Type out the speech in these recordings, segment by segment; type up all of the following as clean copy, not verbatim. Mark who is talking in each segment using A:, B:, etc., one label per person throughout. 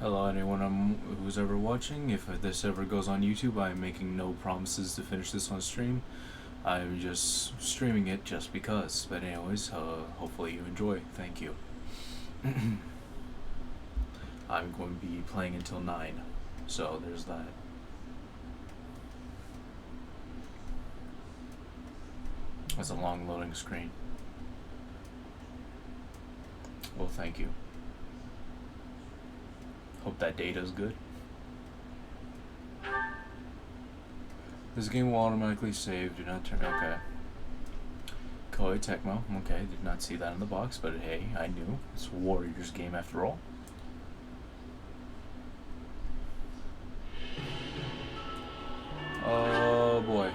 A: Hello, anyone who's ever watching. If this ever goes on YouTube, I'm making no promises to finish this on stream. I'm just streaming it just because. But anyways, hopefully you enjoy. Thank you. I'm going to be playing until 9, so there's that. That's a long loading screen. Well, thank you. Hope that data's good. This game will automatically save. Do not turn. Okay. Koei Tecmo. Okay, did not see that in the box, but hey, I knew. It's a Warriors game after all. Oh boy.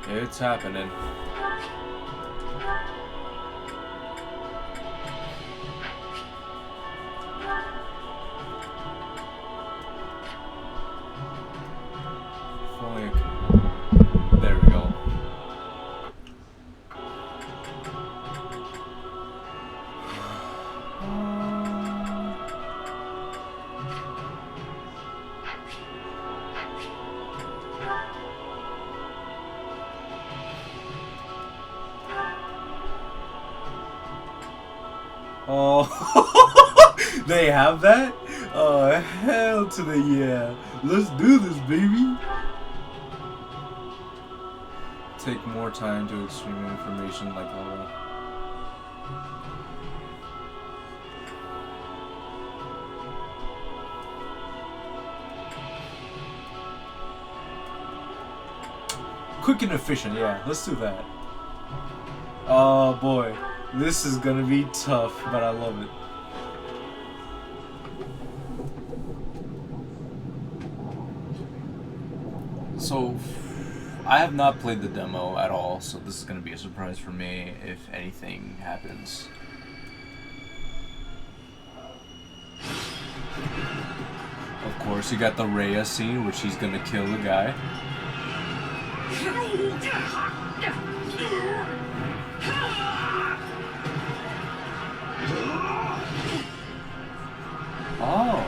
A: It's happening. There we go. Oh, they have that? Oh, hell to the yeah. Let's do this, baby. Take more time to extreme information like all. Quick and efficient, yeah, let's do that. Oh boy. This is gonna be tough, but I love it. So, I have not played the demo at all, so this is gonna be a surprise for me if anything happens. Of course, you got the Rhea scene, which she's gonna kill the guy. Oh.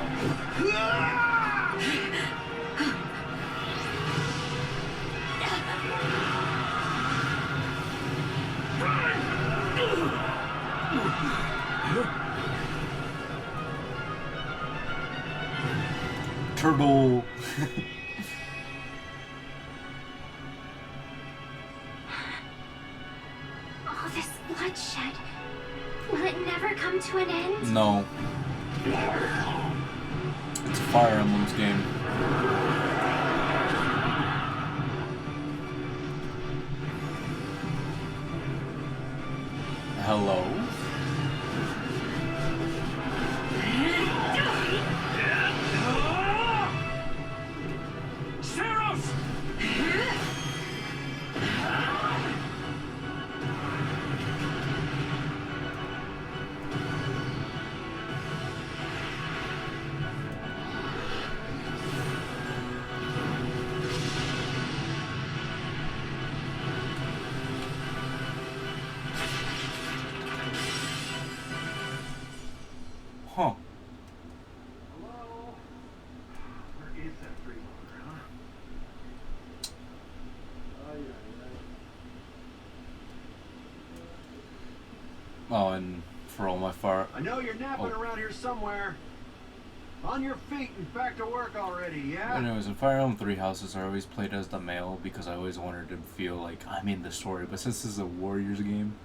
A: Turtle.
B: All this bloodshed. Will it never come to an end?
A: No. It's a Fire Emblem's game. Hello? Huh.
C: Hello? Where is that freeloader, huh?
A: Oh, and for all my fire.
C: I know you're napping around here somewhere. On your feet and back to work already, yeah?
A: Anyways, in Fire Emblem 3 Houses, I always played as the male because I always wanted to feel like I'm in the story. But since this is a Warriors game,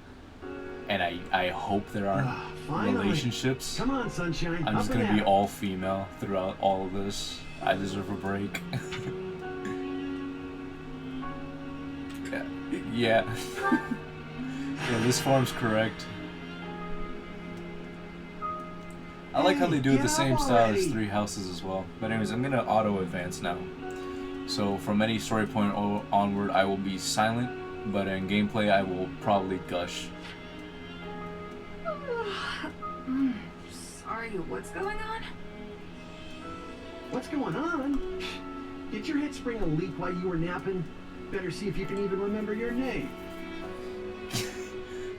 A: and I hope there aren't relationships,
C: Come on, sunshine.
A: I'm just gonna be all female throughout all of this. I deserve a break. Yeah. Yeah, this form's correct. I like how they do it the same style as 3 Houses as well. But anyways, I'm gonna auto advance now. So from any story point onward, I will be silent, but in gameplay, I will probably gush.
B: Sorry.
D: are you? What's going on?
C: What's going on? Did your head spring a leak while you were napping? Better see if you can even remember your name.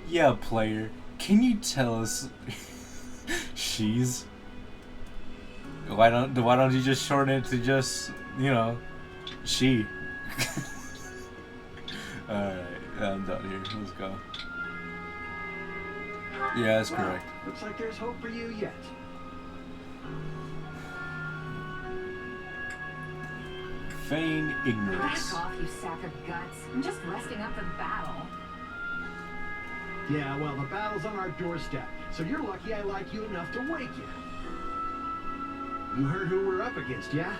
A: Yeah, player. Can you tell us she's? Why don't you just shorten it to just, you know, she? Alright, I'm done here. Let's go. Yeah, that's
C: Well,
A: correct.
C: looks like there's hope for you yet.
A: Feign ignorance.
D: Back off, you sack of guts. I'm just resting up for the battle.
C: Yeah, well, the battle's on our doorstep, so you're lucky I like you enough to wake you. You heard who we're up against, yeah?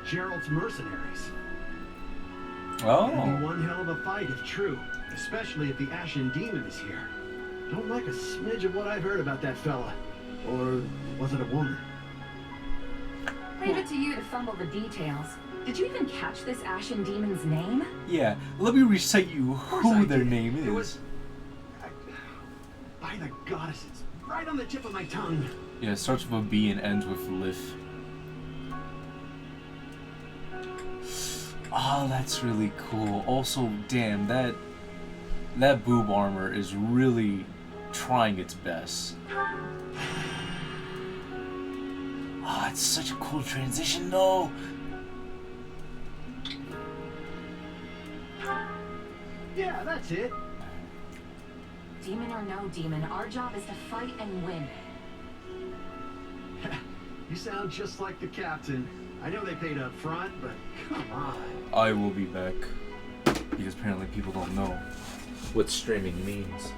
C: Gerald's mercenaries. It'll be
A: Oh.
C: one hell of a fight if true, especially if the Ashen Demon is here. Don't like a smidge of what I've heard about that fella. Or was it a woman?
D: Leave it to you to fumble the details. Did you even catch this Ashen Demon's name?
A: Yeah, let me recite you
C: course I
A: who their
C: did.
A: name
C: It
A: is.
C: was... By the goddesses, right on the tip of my tongue.
A: Yeah, it starts with a B and ends with Lif. Oh, that's really cool. Also, damn, that boob armor is really trying its best. Ah, it's such a cool transition, though.
C: Yeah, that's it.
D: Demon or no demon, our job is to fight and win.
C: You sound just like the captain. I know they paid up front, but come on.
A: I will be back. Because apparently people don't know what streaming means.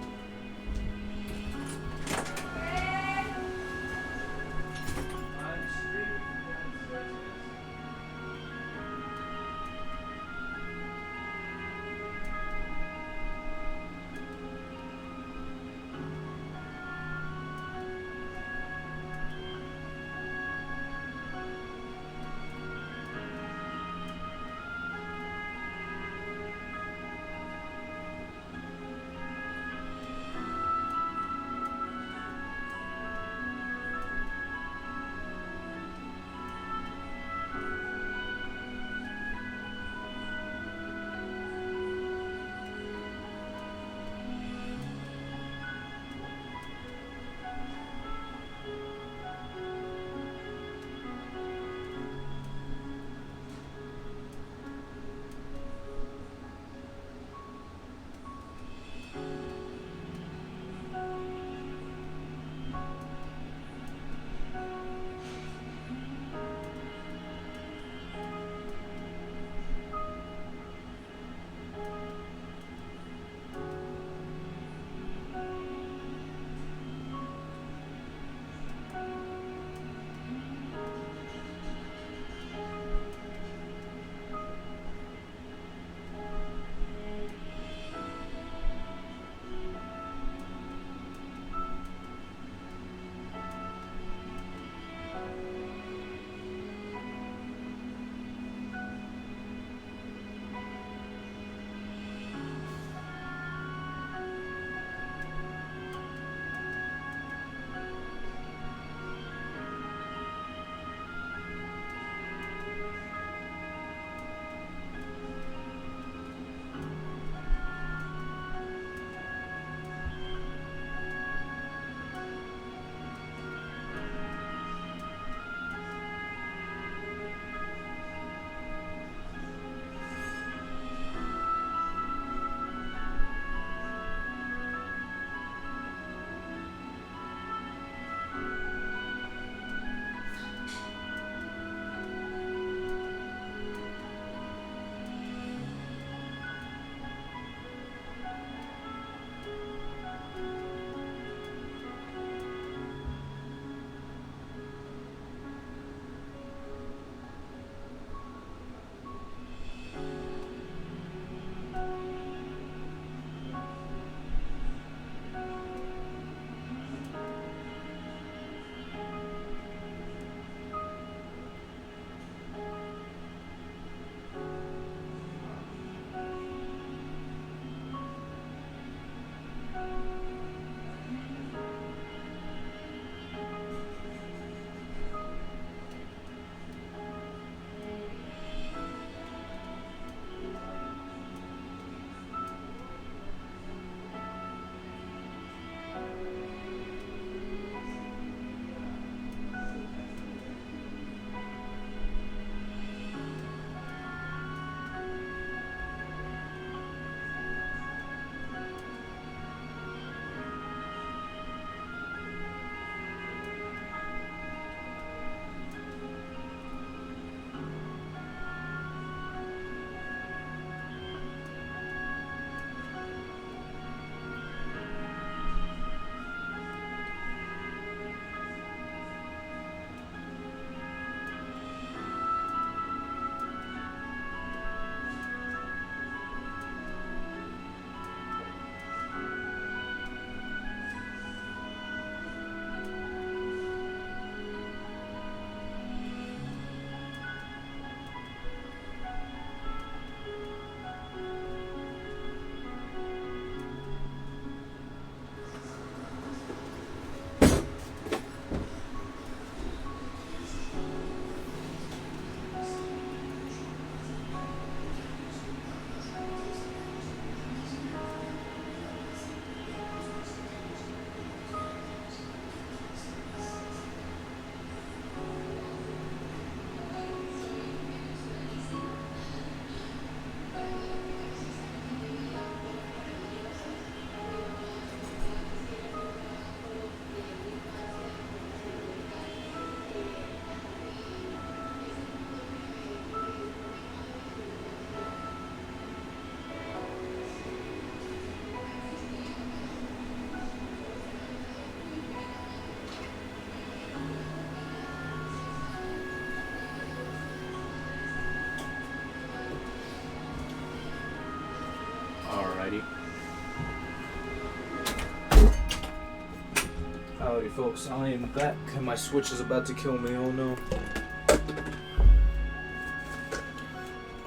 A: Howdy folks, I am back and my Switch is about to kill me, oh no.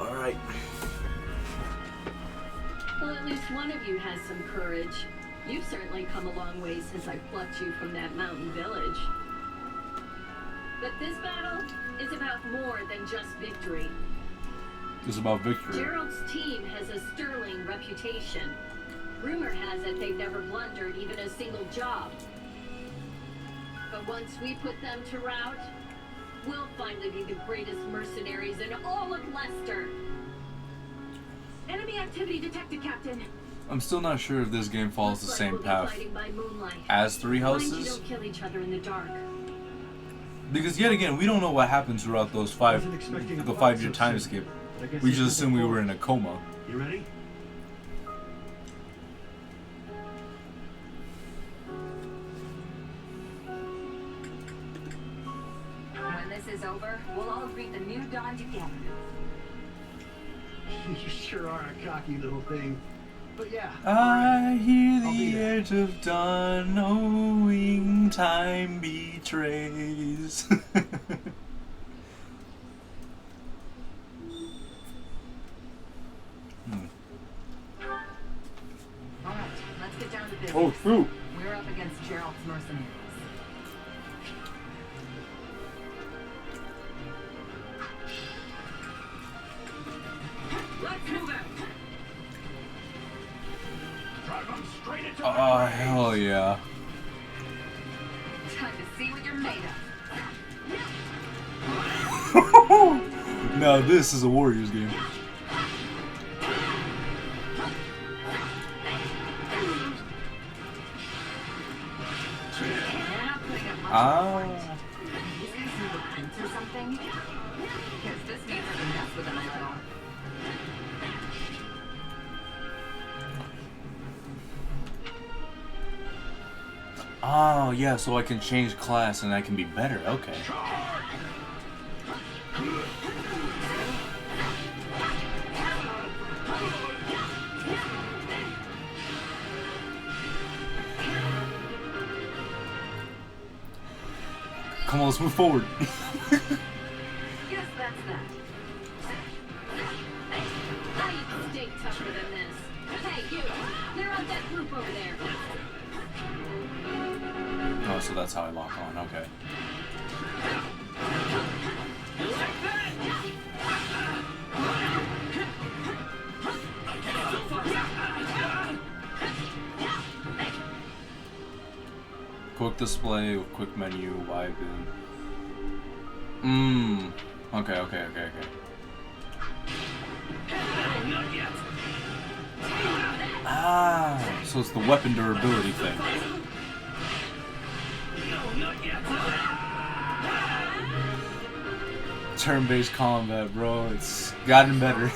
A: Alright.
E: Well, at least one of you has some courage. You've certainly come a long way since I plucked you from that mountain village. But this battle is about more than just victory.
A: It's about victory.
E: Gerald's team has a sterling reputation. Rumor has it they've never blundered even a single job. But once we put them to rout, we'll finally be the greatest mercenaries in all of Leicester. Enemy activity detected, Captain.
A: I'm still not sure if this game follows the
E: Looks like
A: same
E: we'll be
A: path
E: fighting by moonlight.
A: as Three
E: Mind you
A: Houses.
E: don't kill each other in the dark.
A: Because yet again, we don't know what happens throughout those the 5-year time skip. We just assume we were in a coma.
C: You ready?
D: When this is over, we'll all greet the new dawn together.
C: You sure are a cocky little thing. But yeah.
A: I hear
C: I'll be
A: the
C: there.
A: edge of dawn, knowing time betrays.
D: Alright, let's get down to business.
A: Oh, shoot.
D: We're up against Gerald's mercenaries.
E: Let's move out.
C: Drive them straight into
A: Oh, hell yeah.
D: Time to see what you're made of.
A: Now this is a Warriors game.
D: They're not putting up much
A: Ah.
D: of a fight. These guys need the prints or something? Because this means I can mess with them a little.
A: Oh, yeah, so I can change class and I can be better. Okay. Come on, let's move forward.
D: Guess that's that.
E: How you can stay tougher than this? Hey, you! Clear out that group over there.
A: Oh, so that's how I lock on. Okay. Quick display, quick menu, wide in. Okay. Ah, so it's the weapon durability thing. Turn-based combat, bro. It's gotten better.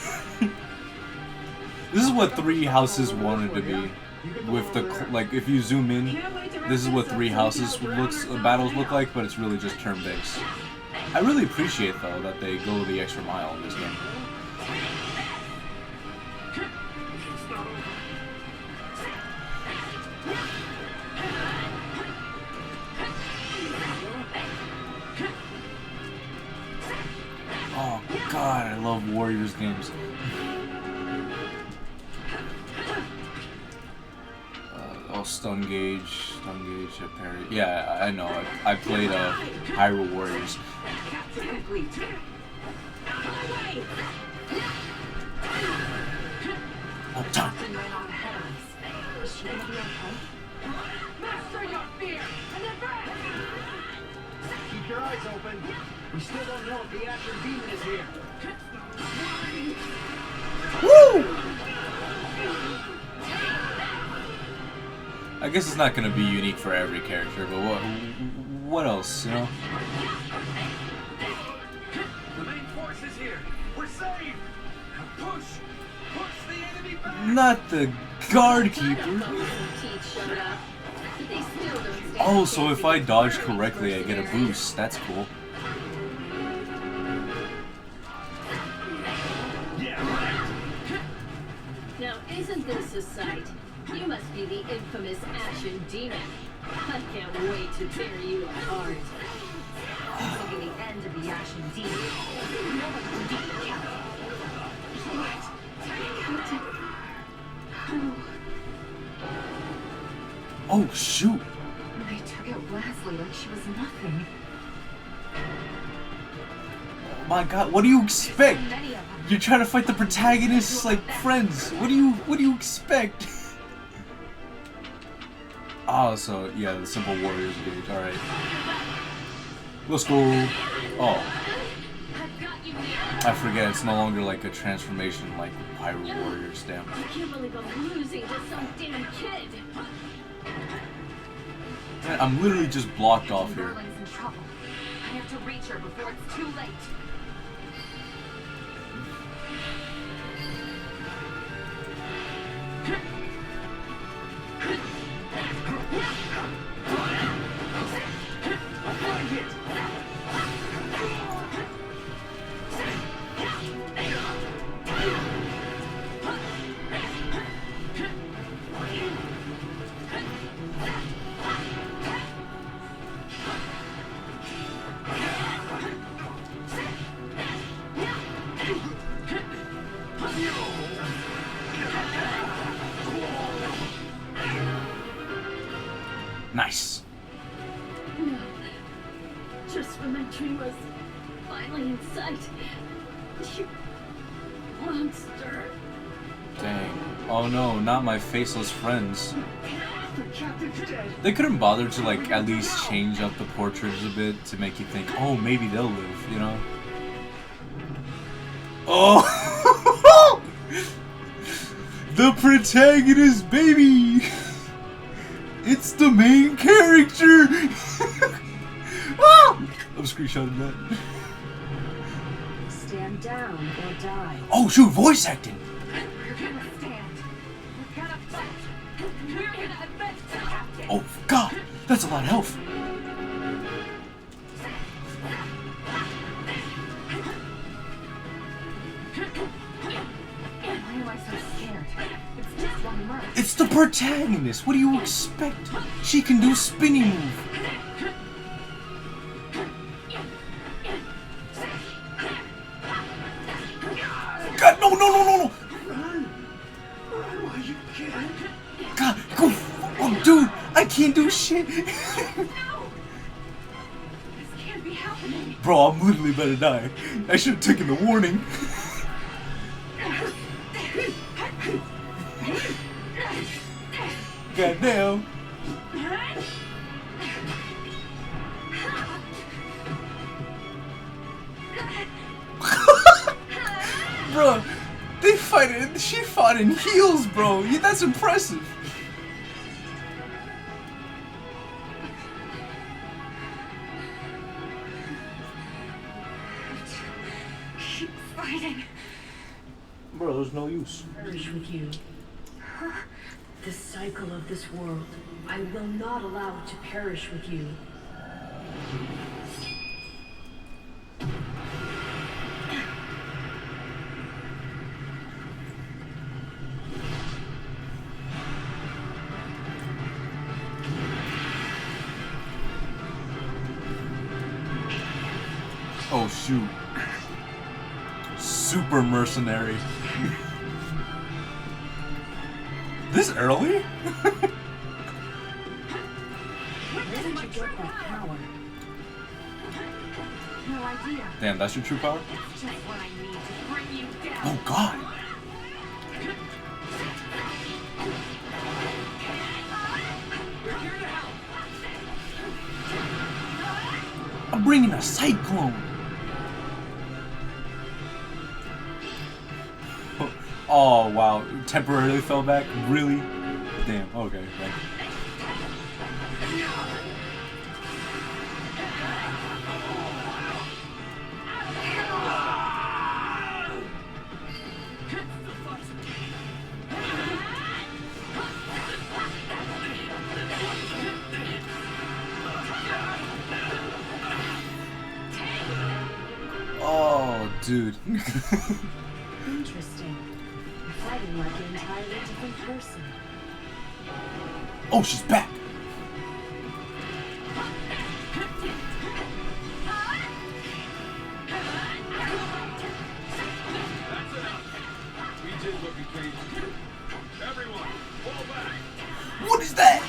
A: This is what Three Houses wanted to be. With the like, if you zoom in, this is what Three Houses battles look like, but it's really just turn-based. I really appreciate though that they go the extra mile in this game. Oh god, I love Warriors games. Oh, stun gauge, parry. Yeah, I know. I played Hyrule Warriors.
D: Capture complete.
A: Oh, time.
D: Captain ran off ahead of us. Is she gonna be okay?
E: Master your fear and advance!
C: Keep your eyes open. We still don't know if the Asher Demon is here.
A: Woo! I guess it's not gonna be unique for every character, but what else, you know?
C: The main force is here. We're safe. Now push the enemy back.
A: Not the guard keeper. Oh, so if I dodge correctly, I get a boost. That's cool.
E: Now, isn't this a sight? You must be the infamous Ashen Demon. I can't wait to tear you apart.
D: This will be the end of the Ashen Demon. No one can beat the captain. What? Captain?
A: Oh shoot!
D: They took out Leslie like she was nothing.
A: Oh my god, what do you expect?
D: So many of them.
A: You're trying to fight the protagonists like friends. What do you expect? Oh, so yeah, the simple warriors gauge. All right, let's go. Oh, I forget. It's no longer like a transformation like Pirate Warriors. Damn.
E: I can't believe I'm losing to some damn kid.
A: Man, I'm literally just blocked off here.
D: Merlin's in trouble. I have to reach her before it's too late.
A: Nice.
E: No. Just when my dream was finally in sight. You monster.
A: Dang. Oh no, not my faceless friends.
C: The captain's dead.
A: They couldn't bother to like at least change up the portraits a bit to make you think, oh, maybe they'll live, you know? Oh! The protagonist, baby! It's the main character! Ah! I'm screenshotting that.
D: Stand down or die.
A: Oh shoot, voice acting!
D: We're gonna stand. We're gonna fight. We're gonna avenge the captain.
A: Oh god, that's a lot of health.
D: Why am I so scared? It's just one Merc.
A: It's the protagonist, what do you expect? She can do spinny move. God, no, no, no, no, no!
C: Run! Run while you can.
A: God, go! Oh, dude, I can't do shit.
D: No! This can't be happening.
A: Bro, I'm literally about to die. I should have taken the warning. Goddamn. Bro, they fight it. She fought in heels, bro. Yeah, that's impressive.
D: Keep fighting.
A: Bro, there's no use.
F: Perish with you. The cycle of this world, I will not allow it to perish with you.
A: Oh shoot. Super mercenary. This early?
D: Where did you get that power? No idea.
A: Damn, that's your true power?
D: Just what I need to bring you down.
A: Oh god.
C: We're here to help.
A: I'm bringing a cyclone. Oh wow, temporarily fell back? Really? Damn, okay. Right. Oh, dude.
D: Interesting. You're fighting like an entirely different person.
A: Oh, she's back!
C: That's enough. We did what we came to do. Everyone, fall back.
A: What is that?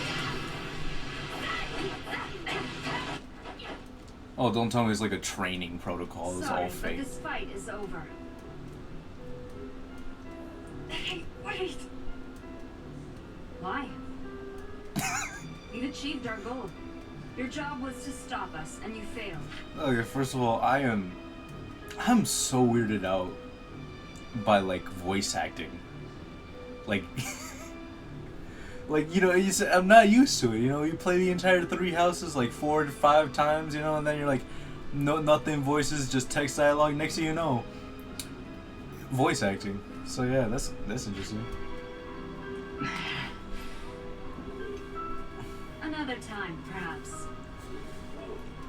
A: Oh, don't tell me it's like a training protocol. It's
E: Sorry,
A: all
E: but
A: fake.
E: this fight is over.
D: Hey, wait!
E: Why? You've achieved our goal. Your job was to stop us, and you failed.
A: Okay, first of all, I'm so weirded out by like voice acting. Like, like, you know, I'm not used to it. You know, you play the entire 3 houses like 4 to 5 times, you know, and then you're like, no, nothing voices, just text dialogue. Next thing you know, voice acting. So yeah, that's interesting.
E: Another time, perhaps.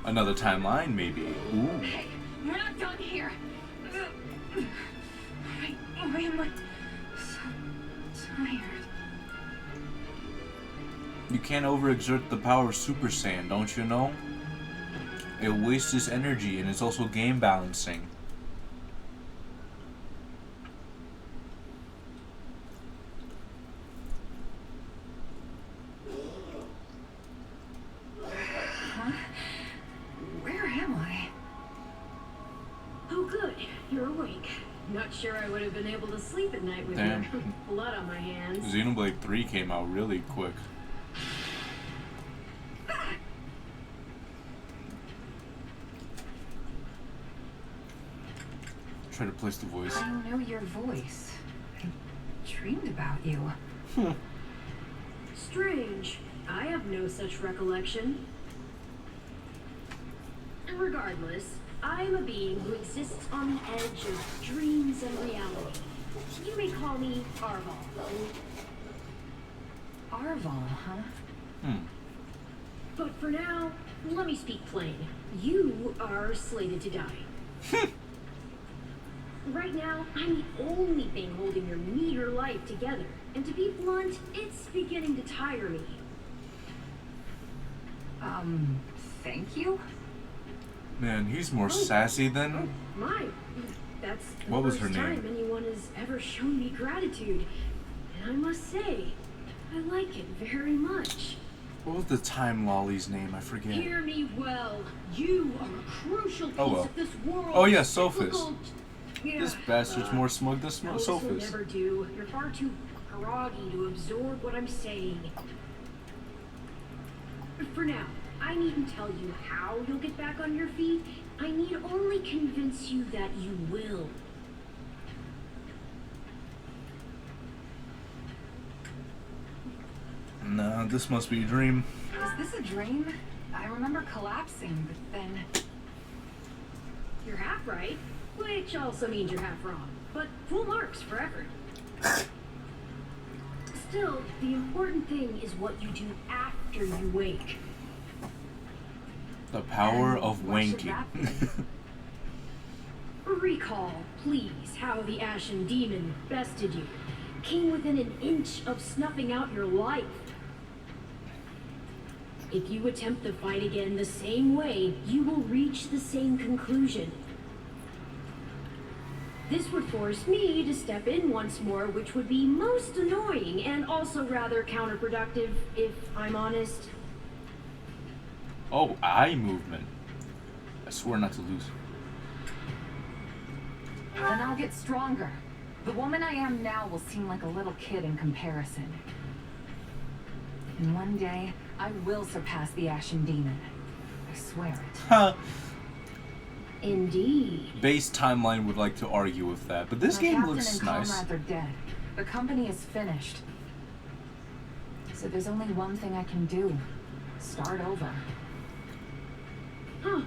A: Another timeline, maybe. Ooh.
D: Hey, we're not done here. Why am I so tired?
A: You can't overexert the power of Super Saiyan, don't you know? It wastes its energy, and it's also game balancing.
D: Where am I?
F: Oh, good. You're awake. Not sure I would have been able to sleep at night with
A: Damn.
F: your blood on my hands.
A: Xenoblade 3 came out really quick. Try to place the voice.
D: I know your voice. I dreamed about you.
F: Strange. I have no such recollection. Regardless, I am a being who exists on the edge of dreams and reality. You may call me Arval.
D: Arval, huh?
F: But for now, let me speak plain. You are slated to die. Right now, I'm the only thing holding your meager life together. And to be blunt, it's beginning to tire me.
D: Thank you?
A: Man, he's more sassy than...
F: My, that's the
A: What was
F: first
A: her name?
F: time anyone has ever shown me gratitude. And I must say, I like it very much.
A: What was the time lolly's name? I forget.
F: Hear me well. You are a crucial piece
A: Oh, well.
F: of this world.
A: Oh, yeah, Sophis.
F: Difficult-
A: This bastard's more smug than
F: Most will
A: Sophis.
F: never do. You're far too groggy to absorb what I'm saying. For now, I needn't tell you how you'll get back on your feet. I need only convince you that you will.
A: Nah, this must be a dream.
D: Is this a dream? I remember collapsing, but then...
F: You're half right, which also means you're half wrong. But full marks for effort. Still, the important thing is what you do after you wake.
A: The power of
D: What should
A: wanking.
D: that be?
F: Recall, please, how the Ashen Demon bested you. Came within an inch of snuffing out your life. If you attempt the fight again the same way, you will reach the same conclusion. This would force me to step in once more, which would be most annoying and also rather counterproductive, if I'm honest.
A: Oh, eye movement. I swear not to lose.
D: Then I'll get stronger. The woman I am now will seem like a little kid in comparison. And one day, I will surpass the Ashen Demon. I swear it.
A: Huh.
F: Indeed.
A: Base timeline would like to argue with that, but this
D: My
A: game
D: captain
A: looks
D: and
A: nice.
D: comrades are dead. The company is finished. So there's only one thing I can do. Start over.
F: Huh.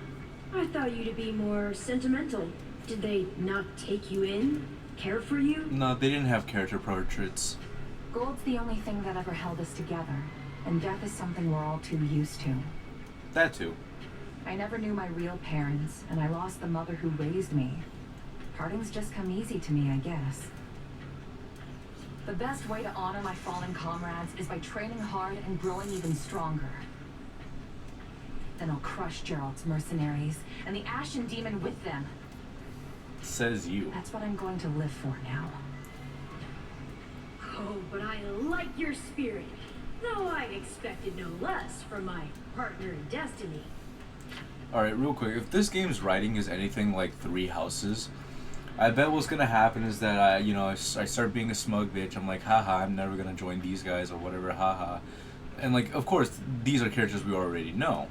F: I thought you to be more sentimental. Did they not take you in? Care for you?
A: No, they didn't have character portraits.
D: Gold's the only thing that ever held us together. And death is something we're all too used to.
A: That too.
D: I never knew my real parents, and I lost the mother who raised me. Partings just come easy to me, I guess. The best way to honor my fallen comrades is by training hard and growing even stronger. Then I'll crush Gerald's mercenaries, and the Ashen Demon with them.
A: Says you.
D: That's what I'm going to live for now.
F: Oh, but I like your spirit. Though I expected no less from my partner in destiny.
A: Alright, real quick, if this game's writing is anything like Three Houses, I bet what's gonna happen is that I start being a smug bitch. I'm like, haha, I'm never gonna join these guys or whatever, haha. And like, of course, these are characters we already know.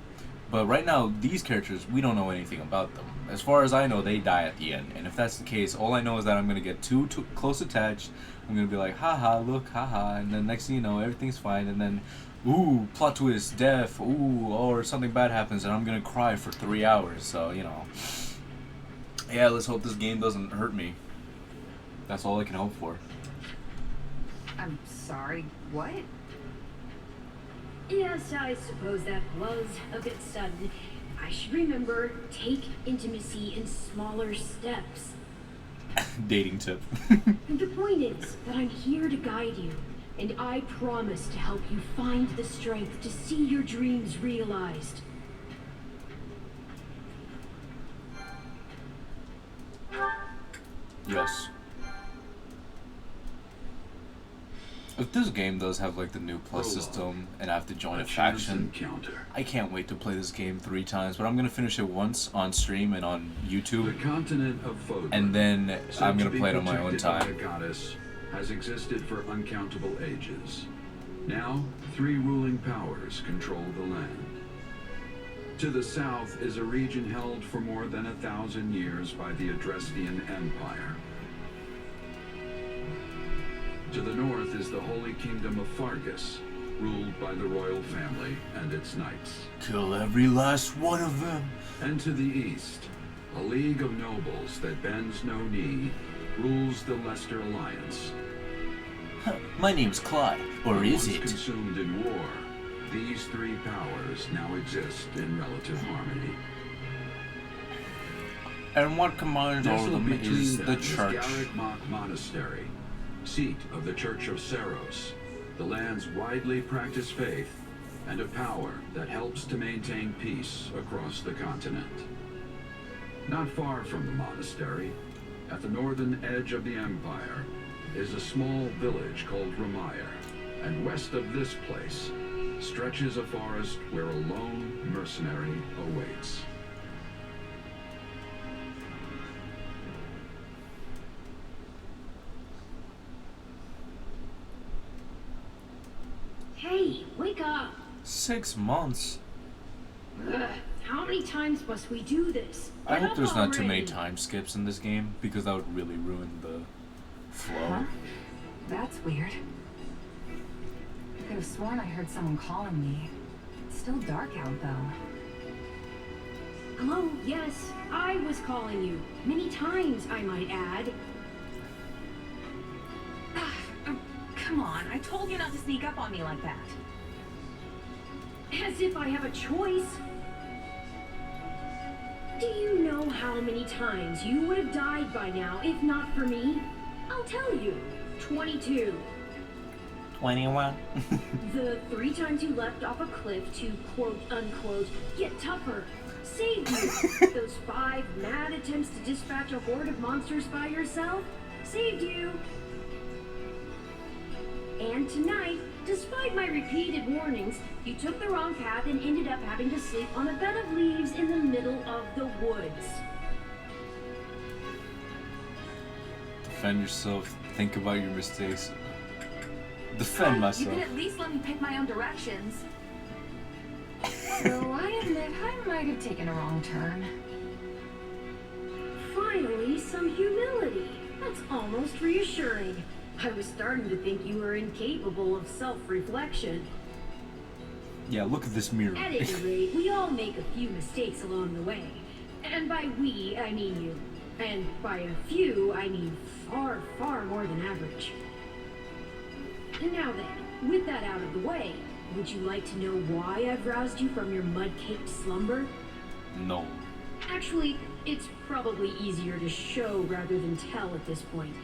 A: But right now, these characters, we don't know anything about them. As far as I know, they die at the end. And if that's the case, all I know is that I'm gonna get too close attached. I'm gonna be like, haha, look, haha. And then next thing you know, everything's fine. And then, ooh, plot twist, death, ooh, or something bad happens. And I'm gonna cry for 3 hours. So, yeah, let's hope this game doesn't hurt me. That's all I can hope for.
D: I'm sorry, what?
F: Yes, I suppose that was a bit sudden. I should remember, take intimacy in smaller steps.
A: Dating tip.
F: The point is that I'm here to guide you, and I promise to help you find the strength to see your dreams realized.
A: Yes. If this game does have like the new plus system and I have to join a faction, I can't wait to play this game 3 times, but I'm gonna finish it once on stream and on YouTube,
G: the continent of Fodor,
A: and then I'm gonna play it on my own time.
G: The goddess has existed for uncountable ages. Now, 3 ruling powers control the land. To the south is a region held for more than 1,000 years by the Adrestian Empire. To the north is the Holy Kingdom of Fargus, ruled by the royal family and its knights.
A: Kill every last one of them.
G: And to the east, a league of nobles that bends no knee, rules the Leicester Alliance.
A: My name's Clyde, or is it?
G: Consumed in war, these 3 powers now exist in relative harmony.
A: And what combines all of them is the church.
G: Garrett Mach Monastery, seat of the Church of Saros, the land's widely practiced faith, and a power that helps to maintain peace across the continent. Not far from the monastery, at the northern edge of the empire, is a small village called Ramire, and west of this place stretches a forest where a lone mercenary awaits.
F: Hey, wake up!
A: 6 months.
F: Ugh, how many times must we do this?
A: I
F: Get
A: hope
F: up
A: there's not too many
F: already.
A: time skips in this game, because that would really ruin the flow.
D: Huh? That's weird. I could have sworn I heard someone calling me. It's still dark out, though.
F: Hello, yes, I was calling you. Many times, I might add.
D: Come on, I told you not to sneak up on me like that.
F: As if I have a choice. Do you know how many times you would have died by now if not for me? I'll tell you. 22.
A: 21.
F: The 3 times you leapt off a cliff to quote-unquote get tougher saved you. Those 5 mad attempts to dispatch a horde of monsters by yourself saved you. And tonight, despite my repeated warnings, you took the wrong path and ended up having to sleep on a bed of leaves in the middle of the woods.
A: Defend yourself. Think about your mistakes. Defend
D: You
A: myself.
D: could at least let me pick my own directions. Though I admit I might have taken a wrong turn.
F: Finally, some humility. That's almost reassuring. I was starting to think you were incapable of self-reflection.
A: Yeah, look at this mirror.
F: At any rate, we all make a few mistakes along the way. And by we, I mean you. And by a few, I mean far, far more than average. And now then, with that out of the way, would you like to know why I've roused you from your mud-caked slumber?
A: No.
F: Actually, it's probably easier to show rather than tell at this point.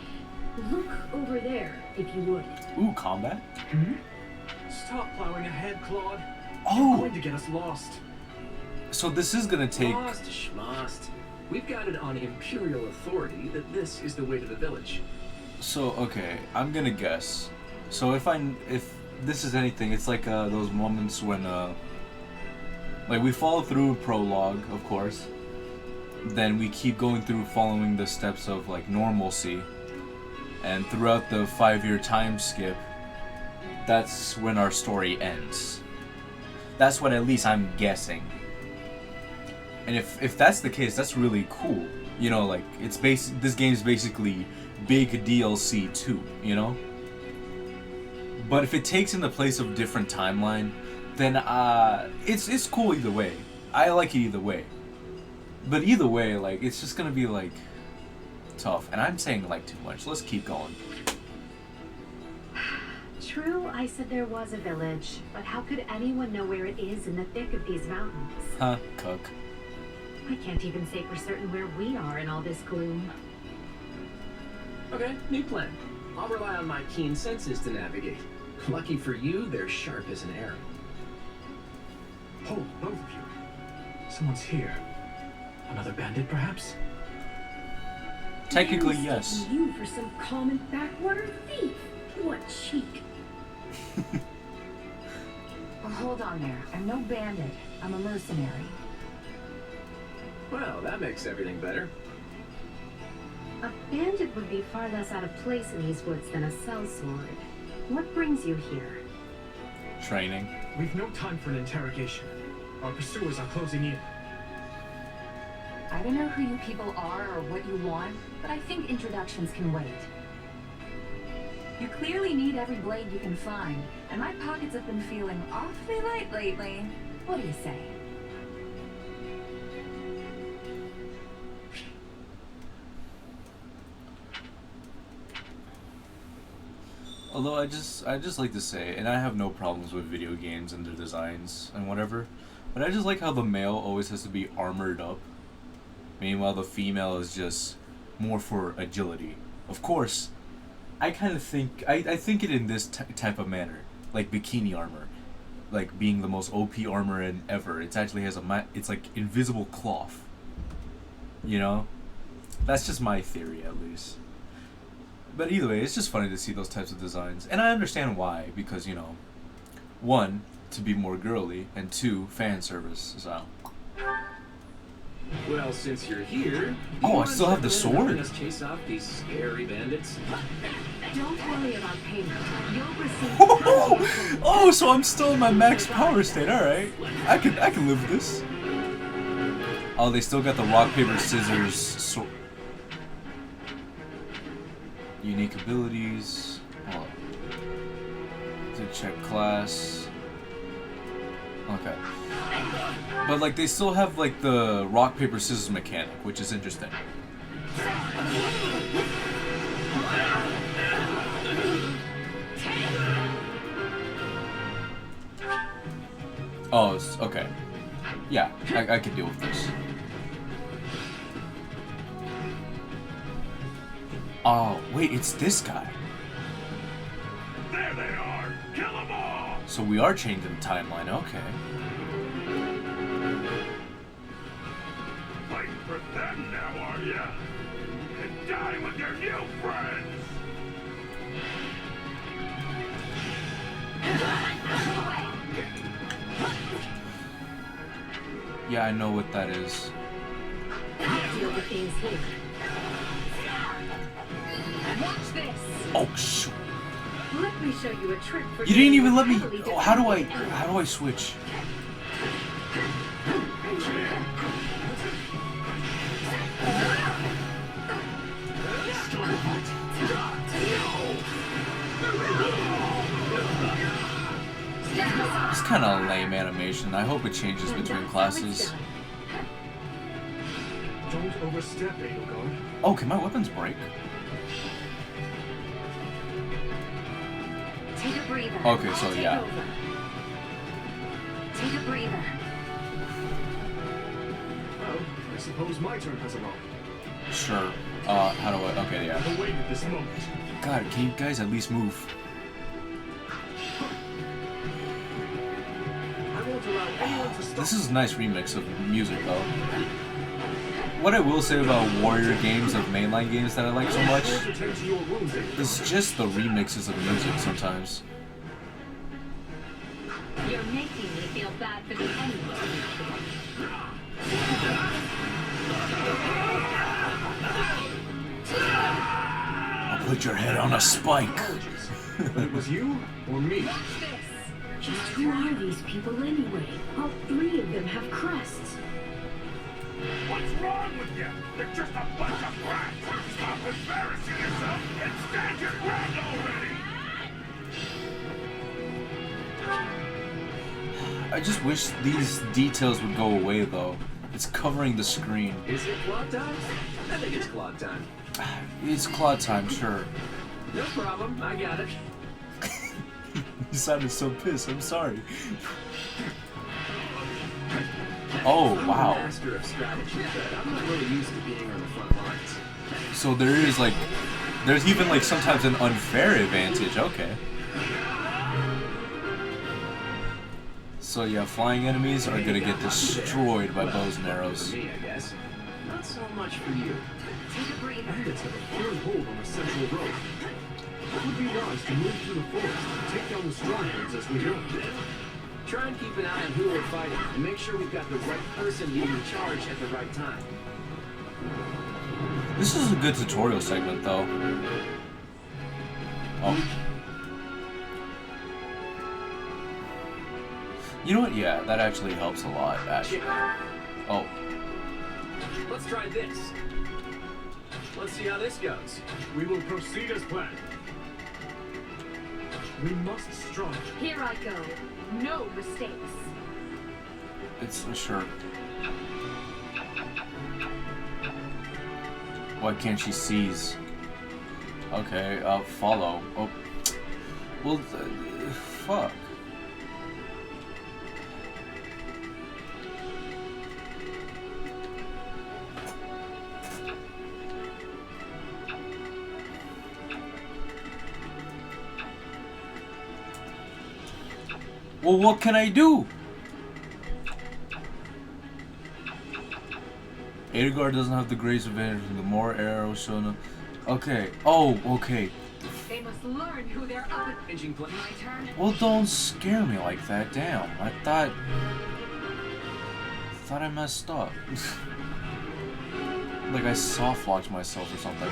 F: Look over there, if you would.
A: Ooh, combat?
C: Hmm? Stop plowing ahead, Claude.
A: Oh!
C: You're going to get us lost.
A: So this is gonna take...
H: Lost, schmost. We've got it on Imperial authority that this is the way to the village.
A: So, okay, I'm gonna guess. So if this is anything, it's like those moments when, like we follow through prologue, of course. Then we keep going through following the steps of like normalcy. And throughout the 5-year time skip, that's when our story ends. That's what at least I'm guessing. And if that's the case, that's really cool. You know, like this game's basically big DLC 2, you know? But if it takes in the place of different timeline, then it's cool either way. I like it either way. But either way, like it's just gonna be like tough. And I'm saying like too much. Let's keep going.
I: True, I said there was a village, but how could anyone know where it is in the thick of these mountains?
A: Huh, cuck.
I: I can't even say for certain where we are in all this gloom.
H: Okay, new plan. I'll rely on my keen senses to navigate. Lucky for you, they're sharp as an arrow.
C: Hold, both of you. Someone's here. Another bandit, perhaps?
A: Technically,
F: And
A: yes.
F: mistaking you for some common backwater thief. What cheek.
D: Well, hold on there. I'm no bandit. I'm a mercenary.
H: Well, that makes everything better.
I: A bandit would be far less out of place in these woods than a sellsword. What brings you here?
A: Training.
C: We've no time for an interrogation. Our pursuers are closing in.
D: I don't know who you people are or what you want, but I think introductions can wait. You clearly need every blade you can find, and my pockets have been feeling awfully light lately. What do you say?
A: Although I just like to say, and I have no problems with video games and their designs and whatever, but I just like how the male always has to be armored up. Meanwhile, the female is just more for agility. Of course, I kind of think I think it in this type of manner, like bikini armor, like being the most OP armor in ever. It actually has it's like invisible cloth. You know, that's just my theory at least. But either way, it's just funny to see those types of designs, and I understand why, because you know, 1, to be more girly, and 2, fan service. So.
H: Well, since you're here,
A: Oh, I still have the sword.
H: Us chase off these scary bandits.
F: Don't worry about payment. You'll receive
A: Oh, so I'm still in my max power state. All right, I can live with this. Oh, they still got the rock paper scissors sword. Unique abilities. Oh. To check class. Okay. But like they still have like the rock paper scissors mechanic, which is interesting. Oh, okay. Yeah, I can deal with this. Oh, wait, it's this guy.
J: There they are! Kill them all!
A: So we are changing the timeline, okay.
J: Fighting for them now, are ya? And die with your new friends!
A: Yeah, I know what that is.
F: I'll deal with things here.
D: Watch this!
A: Oh, shoot.
F: Let me show you a trick for
A: You didn't even let me...
F: heavily
A: Oh, how do I switch? It's kind of a lame animation. I hope it changes between classes.
C: Don't overstep, Edelgard.
A: Oh, can my weapons break?
D: Take a breather.
A: Okay, so
D: I'll take
A: yeah.
D: over. Take a breather.
C: Well, I suppose my turn has arrived.
A: Sure. How do I? Okay, yeah.
J: I've awaited this moment.
A: God, can you guys at least move?
H: I won't allow anyone to stop.
A: This is a nice remix of music, though. What I will say about warrior games of mainline games that I like so much is just the remixes of music sometimes.
E: You're making me feel bad for the enemy.
A: I'll put your head on a spike.
C: But it was you or me?
F: Just who are these people anyway? All three of them have crests.
J: What's wrong with you? They're just a bunch of brats. Stop embarrassing yourself and stand your ground already.
A: I just wish these details would go away, though. It's covering the screen.
H: Is it Claude time? I think it's Claude time.
A: It's Claude time, sure.
H: No problem, I got it.
A: You sounded so pissed, I'm sorry. Oh,
H: I'm
A: wow.
H: a master of strategy, but I'm not really used to being on the front lines.
A: So there is, like, there's even, like, sometimes an unfair advantage, okay. So yeah, flying enemies are gonna get destroyed by bows and arrows.
H: For me, I guess. Not so much for you.
E: Take a breather.
C: Bandits have a firm hold on the central road. It would be wise to move through the forest and take down the strongholds as we go.
H: Try and keep an eye on who we're fighting, and make sure we've got the right person leading the charge at the right time.
A: This is a good tutorial segment, though. Oh. You know what? Yeah, that actually helps a lot, actually. Oh.
H: Let's try this. Let's see how this goes.
J: We will proceed as planned. We must strike.
E: Here I go. No mistakes.
A: It's sure. Why can't she seize? Okay, follow. Oh. Well, fuck. Well, what can I do? Edelgard doesn't have the grace advantage. The more arrows shown up. Okay. Oh, okay.
E: They must learn who they're up against. My turn.
A: Well, don't scare me like that. Damn. I thought I messed up. Like I soft locked myself or something.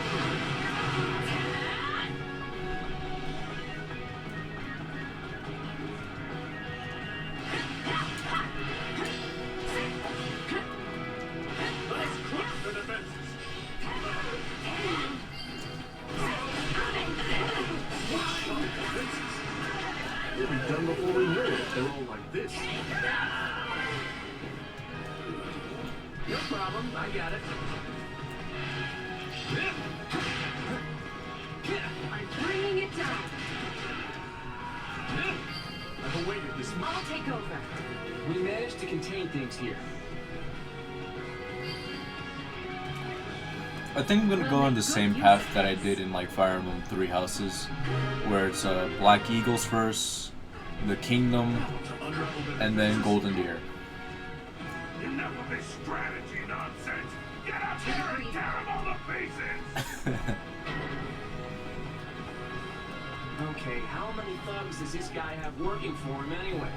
C: We'll be done before we know it. They're all like this.
H: No problem, I got it.
E: I'm bringing it down.
J: I've awaited this moment.
E: I'll take over.
H: We managed to contain things here.
A: I think I'm gonna go on the same path that I did in like Fire Emblem 3 Houses, where it's Black Eagles first, the Kingdom, and then Golden Deer.
J: Enough of this strategy nonsense. Get up here and tear them all to pieces.
H: Okay, how many thugs does this guy have working for him anyway?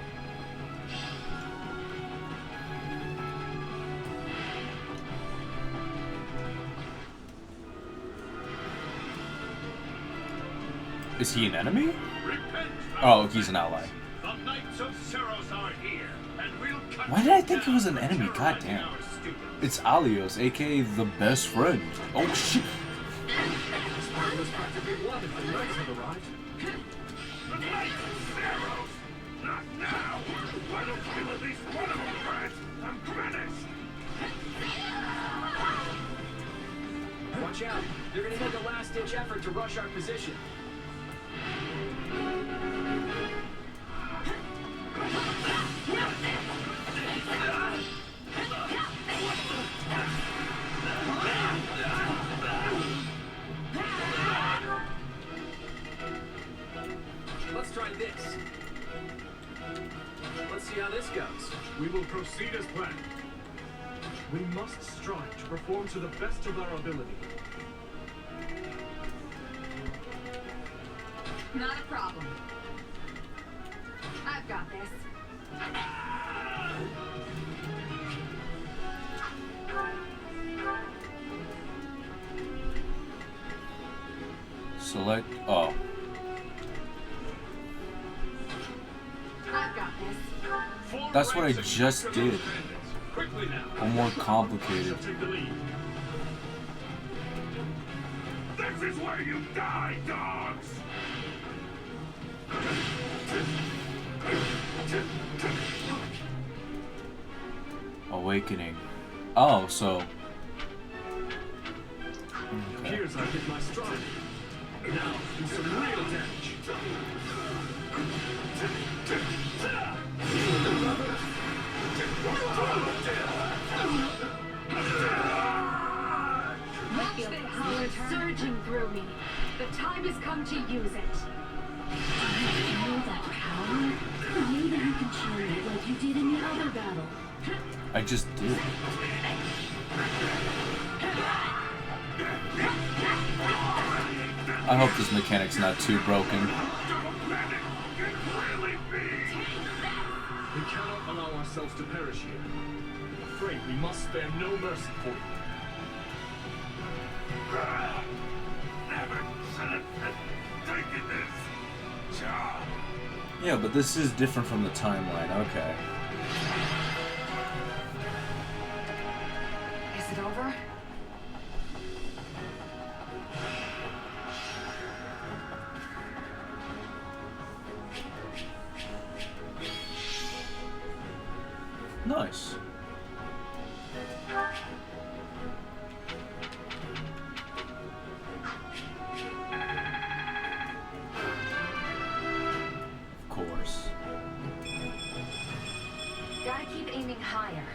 A: Is he an enemy?
J: Repent,
A: Oh, he's an ally.
J: the Knights of Seros are here, and we'll cut
A: Why did I think it was an enemy? Goddamn.
J: our students.
A: It's Alios, aka the best friend. Oh shit.
C: Spartans practically wanted the knights have arrived.
J: The Knights of Seros! Not now! I don't kill at least one of them, Brad. I'm finished!
H: Watch out, they're gonna make a last-ditch effort to rush our position. this goes.
J: We will proceed as planned. We must strive to perform to the best of our ability.
D: Not a problem. I've got this.
A: Select. Oh.
D: I've got this.
A: That's what I just did.
J: Quickly now.
A: Or more complicated.
J: Take the lead. This is where you die, dogs!
A: Awakening. Oh, so.
J: It appears I've hit my stride. Now, do some real damage.
F: I feel power surging through me. The time has come to use it.
I: Feel that power? Maybe you can channel it like you did in the other battle.
A: I just did. I hope this mechanic's not too broken.
J: We cannot allow ourselves to perish here. I'm afraid we must spare no mercy for you. Never should have taken this job.
A: Yeah, but this is different from the timeline. Okay.
D: Is it over?
A: Nice. Of course.
D: Gotta keep aiming higher.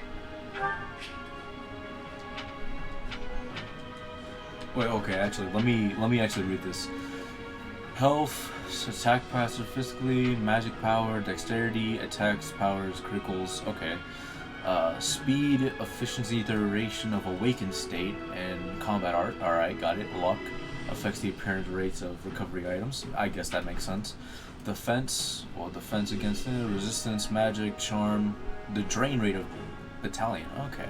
A: Wait, okay, actually, let me actually read this. Health, attack pacifistically, magic power, dexterity, attacks, powers, criticals, okay. Speed, efficiency, duration of awakened state, and combat art, alright, got it. Luck, affects the apparent rates of recovery items, I guess that makes sense. Defense, well, defense against it, resistance, magic, charm, the drain rate of battalion, okay.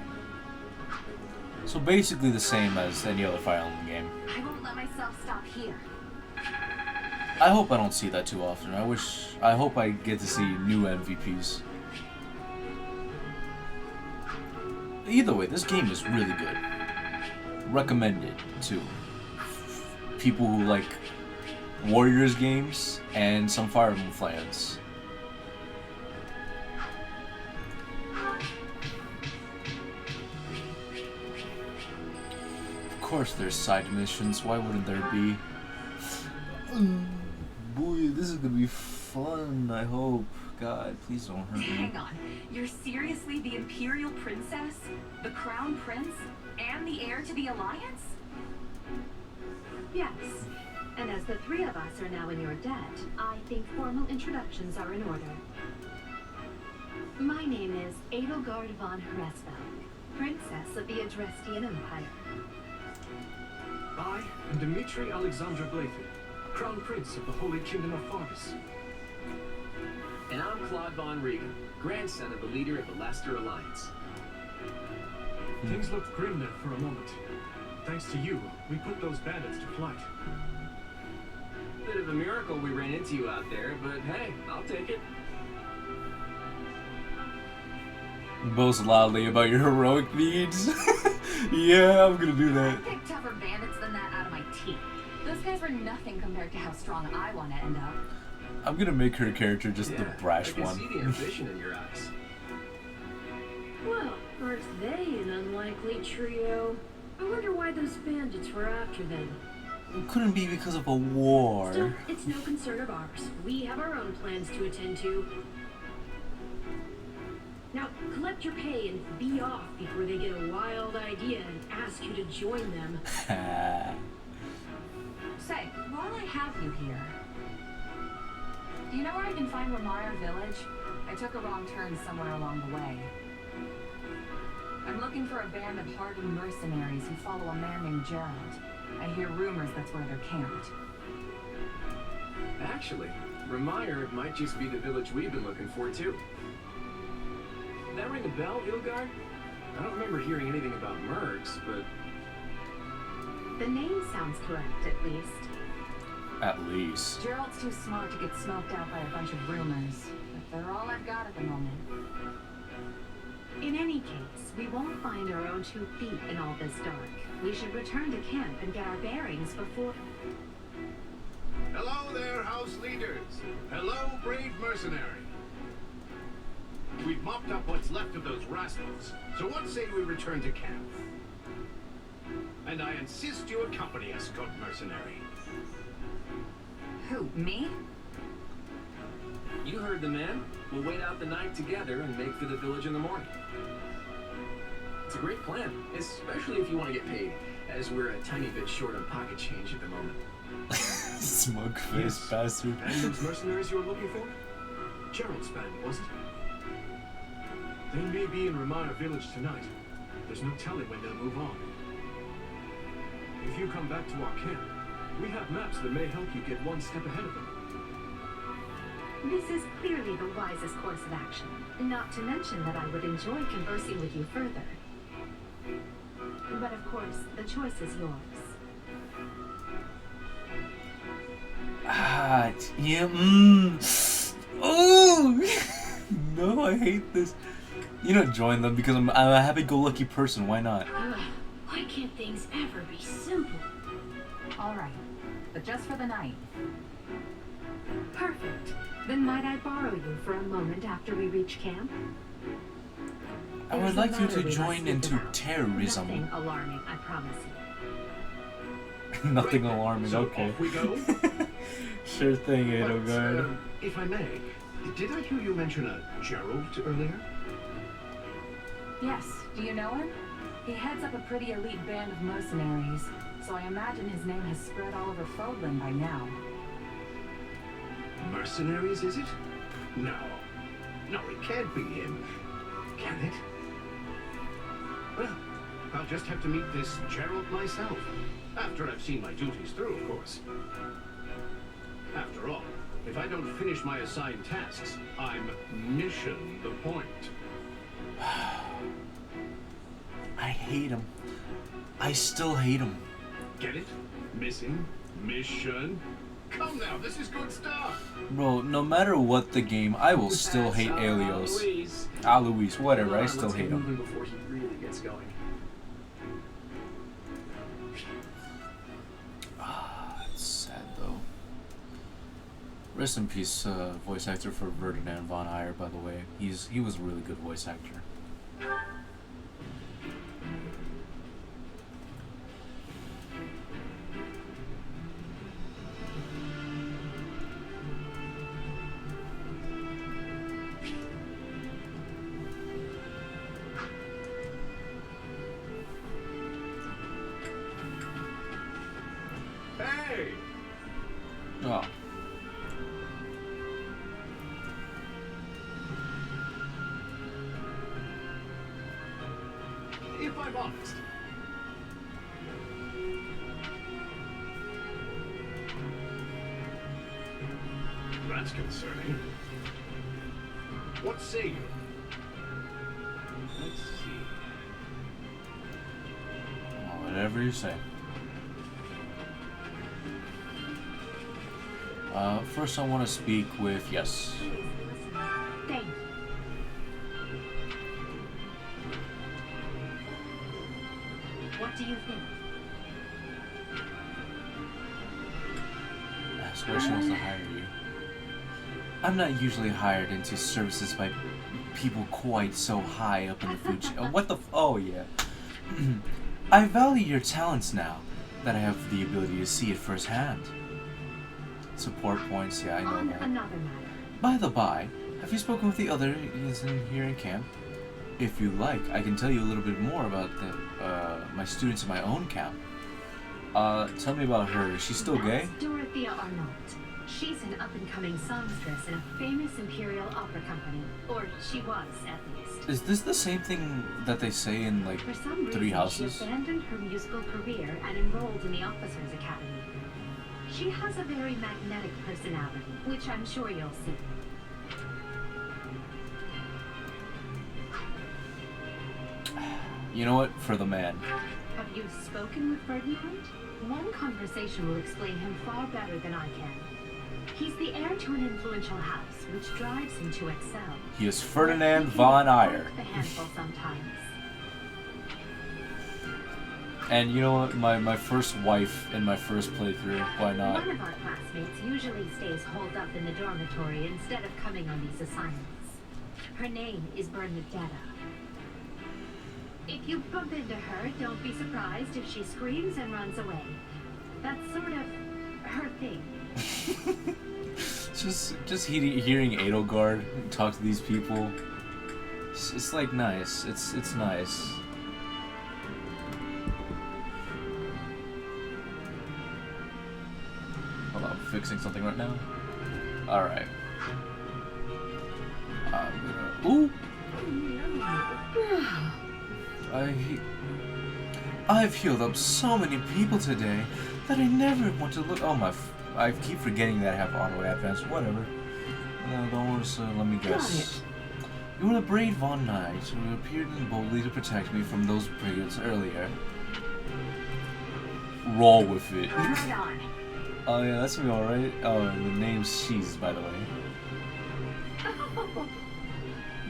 A: So basically the same as any other Fire Emblem game.
D: I won't let myself stop here.
A: I hope I don't see that too often. I hope I get to see new MVPs. Either way, this game is really good. Recommend it to people who like Warriors games and some Fire Emblem fans. Of course there's side missions, why wouldn't there be? Boy, this is gonna be fun, I hope. God, please don't hurt me.
D: Hang on. You're seriously the Imperial Princess? The Crown Prince? And the heir to the Alliance?
I: Yes. And as the three of us are now in your debt, I think formal introductions are in order. My name is Edelgard von Hresfeld, Princess of the Adrestian Empire.
J: I am Dmitri Alexander Blayfield, Crown Prince of the Holy Kingdom of Fargus.
H: And I'm Claude von Regan, grandson of the leader of the Leicester Alliance.
J: Things looked grim there for a moment. Thanks to you, we put those bandits to flight.
H: Bit of a miracle we ran into you out there, but hey, I'll take it.
A: Boast loudly about your heroic needs. Yeah, I'm gonna do that.
D: I picked tougher bandits than that out of my teeth. Those guys were nothing compared to how strong I want to end up.
A: I'm gonna make her character just the brash
H: I can
A: one.
H: see the ambition in your eyes.
F: Well, aren't they an unlikely trio? I wonder why those bandits were after them.
A: It couldn't be because of a war.
F: Still, it's no concern of ours. We have our own plans to attend to. Now, collect your pay and be off before they get a wild idea and ask you to join them.
D: Say, while I have you here, do you know where I can find Ramire Village? I took a wrong turn somewhere along the way. I'm looking for a band of hardened mercenaries who follow a man named Gerald. I hear rumors that's where they're camped.
H: Actually, Remire might just be the village we've been looking for, too. That ring a bell, Ilgard? I don't remember hearing anything about mercs, but...
I: The name sounds correct, at least.
A: At least.
D: Gerald's too smart to get smoked out by a bunch of rumors, but they're all I've got at the moment.
I: In any case, we won't find our own 2 feet in all this dark. We should return to camp and get our bearings before...
J: Hello there, house leaders. Hello, brave mercenary. We've mopped up what's left of those rascals, so what say we return to camp? And I insist you accompany us, good mercenary.
D: Who, me?
H: You heard the man. We'll wait out the night together and make for the village in the morning. It's a great plan, especially if you want to get paid, as we're a tiny bit short on pocket change at the moment.
A: Smug face bastard.
C: And those mercenaries you were looking for? Gerald's band, was it? They may be in Remire village tonight. There's no telling when they'll move on. If you come back to our camp, we have maps that may help you get one step ahead of them.
I: This is clearly the wisest course of action. Not to mention that I would enjoy conversing with you further. But of course, the choice is yours.
A: Ah, yeah, Oh! No, I hate this. You don't join them because I'm a happy-go-lucky person. Why not?
F: Why can't things ever be simple?
D: Alright, but just for the night.
I: Perfect. Then might I borrow you for a moment after we reach camp?
A: I would
I: There's a
A: like you
I: matter
A: to
I: we must
A: join
I: speak
A: into
I: about.
A: terrorism.
I: Nothing alarming, I promise you.
A: Nothing alarming,
C: So
A: okay.
C: off we go?
A: Sure thing, Edelgard.
C: If I may, did I hear you mention a Gerald earlier?
D: Yes, do you know him? He heads up a pretty elite band of mercenaries, so I imagine his name has spread all over Fodlan by now.
C: Mercenaries, is it? No. No, it can't be him. Can it? Well, I'll just have to meet this Gerald myself. After I've seen my duties through, of course. After all, if I don't finish my assigned tasks, I'm mission the point.
A: I hate him. I still hate him.
C: Get it? Missing? Mission? Come now, this is good stuff!
A: Bro, no matter what the game, I will still hate Aelios. Alois, whatever, I still hate him.
H: Before he really gets going.
A: It's sad though. Rest in peace, voice actor for Ferdinand von Ayer, by the way. He was a really good voice actor.
C: Hey!
A: Oh.
C: If I'm honest, that's concerning. What say you? Let's see.
A: Well, whatever you say. First I want to speak with, yes.
I: Thank you. What do you think?
A: That's where she wants to hire you. I'm not usually hired into services by people quite so high up in the food chain. What the oh yeah. I value your talents now that I have the ability to see it firsthand. Support points, yeah, I know
I: On
A: that.
I: another matter.
A: By the by, have you spoken with the other here in camp? If you like, I can tell you a little bit more about my students in my own camp. Tell me about her. Is she still gay?
I: That's Dorothea Arnault. She's an up-and-coming songstress in a famous imperial opera company. Or she was, at least.
A: Is this the same thing that they say in, like,
I: For some reason,
A: Three Houses?
I: she abandoned her musical career and enrolled in the Officers Academy. She has a very magnetic personality, which I'm sure you'll see.
A: You know what? For the man.
I: Have you spoken with Ferdinand? One conversation will explain him far better than I can. He's the heir to an influential house, which drives him to excel.
A: He is Ferdinand von Eyre.
I: The handful sometimes.
A: And you know what? My first wife in my first playthrough. Why not?
I: One of our classmates usually stays holed up in the dormitory instead of coming on these assignments. Her name is Bernadetta. If you bump into her, don't be surprised if she screams and runs away. That's sort of her thing.
A: just hearing Edelgard talk to these people. It's like nice. It's nice. Hold on, I'm fixing something right now. All right. Ooh. I've healed up so many people today that I never want to look. Oh my! I keep forgetting that I have auto advance. Whatever. Don't worry. So let me guess. You were the brave Von Knight who appeared boldly to protect me from those brigands earlier. Roll with it.
I: Right on.
A: Oh yeah, that's me, all right. Oh, and the name's Cheese, by the way.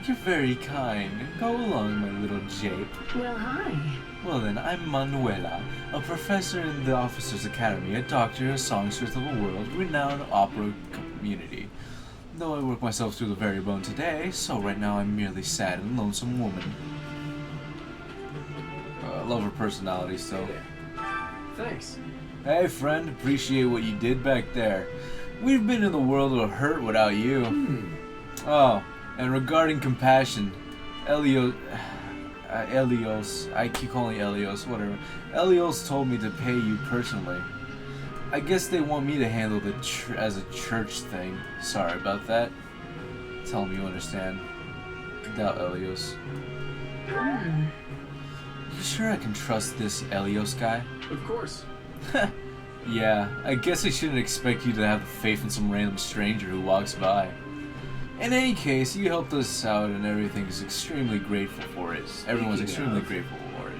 A: You're very kind. Go along, my little jape.
D: Well, hi.
A: Well then, I'm Manuela, a professor in the Officers Academy, a doctor, a songstress of a world-renowned opera community. Though I work myself through the very bone today, so right now I'm merely sad and lonesome woman. I love her personality still.
H: Thanks.
A: Hey friend, appreciate what you did back there. We've been in the world of hurt without you. Oh, and regarding compassion, Elios, I keep calling Elios, whatever. Elios told me to pay you personally. I guess they want me to handle the as a church thing. Sorry about that. Tell me you understand. Doubt Elios. You sure I can trust this Elios guy?
H: Of course.
A: Yeah, I guess I shouldn't expect you to have faith in some random stranger who walks by. In any case, you helped us out and everything is extremely grateful for it. Everyone's extremely grateful for it.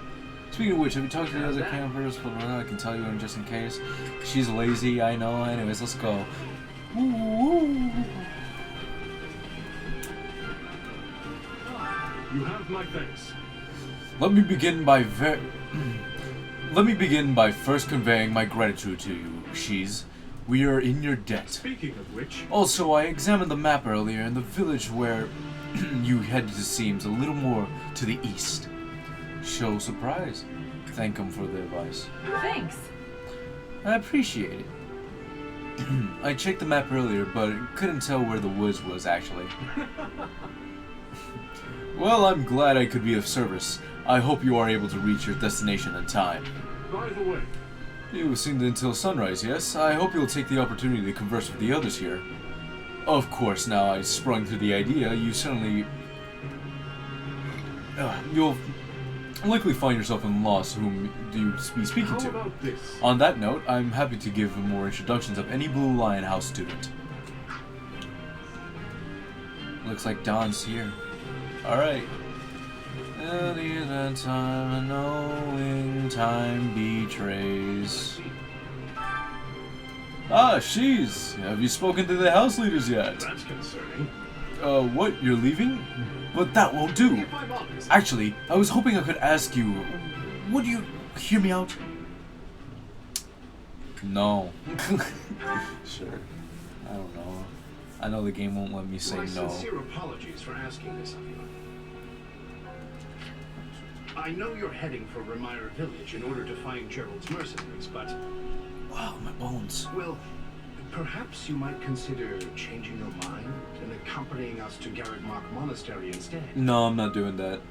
A: Speaking of which, have you talked to the other campers? I can tell you in just in case. She's lazy, I know. Anyways, let's go.
J: You have my thanks.
A: Let me begin by first conveying my gratitude to you, Shees. We are in your debt.
J: Speaking of which...
A: Also, I examined the map earlier, and the village where you headed seems a little more to the east. Show surprise. Thank him for the advice.
D: Thanks.
A: I appreciate it. I checked the map earlier, but couldn't tell where the woods was, actually. Well, I'm glad I could be of service. I hope you are able to reach your destination in time.
J: By the way...
A: You seemed until sunrise, yes? I hope you'll take the opportunity to converse with the others here. Of course, now I sprung to the idea, you certainly... you'll likely find yourself in loss whom you be speaking
J: How
A: to.
J: about this?
A: On that note, I'm happy to give more introductions of any Blue Lion House student. Looks like Don's here. Alright. Any other time, knowing time betrays. Ah, she's. Have you spoken to the house leaders yet?
J: That's concerning.
A: What? You're leaving? But that won't do.
J: If I'm honest...
A: Actually, I was hoping I could ask you, would you hear me out? No. Sure. I don't know. I know the game won't let me say
J: My
A: no.
J: sincere apologies for asking this of you. I know you're heading for Remire Village in order to find Gerald's mercenaries, but...
A: Wow, my bones.
J: Well, perhaps you might consider changing your mind and accompanying us to Garrett Mock Monastery instead.
A: No, I'm not doing that.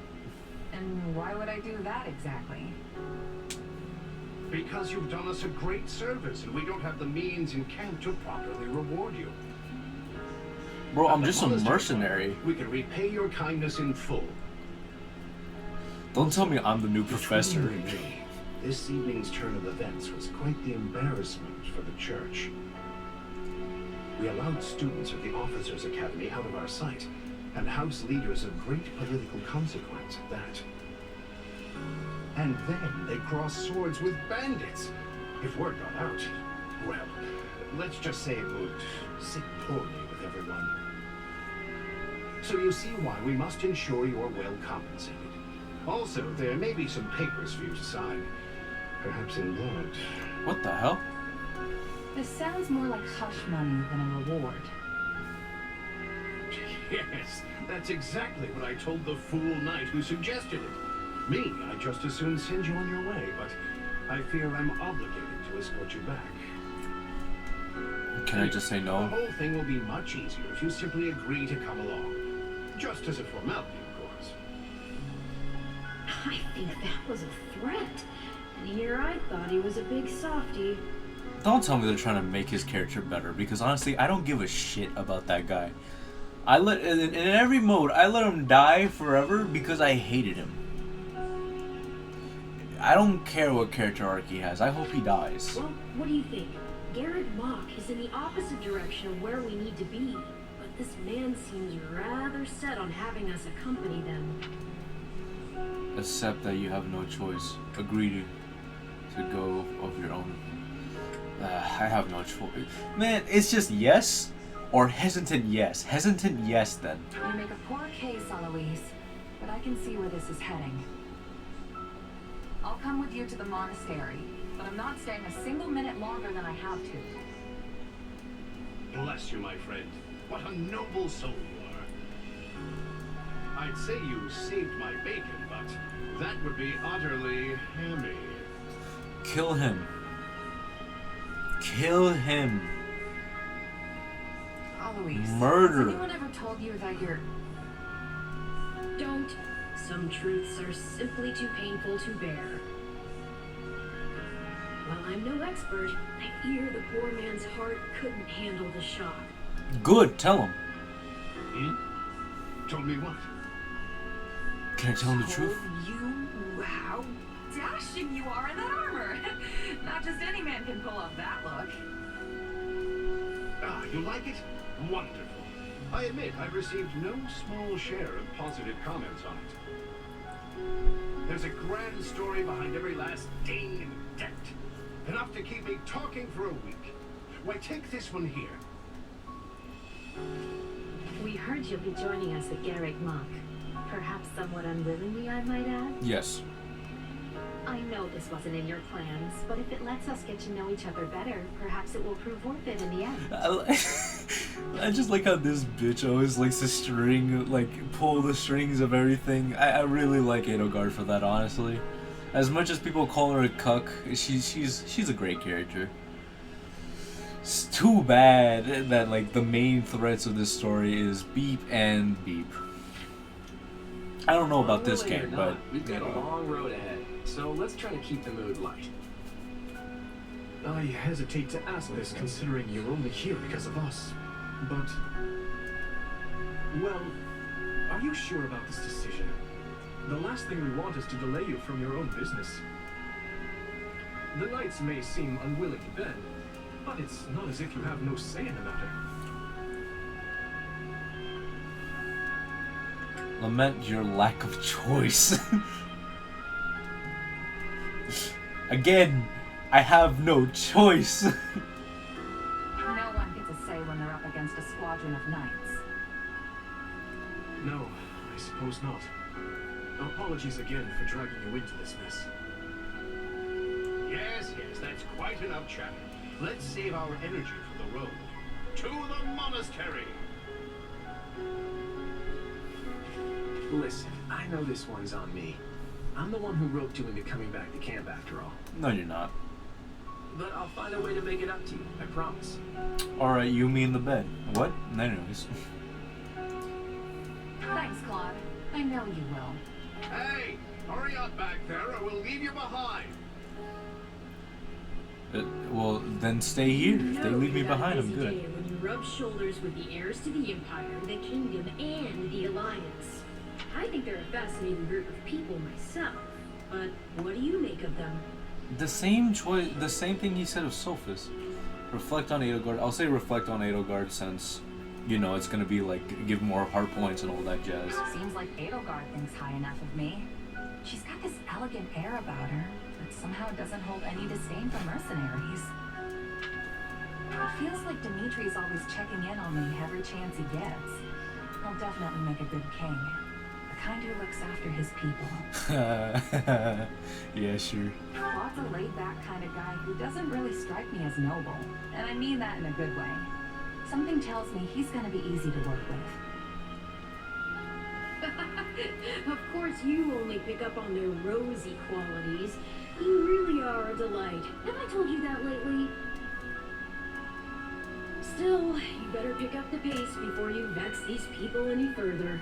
D: And why would I do that exactly?
J: Because you've done us a great service, and we don't have the means in camp to properly reward you.
A: Bro, I'm
J: At the
A: just a
J: monastery,
A: mercenary.
J: We can repay your kindness in full.
A: Don't tell me I'm the new
J: Between
A: professor.
J: you and me, this evening's turn of events was quite the embarrassment for the church. We allowed students of the Officers' Academy out of our sight, and house leaders of great political consequence at that. And then they crossed swords with bandits. If word got out, well, let's just say it would sit poorly with everyone. So you see why we must ensure you're well compensated. Also, there may be some papers for you to sign, perhaps in blood.
A: What the hell?
D: This sounds more like hush money than a reward.
J: Yes, that's exactly what I told the fool knight who suggested it. Me, I'd just as soon send you on your way, but I fear I'm obligated to escort you back.
A: Can I just say
J: The
A: no?
J: whole thing will be much easier if you simply agree to come along. Just as a formality, of course.
F: I think that was a threat. And here I thought he was a big softie.
A: Don't tell me they're trying to make his character better, because honestly, I don't give a shit about that guy. I let in every mode, I let him die forever because I hated him. I don't care what character arc he has. I hope he dies.
F: Well, what do you think? Garrett Mock is in the opposite direction of where we need to be, but this man seems rather set on having us accompany them.
A: Accept that you have no choice. Agree to go of your own. I have no choice. Man, it's just yes or hesitant yes. Hesitant yes then.
D: You make a poor case, Eloise, but I can see where this is heading. I'll come with you to the monastery, but I'm not staying a single minute longer than I have to.
J: Bless you, my friend. What a noble soul you are. I'd say you saved my bacon, but that would be utterly hammy.
A: Kill him. Kill him.
D: Eloise,
A: Murder.
D: has anyone ever told you that you're...
F: Don't. Some truths are simply too painful to bear. While I'm no expert, I fear the poor man's heart couldn't handle the shock.
A: Good, tell him.
J: Told me what?
A: Can I tell him the
D: Told
A: truth?
D: you how dashing you are in that armor. Not just any man can pull off that look.
J: Ah, you like it? Wonderful. I admit I've received no small share of positive comments on it. There's a grand story behind every last ding and dent. Enough to keep me talking for a week. Why, take this one here.
I: We heard you'll be joining us at Garrick Mock. Perhaps somewhat unwillingly, I might add.
A: Yes.
I: I know this wasn't in your plans, but if it lets us get to know each other better, perhaps it will prove worth it in the end.
A: I just like how this bitch always likes to pull the strings of everything. I really like Edelgard for that, honestly. As much as people call her a cuck, she's a great character. It's too bad that like the main threats of this story is beep and beep. I don't know about this
H: Related or
A: game,
H: not,
A: but
H: we've got a long road ahead, so let's try to keep the mood light.
K: I hesitate to ask this considering you're only here because of us, but... Well, are you sure about this decision? The last thing we want is to delay you from your own business. The knights may seem unwilling to bend, but it's not as if you have no say in the matter.
A: lament your lack of choice. Again, I have no choice.
D: No one gets a say when they're up against a squadron of knights.
K: No, I suppose not. Apologies again for dragging you into this mess.
J: Yes, that's quite enough chatter. Let's save our energy for the road. To the monastery!
H: Listen, I know this one's on me. I'm the one who roped you into coming back to camp after all.
A: No, you're not.
H: But I'll find a way to make it up to you, I promise.
A: Alright, you mean the bed. What? Anyways.
D: Thanks, Claude. I know you will.
J: Hey! Hurry up back there or we'll leave you behind!
A: Well, then stay here. If they leave me behind, I'm good.
F: When you rub shoulders with the heirs to the Empire, the Kingdom, and the Alliance. I think they're a fascinating group of people myself, but what do you make of them?
A: The same choice, the same thing he said of Sophus. Reflect on Edelgard. I'll say reflect on Edelgard since, you know, it's gonna be like give more heart points and all that jazz.
D: Seems like Edelgard thinks high enough of me. She's got this elegant air about her that somehow doesn't hold any disdain for mercenaries. It feels like Dimitri's always checking in on me every chance he gets. He'll definitely make a good king. The kind who looks after his people.
A: Yeah, sure.
D: Claude's a laid-back kind of guy who doesn't really strike me as noble. And I mean that in a good way. Something tells me he's gonna be easy to work with.
F: Of course, you only pick up on their rosy qualities. You really are a delight. Have I told you that lately? Still, you better pick up the pace before you vex these people any further.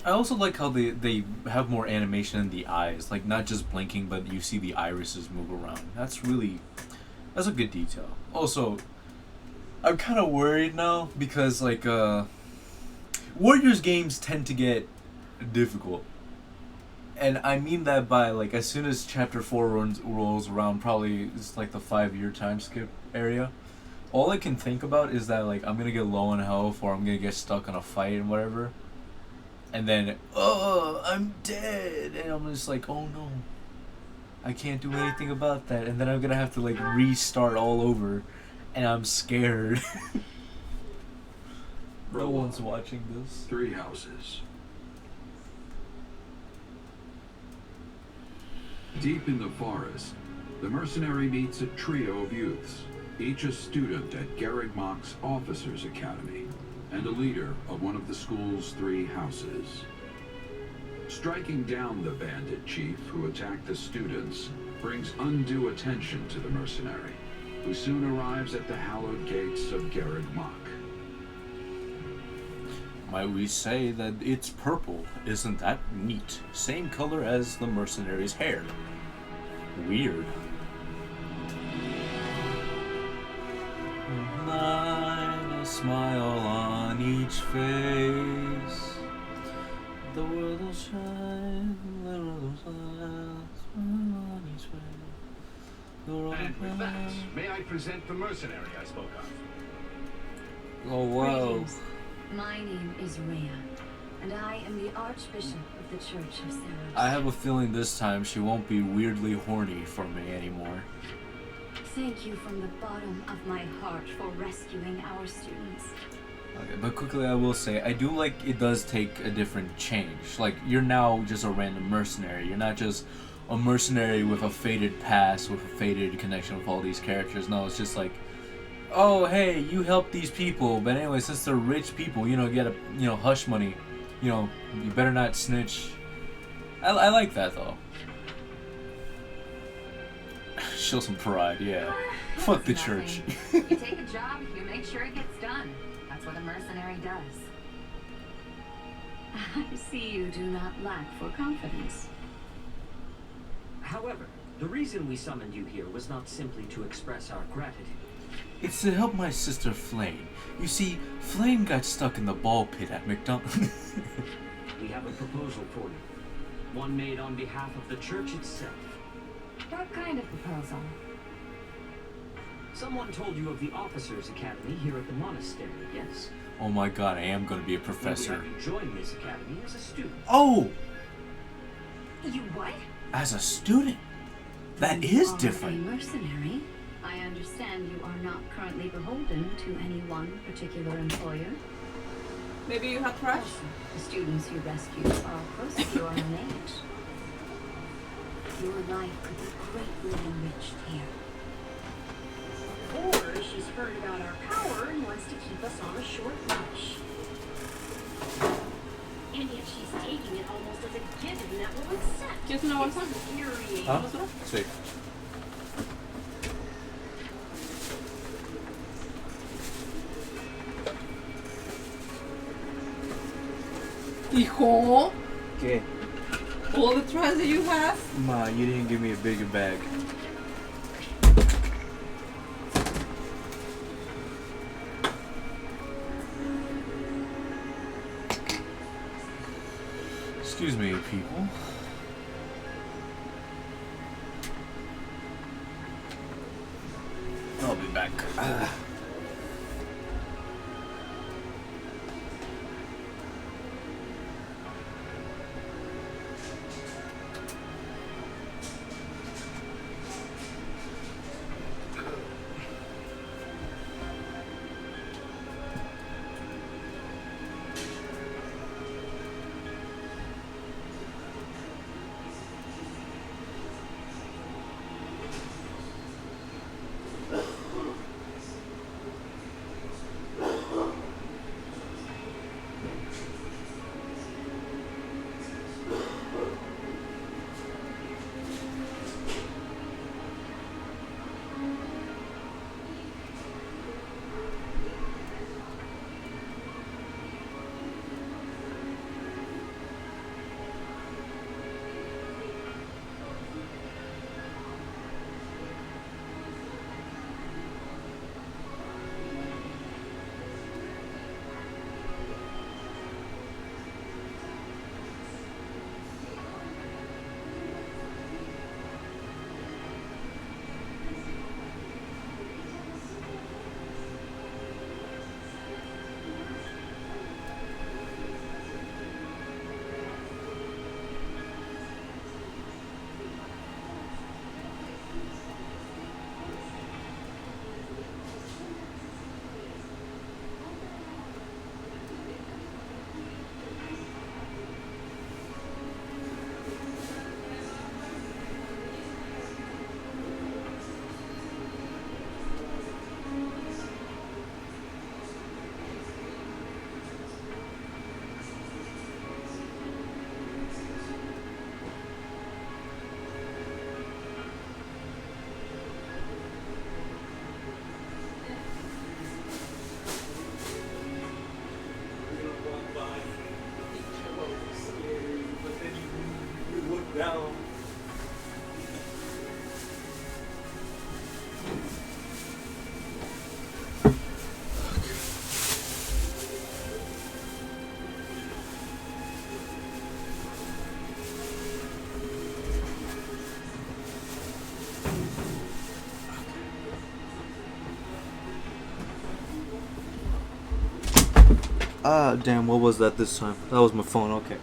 A: I also like how they have more animation in the eyes, like not just blinking, but you see the irises move around. That's a good detail. Also, I'm kind of worried now because like Warriors games tend to get difficult, and I mean that by like as soon as Chapter 4 rolls around, probably it's like the 5-year time skip area. All I can think about is that like I'm gonna get low on health or I'm gonna get stuck in a fight and whatever. And then, oh, I'm dead. And I'm just like, oh no. I can't do anything about that. And then I'm going to have to like restart all over. And I'm scared. No one's watching this.
G: 3 houses. Deep in the forest, the mercenary meets a trio of youths, each a student at Garreg Mach's Officers Academy, and a leader of one of the school's 3 houses. Striking down the bandit chief who attacked the students brings undue attention to the mercenary, who soon arrives at the hallowed gates of Garreg Mach.
A: Might we say that it's purple? Isn't that neat? Same color as the mercenary's hair. Weird. A smile on each face. The world will shine. The world will shine. Smile on each face. The world will
J: And with that,
A: shine.
J: may I present the mercenary I spoke of?
A: Oh wow.
I: Greetings. My name is Rhea, and I am the Archbishop of the Church of Saros.
A: I have a feeling this time she won't be weirdly horny for me anymore.
I: Thank you from the bottom of my heart for rescuing our students.
A: Okay, but quickly I will say, I do like it does take a different change. Like, you're now just a random mercenary. You're not just a mercenary with a faded past, with a faded connection with all these characters. No, it's just like, oh, hey, you help these people. But anyway, since they're rich people, you know, get a, you know, hush money. You know, you better not snitch. I like that, though. Show some pride, yeah. Fuck the church.
D: You take a job, you make sure it gets done. That's what a mercenary does.
I: I see you do not lack for confidence.
L: However, the reason we summoned you here was not simply to express our gratitude.
A: It's to help my sister Flame. You see, Flame got stuck in the ball pit at McDonald's.
L: We have a proposal for you. One made on behalf of the church itself.
D: What kind of proposal?
L: Someone told you of the Officers Academy here at the monastery, yes?
A: Oh my god, I am gonna be a
L: We
A: professor.
L: have you join this academy as a student.
A: Oh!
I: You what?
A: As a student? That
I: You
A: is
I: are
A: different.
I: a mercenary. I understand you are not currently beholden to any one particular employer.
M: Maybe you have crush?
I: Also, the students you rescued are close to your own age. Your life could be greatly enriched here.
F: Or she's heard about our power and wants to keep us on a short leash. And yet she's taking it almost as a given that we'll accept.
M: ¿Quieres una bolsa?
F: It's infuriating.
A: Huh? Sí.
M: Hijo.
A: ¿Qué?
M: All the trash that you have?
A: Ma, you didn't give me a bigger bag. Excuse me, people. I'll be back. Ah, damn, what was that this time? That was my phone, okay.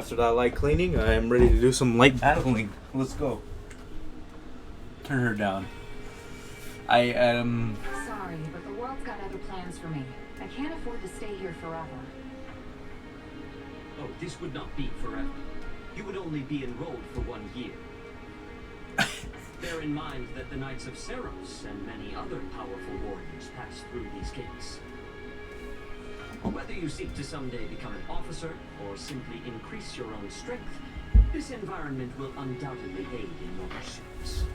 A: after that light cleaning, I am ready to do some light battling. Let's go. Turn her down. I am...
D: Sorry, but the world's got other plans for me. I can't afford to stay here forever.
L: Oh, this would not be forever. You would only be enrolled for 1 year. Bear in mind that the Knights of Seros and many other powerful warriors pass through these gates. Whether you seek to someday become an officer or simply increase your own strength, this environment will undoubtedly aid in your pursuits.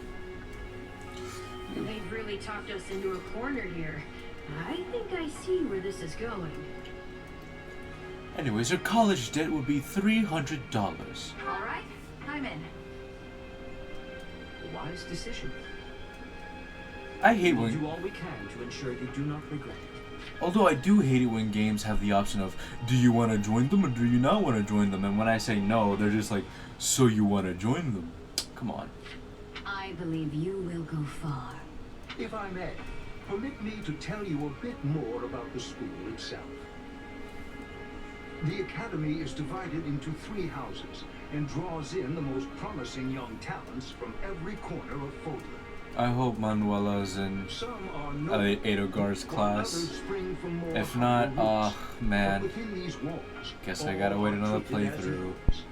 F: They've really talked us into a corner here. I think I see where this is going.
A: Anyways, your college debt would be $300.
D: Alright, I'm in.
L: A wise decision.
A: I hate
L: We'll
A: when...
L: do all we can to ensure you do not regret it.
A: Although I do hate it when games have the option of, do you want to join them or do you not want to join them? And when I say no, they're just like, so you want to join them? Come on.
D: I believe you will go far.
J: If I may, permit me to tell you a bit more about the school itself. The academy is divided into 3 houses and draws in the most promising young talents from every corner of Fodler.
A: I hope Manuela's in
J: Some are
A: Edelgard's class.
J: others spring from more
A: If not,
J: humble roots.
A: man.
J: But within these walls,
A: Guess I gotta
J: all
A: wait
J: are
A: another
J: treated as
A: playthrough.
J: equals.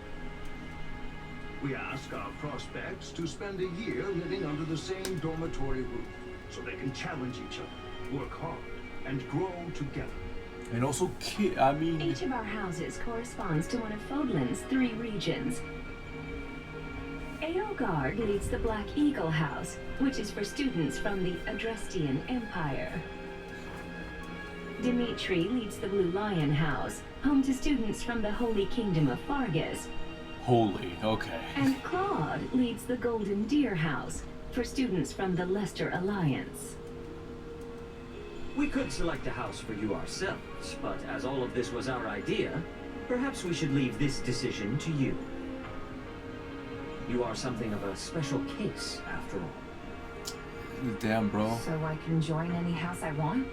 J: We ask our prospects to spend a year living under the same dormitory roof, so they can challenge each other, work hard, and grow together.
A: And also,
I: Each of our houses corresponds to one of Fodlan's 3 regions. Edelgard leads the Black Eagle House, which is for students from the Adrestian Empire. Dimitri leads the Blue Lion House, home to students from the Holy Kingdom of Fargus.
A: Holy, okay.
I: And Claude leads the Golden Deer House, for students from the Leicester Alliance.
L: We could select a house for you ourselves, but as all of this was our idea, perhaps we should leave this decision to you. You are something of a special case, after all.
A: Damn, bro.
D: So I can join any house I want?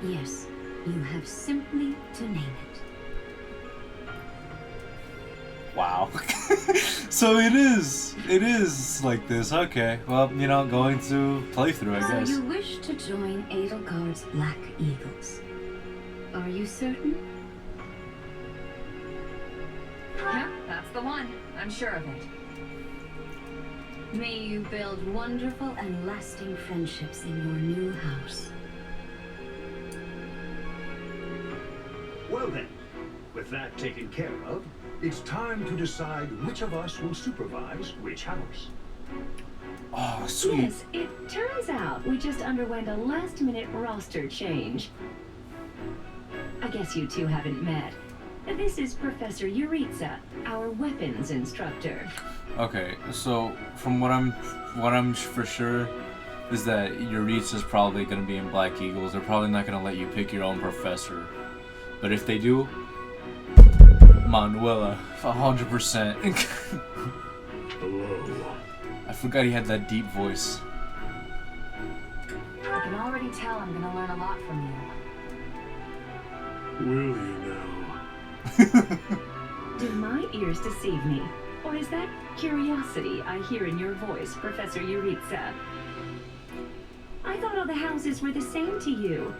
B: Yes, you have simply to name it.
A: Wow. So it is like this. Okay. Well, you know, going to playthrough, I guess.
B: So you wish to join Edelgard's Black Eagles. Are you certain?
D: Yep, that's the one. I'm sure of it.
B: May you build wonderful and lasting friendships in your new house.
J: Well then, with that taken care of, it's time to decide which of us will supervise which house.
A: Oh, sweet.
I: Yes, it turns out we just underwent a last-minute roster change. I guess you two haven't met. This is Professor Yuritsa, our weapons instructor.
A: Okay, so from what I'm for sure is that Yuritsa's probably gonna be in Black Eagles. They're probably not gonna let you pick your own professor. But if they do, Manuela, 100%.
J: Hello.
A: I forgot he had that deep voice.
D: I can already tell I'm gonna learn a lot from you.
J: Will you now?
I: Do my ears deceive me? Or is that curiosity I hear in your voice, Professor Yuritsa? I thought all the houses were the same to you.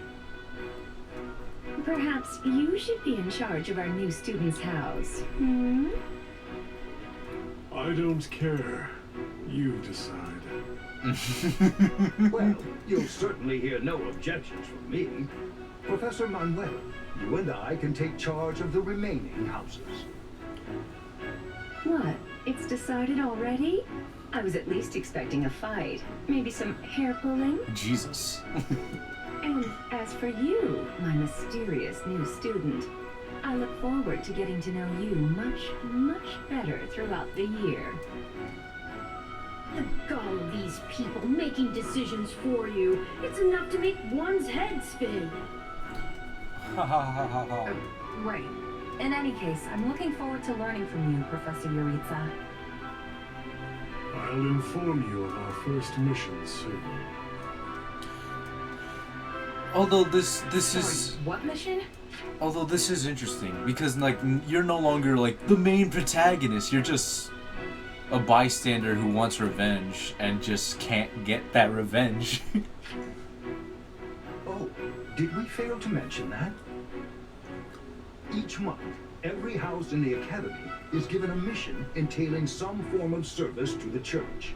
I: Perhaps you should be in charge of our new student's house, hmm?
J: I don't care. You decide. Well, you'll certainly hear no objections from me. Professor Manuel, you and I can take charge of the remaining houses.
I: What? It's decided already? I was at least expecting a fight. Maybe some hair pulling?
A: Jesus.
I: And as for you, my mysterious new student, I look forward to getting to know you much, much better throughout the year.
F: The gall of these people making decisions for you. It's enough to make one's head spin.
D: Right. In any case, I'm looking forward to learning from you, Professor Yuritsa.
J: I'll inform you of our first mission soon.
A: Although this
D: Sorry,
A: is
D: what mission?
A: Although this is interesting because like you're no longer like the main protagonist. You're just a bystander who wants revenge and just can't get that revenge.
C: Oh, did we fail to mention that? Each month, every house in the academy is given a mission entailing some form of service to the church.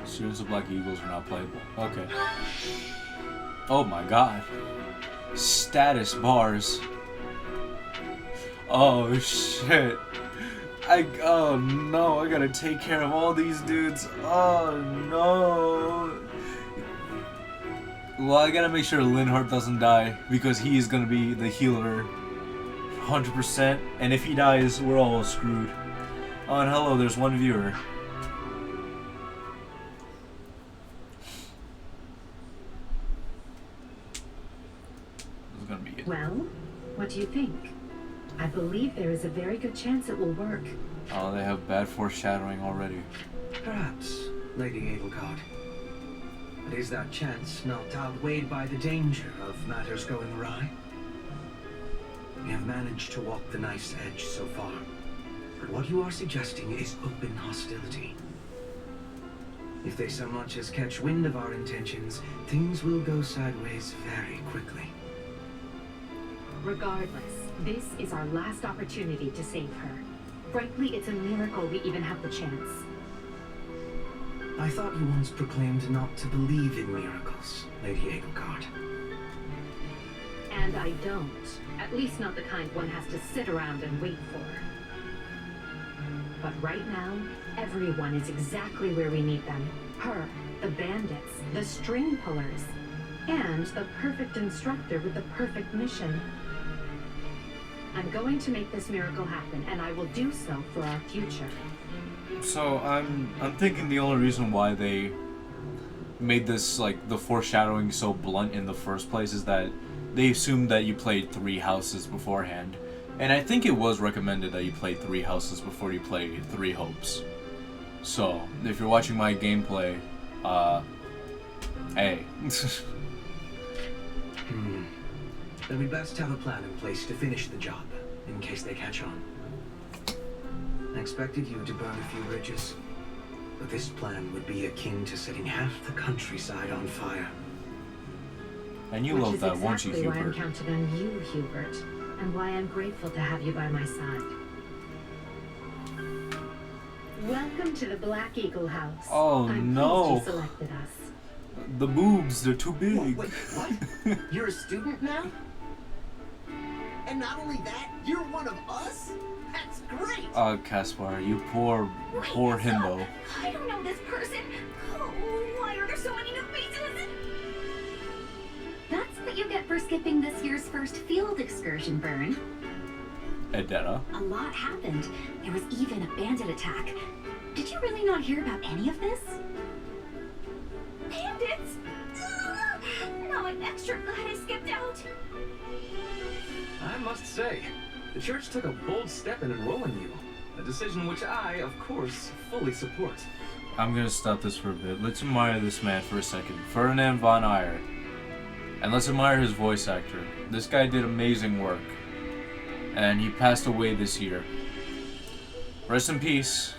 A: Students of Black Eagles are not playable. Okay. Oh my god. Status bars. Oh shit. Oh no, I gotta take care of all these dudes. Oh no. Well, I gotta make sure Linhardt doesn't die because he is gonna be the healer 100%. And if he dies, we're all screwed. Oh, and hello, there's one viewer. Gonna be it.
D: Well, what do you think? I believe there is a very good chance it will work.
A: Oh, they have bad foreshadowing already.
N: Perhaps, Lady Edelgard. But is that chance not outweighed by the danger of matters going awry? We have managed to walk the knife's edge so far, but what you are suggesting is open hostility. If they so much as catch wind of our intentions, things will go sideways very quickly.
D: Regardless, this is our last opportunity to save her. Frankly, it's a miracle we even have the chance.
N: I thought you once proclaimed not to believe in miracles, Lady Edelgard.
D: And I don't. At least not the kind one has to sit around and wait for. But right now, everyone is exactly where we need them. Her, the bandits, the string pullers, and the perfect instructor with the perfect mission. I'm going to make this miracle happen, and I will do so for our future.
A: So I'm thinking the only reason why they made this like the foreshadowing so blunt in the first place is that they assumed that you played 3 houses beforehand, and I think it was recommended that you play 3 houses before you play 3 hopes. So if you're watching my gameplay, hey.
N: Then we best have a plan in place to finish the job, in case they catch on. I expected you to burn a few bridges, but this plan would be akin to setting half the countryside on fire.
A: And you love that, won't you, Hubert?
D: Which is exactly why I'm counting on you, Hubert, and why I'm grateful to have you by my side. Welcome to the Black Eagle House.
A: Oh no!
D: You selected us.
A: The boobs, they're too big.
J: Wait, what? You're a student now? And not only that, you're one of us? That's great!
A: Oh, Caspar, you poor himbo.
B: I don't know this person. Oh, why are there so many new faces? That's what you get for skipping this year's first field excursion, Vern.
A: Edetta.
B: A lot happened. There was even a bandit attack. Did you really not hear about any of this? Bandits? Ugh, now I'm extra glad I skipped out.
H: I must say, the church took a bold step in enrolling you. A decision which I, of course, fully support.
A: I'm gonna stop this for a bit. Let's admire this man for a second. Ferdinand von Ayer. And let's admire his voice actor. This guy did amazing work. And he passed away this year. Rest in peace.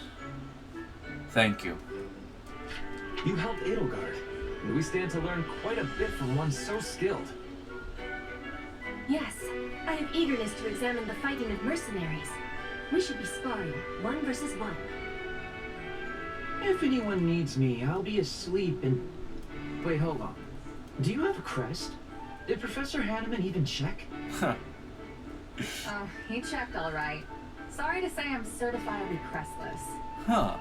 A: Thank you.
H: You helped Edelgard, and we stand to learn quite a bit from one so skilled.
F: Yes, I have eagerness to examine the fighting of mercenaries. We should be sparring, 1 versus 1.
N: If anyone needs me, I'll be asleep and... Wait, hold on. Do you have a crest? Did Professor Hanneman even check?
A: Huh.
D: Oh, he checked all right. Sorry to say I'm certifiably crestless.
A: Huh.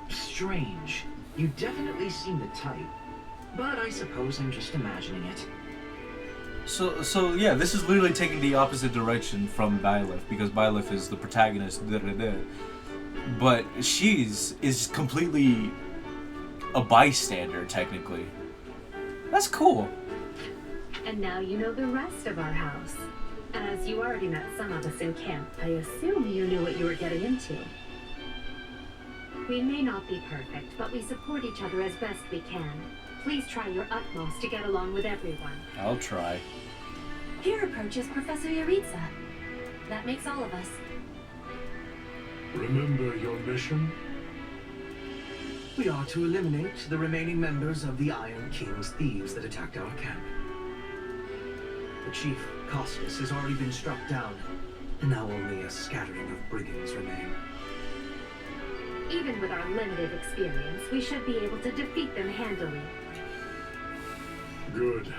N: Strange. You definitely seem the type. But I suppose I'm just imagining it.
A: So yeah, this is literally taking the opposite direction from Byleth, because Byleth is the protagonist, but is completely a bystander, technically. That's cool.
D: And now you know the rest of our house. As you already met some of us in camp, I assume you knew what you were getting into. We may not be perfect, but we support each other as best we can.
F: please try your utmost to get along with everyone.
A: I'll try.
B: Here approaches Professor Yaritza. That makes all of us.
J: Remember your mission?
N: We are to eliminate the remaining members of the Iron King's thieves that attacked our camp. The chief, Costas, has already been struck down, and now only a scattering of brigands remain.
F: Even with our limited experience, we should be able to defeat them handily.
J: Good.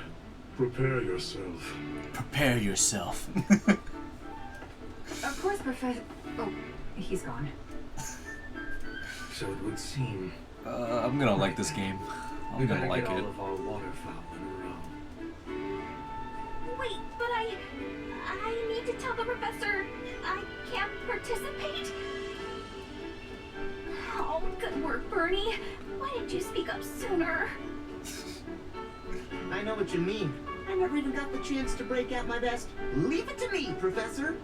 J: Prepare yourself.
A: Prepare yourself.
D: Of course, Professor... Oh, he's gone.
N: So it would seem.
A: I'm gonna like this game. I'm gonna like
N: all
A: it.
N: of our waterfowl in a row.
B: Wait, but I need to tell the professor I can't participate? Oh, good work, Bernie. Why didn't you speak up sooner?
O: I know what you mean. I never even got the chance to break out my best. Leave it to me, Professor.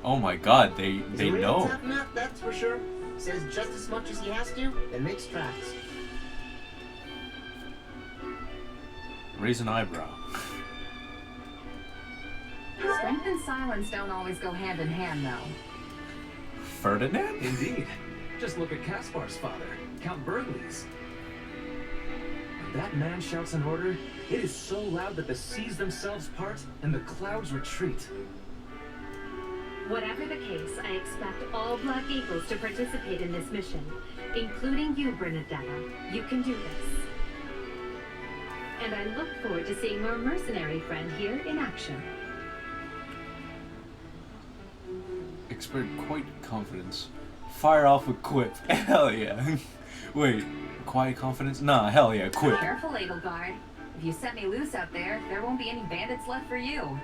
A: Oh my God, they
O: He's a real
A: know.
O: tough nut, that's for sure. Says just as much as he has to, and makes tracks.
A: Raise an eyebrow.
D: Strength and silence don't always go hand in hand, though.
A: Ferdinand?
H: Indeed. Just look at Kaspar's father, Count Burgley's. When that man shouts an order, it is so loud that the seas themselves part and the clouds retreat.
F: Whatever the case, I expect all Black Eagles to participate in this mission, including you, Bernadetta. You can do this. And I look forward to seeing our mercenary friend here in action.
A: Expert quite confidence. Fire off with quip. Hell yeah. Wait, quiet confidence? Nah, hell yeah, quip.
D: Careful, Edelgard. If you set me loose out there won't be any bandits left for you.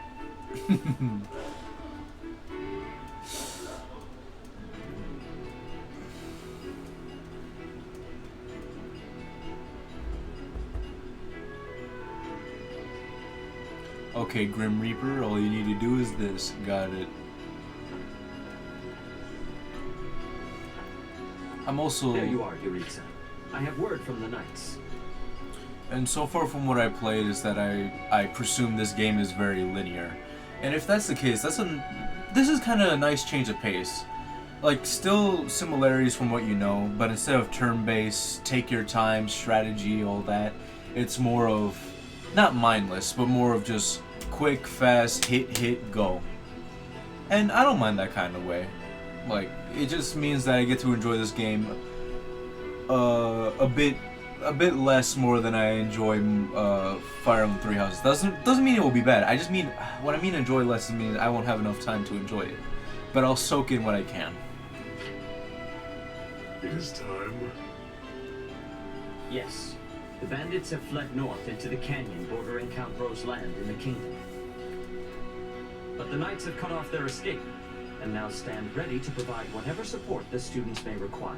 A: Okay, Grim Reaper, all you need to do is this. Got it. I'm also...
L: There you are, Yaritza. I have word from the Knights.
A: And so far from what I played is that I presume this game is very linear. And if that's the case, this is kind of a nice change of pace. Like, still similarities from what you know, but instead of turn-based, take your time, strategy, all that, it's more of, not mindless, but more of just quick, fast, hit, go. And I don't mind that kind of way. Like, it just means that I get to enjoy this game a bit less more than I enjoy Fire Emblem Three Houses. Doesn't mean it will be bad. I just mean, what I mean enjoy less means I won't have enough time to enjoy it. But I'll soak in what I can.
J: It is time.
L: Yes. The bandits have fled north into the canyon bordering Count Bro's land in the kingdom. But the Knights have cut off their escape, and now stand ready to provide whatever support the students may require.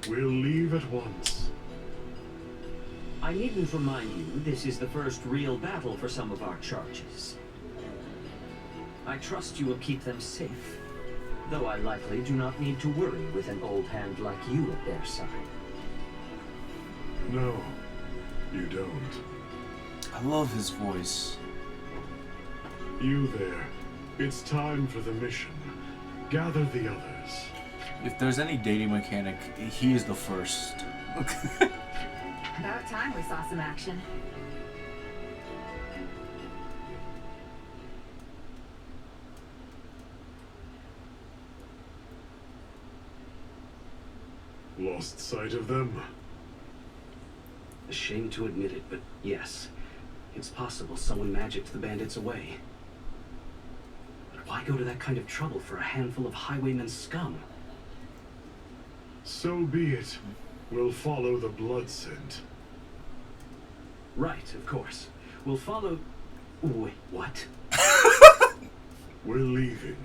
J: We'll leave at once.
L: I needn't remind you, this is the first real battle for some of our charges. I trust you will keep them safe, though I likely do not need to worry with an old hand like you at their side.
J: No, you don't.
A: I love his voice.
J: You there. It's time for the mission. Gather the others.
A: If there's any dating mechanic, he is the first.
D: About time we saw some action.
J: Lost sight of them?
H: A shame to admit it, but yes. It's possible someone magicked the bandits away. But why go to that kind of trouble for a handful of highwaymen scum?
J: So be it. We'll follow the blood scent.
H: Right, of course. We'll follow... Wait, what?
J: We're leaving.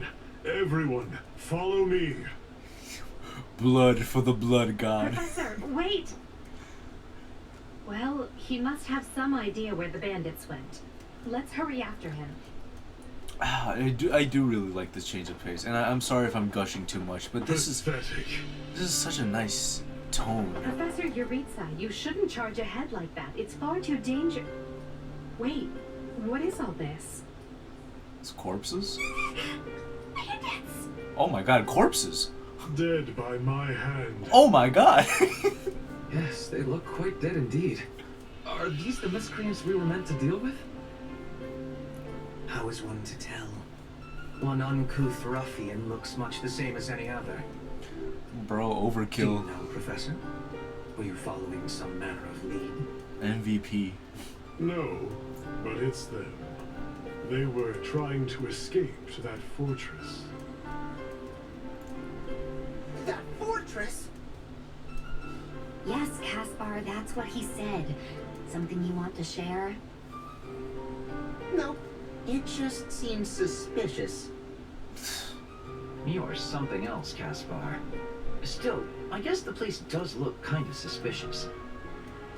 J: Everyone, follow me.
A: Blood for the blood god.
F: Professor, wait! Well, he must have some idea where the bandits went. Let's hurry after him.
A: I do really like this change of pace, and I'm sorry if I'm gushing too much, but this is such a nice tone.
F: Professor Yuritsa, you shouldn't charge ahead like that. It's far too dangerous. Wait, what is all this?
A: It's corpses?
B: Bandits!
A: Oh my god, corpses!
P: Dead by my hand.
A: Oh my god!
H: Yes, they look quite dead indeed. Are these the miscreants we were meant to deal with?
N: How is one to tell? One uncouth ruffian looks much the same as any other.
A: Bro,
N: Do you
A: overkill.
N: know, Professor? Were you following some manner of lead?
A: MVP.
P: No, but it's them. They were trying to escape to that fortress.
O: That fortress?
B: Yes, Caspar, that's what he said. Something you want to share?
O: No, it just seems suspicious.
N: You're something else, Caspar. Still, I guess the place does look kind of suspicious.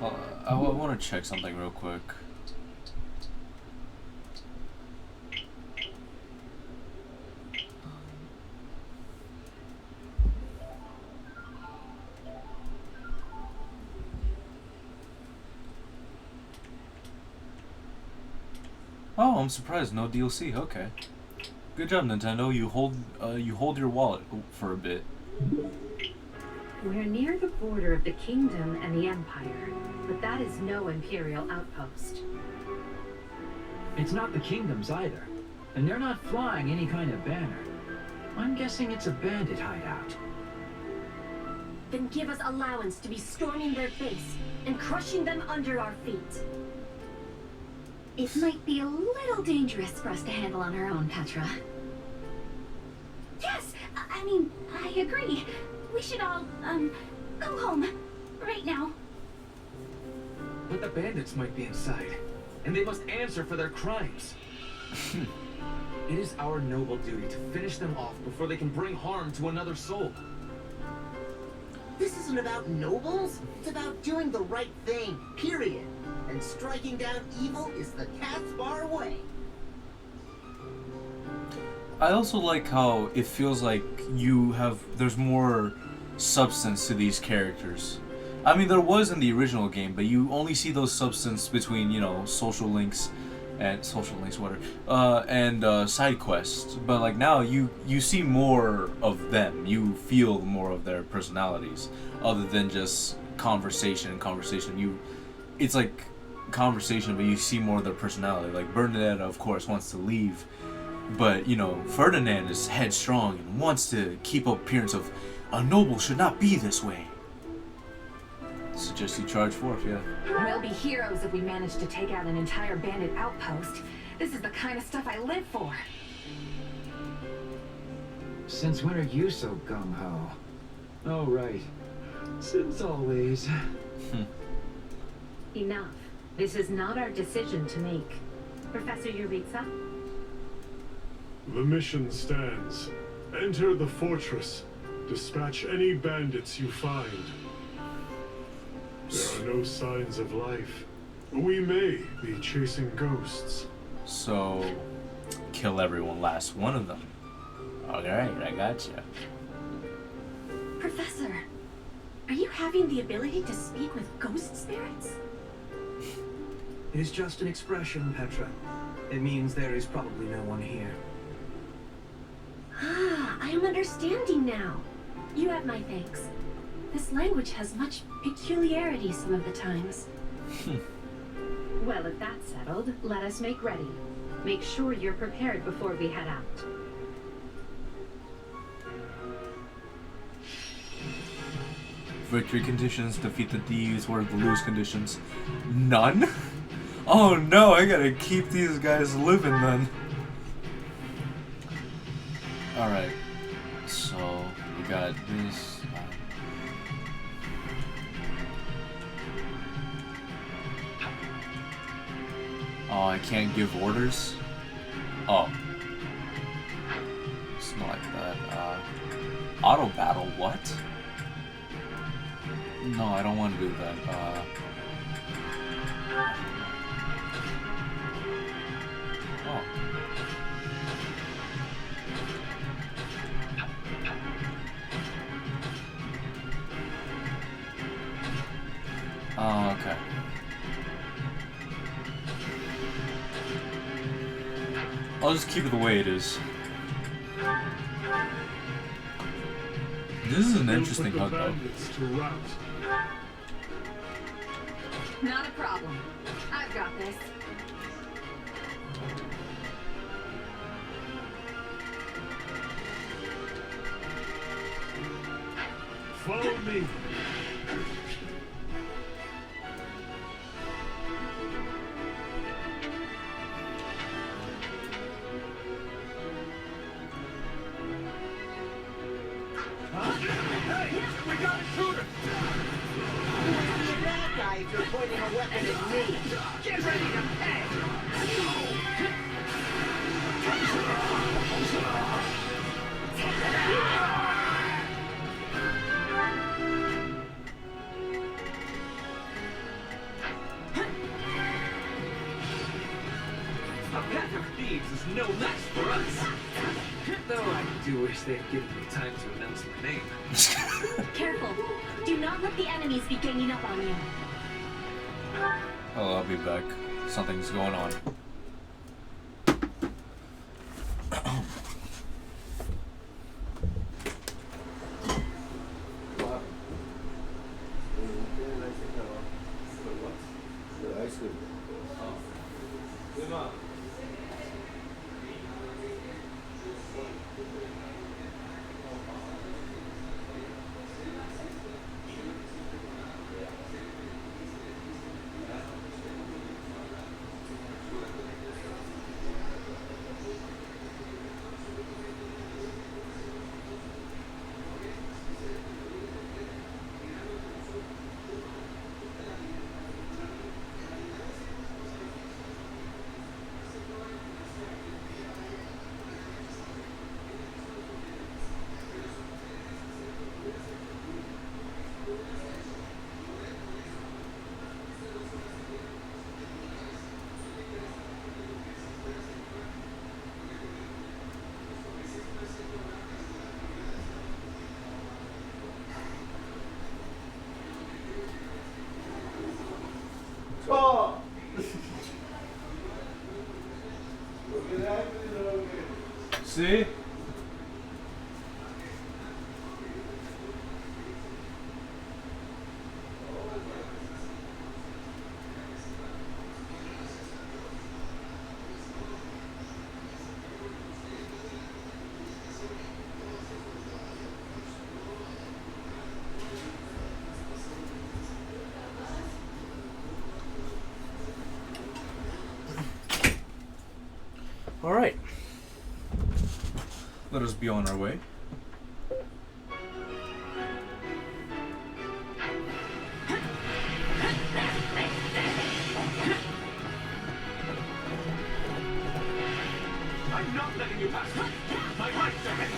A: I want to check something real quick. Oh, I'm surprised. No DLC. Okay. Good job, Nintendo. You hold your wallet for a bit.
F: We're near the border of the kingdom and the empire, but that is no imperial outpost.
N: It's not the kingdoms either, and they're not flying any kind of banner. I'm guessing it's a bandit hideout.
B: Then give us allowance to be storming their base and crushing them under our feet. It might be a little dangerous for us to handle on our own, Petra. Yes, I mean, I agree. We should all, go home. Right now.
H: But the bandits might be inside, and they must answer for their crimes. It is our noble duty to finish them off before they can bring harm to another soul.
O: This isn't about nobles. It's about doing the right thing, period. And striking down evil is the Caspar way.
A: I also like how it feels like there's more substance to these characters. I mean, there was in the original game, but you only see those substance between, social links, and side quests. But like now, you see more of them. You feel more of their personalities, other than just conversation. It's like conversation, but you see more of their personality. Like Bernadette, of course, wants to leave, but Ferdinand is headstrong and wants to keep up appearance of a noble should not be this way. Suggest you charge forth, yeah.
D: We'll be heroes if we manage to take out an entire bandit outpost. This is the kind of stuff I live for.
N: Since when are you so gung-ho? Oh, right. Since always.
F: Enough. This is not our decision to make. Professor Yuritsa?
P: The mission stands. Enter the fortress. Dispatch any bandits you find. There are no signs of life. We may be chasing ghosts.
A: So, kill everyone, last one of them. Alright, I gotcha.
B: Professor, are you having the ability to speak with ghost spirits?
N: It is just an expression, Petra. It means there is probably no one here.
B: Ah, I am understanding now. You have my thanks. This language has much peculiarity some of the times.
F: Well, if that's settled, let us make ready. Make sure you're prepared before we head out.
A: Victory conditions, defeat the thieves. What are the lose conditions? None? Oh no, I gotta keep these guys living then. Alright, so we got this. Oh, I can't give orders? Oh. It's not like that. Auto battle, what? No, I don't want to do that. Oh. Oh, okay. I'll just keep it the way it is. This is an interesting hug, though.
D: Not a problem. I've got this.
P: Follow me.
J: Hey, we got a shooter!
O: You're a bad guy if you're pointing a weapon at me.
J: Get ready to pay!
N: A pack of thieves is no match for us. Though I do wish they'd given me time to announce my name.
B: Careful. Do not let the enemies be ganging up on you.
A: Oh, I'll be back. Something's going on.
Q: Oh!
A: See? All right. Let us be on our way.
J: I'm not letting you pass. My rights are in.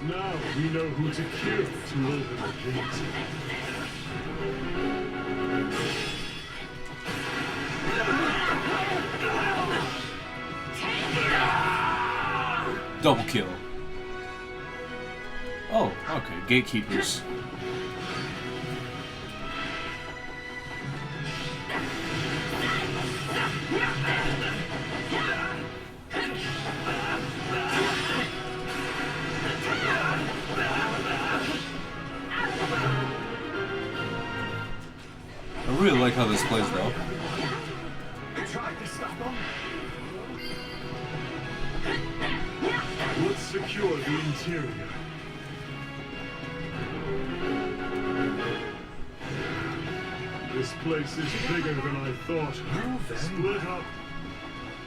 P: Now we know who to kill to open the gate.
A: Double kill. Oh, okay. Gatekeepers. I really like how this plays, though.
J: Try to stop them.
P: Let's secure the interior. This place is bigger than I thought. Split up.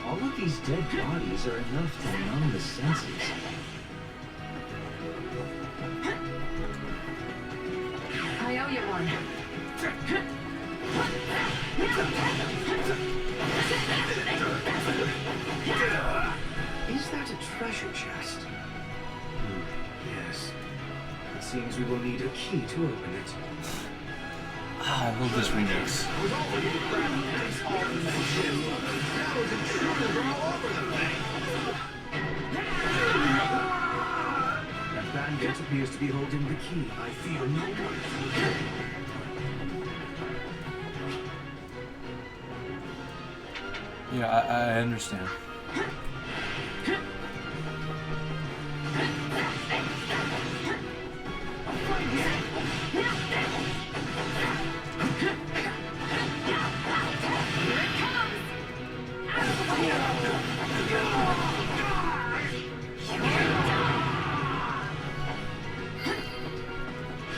H: All of these dead bodies are enough to numb the senses.
D: I owe you one.
H: Is that a treasure chest? Yes. It seems we will need a key to open it.
A: Ah, I love this remix.
H: That bandit appears to be holding the key. I fear no one.
A: Yeah, I understand.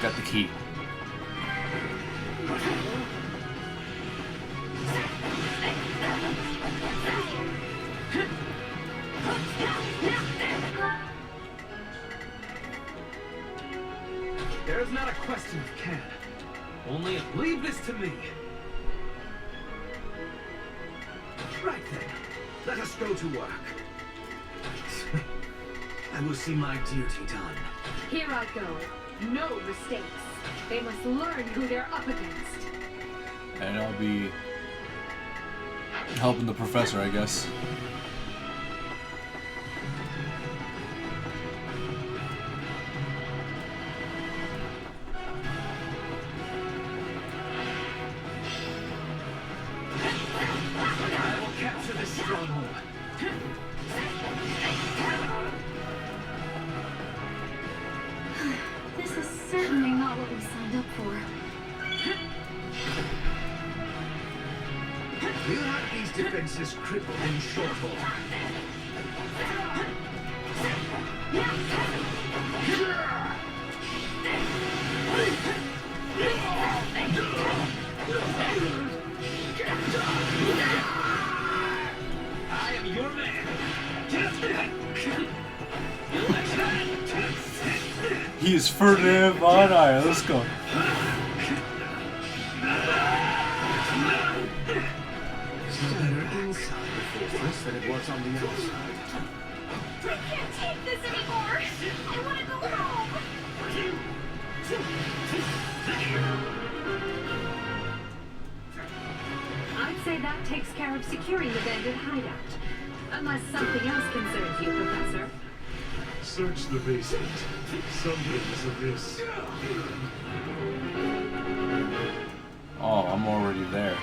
A: Got the key.
N: There is not a question of can. Only leave this to me. Right then. Let us go to work. I will see my duty done.
F: Here I go. No mistakes. They must learn who they're up against.
A: And I'll be helping the professor, I guess.
N: I will capture this stronghold.
B: This is certainly not what we signed up for.
N: We'll have these defenses crippled in short order. I am your man.
A: He is Ferdinand von Eye. Let's go.
N: It's better inside the fortress than it was on the outside.
F: I can't take this anymore. I want to go home. I'd say that takes care of securing the bandit hideout. Unless something else concerns you, Professor.
P: Search the basement. Something is amiss.
A: Oh, I'm already there.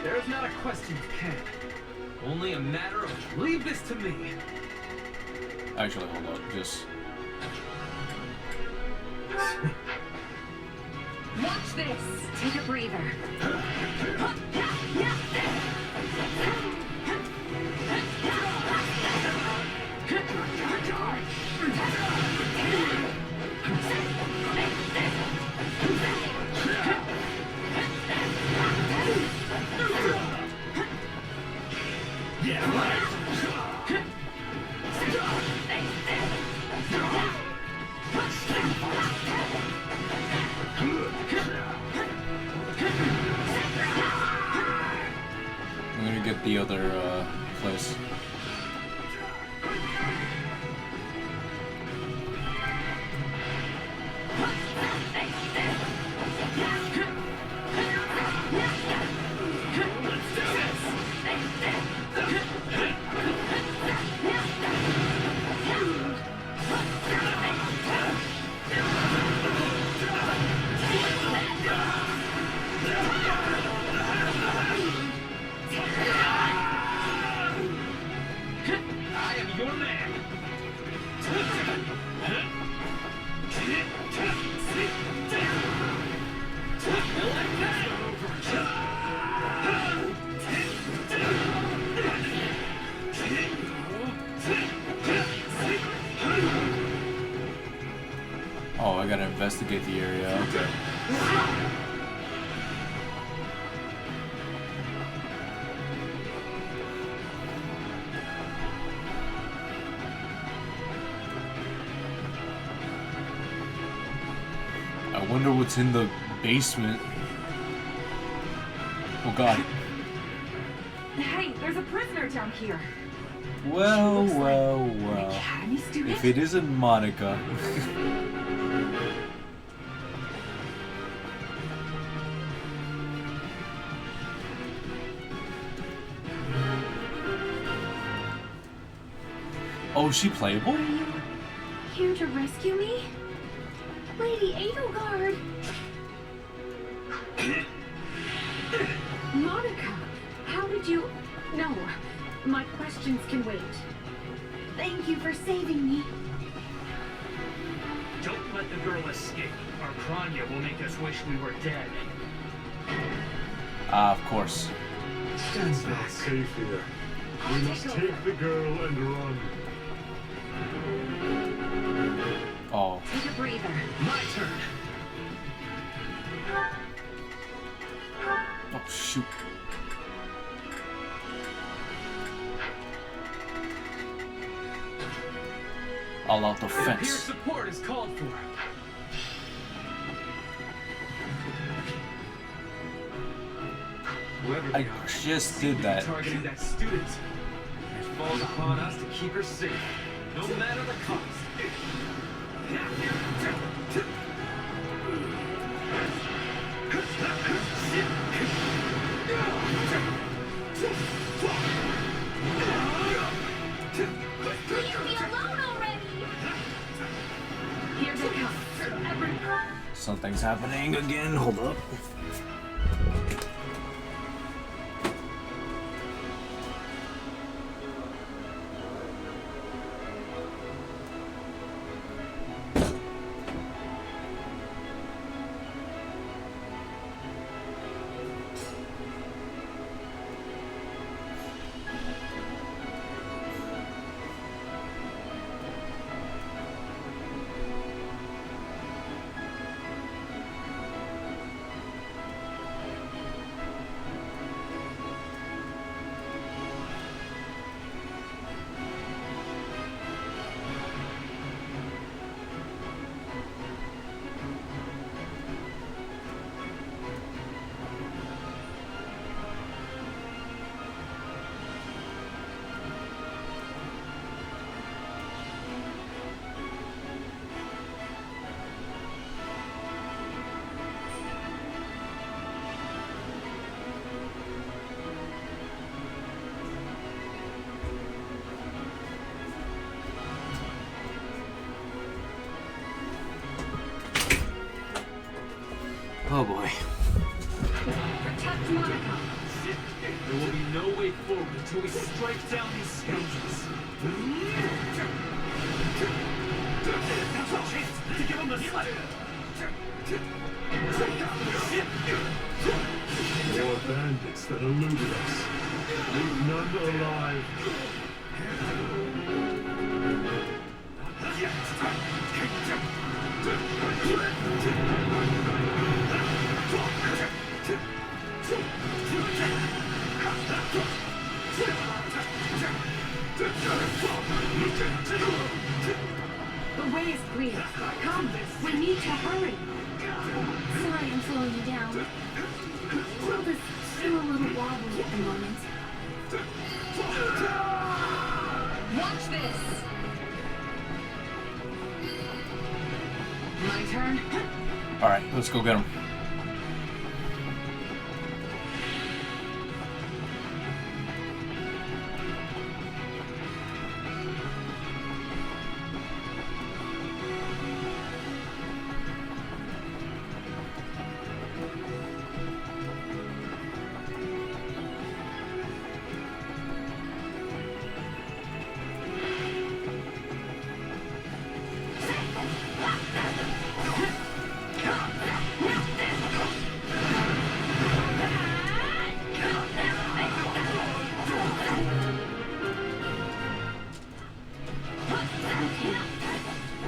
N: There is not a question of can. Only a matter of leave this to me.
A: Actually, hold up. Just.
D: Watch this. Take a breather.
A: I'm gonna get the other place. Oh, I gotta investigate the area. Okay. I wonder what's in the basement. Oh god.
D: Hey, there's a prisoner down here.
A: Well,
D: Looks like
A: well,
D: an
A: well.
D: academy student?
A: If it isn't Monica. Oh, is she playable?
B: Are you here to rescue me?
F: Lady Edelgard! Monica, how did you... No, my questions can wait. Thank you for saving me.
Q: Don't let the girl escape, or Kranya will make us wish we were dead.
A: Of course.
P: Stand back. Safe here. We must take the girl and run.
A: Oh.
F: Take a breather.
Q: My turn.
A: Oh, shoot. All out the
Q: It appears
A: fence.
Q: support is called for. Whoever
A: I
Q: they are,
A: just did that.
Q: targeting that student. It falls upon us to keep her safe, no matter the cost.
F: Leave me alone already! Here they come. Everyone.
A: Something's happening again. Hold up. Oh boy.
F: Protect Monica.
Q: There will be no way forward until we strike down these scoundrels. Now's our chance to give them the slap.
P: More bandits that eluded us. Leave none alive.
F: The way is clear. Come, we need to hurry. Sorry I'm slowing you down. The world is still a little wobbly at the moment.
D: Watch this! My turn?
A: Alright, let's go get him.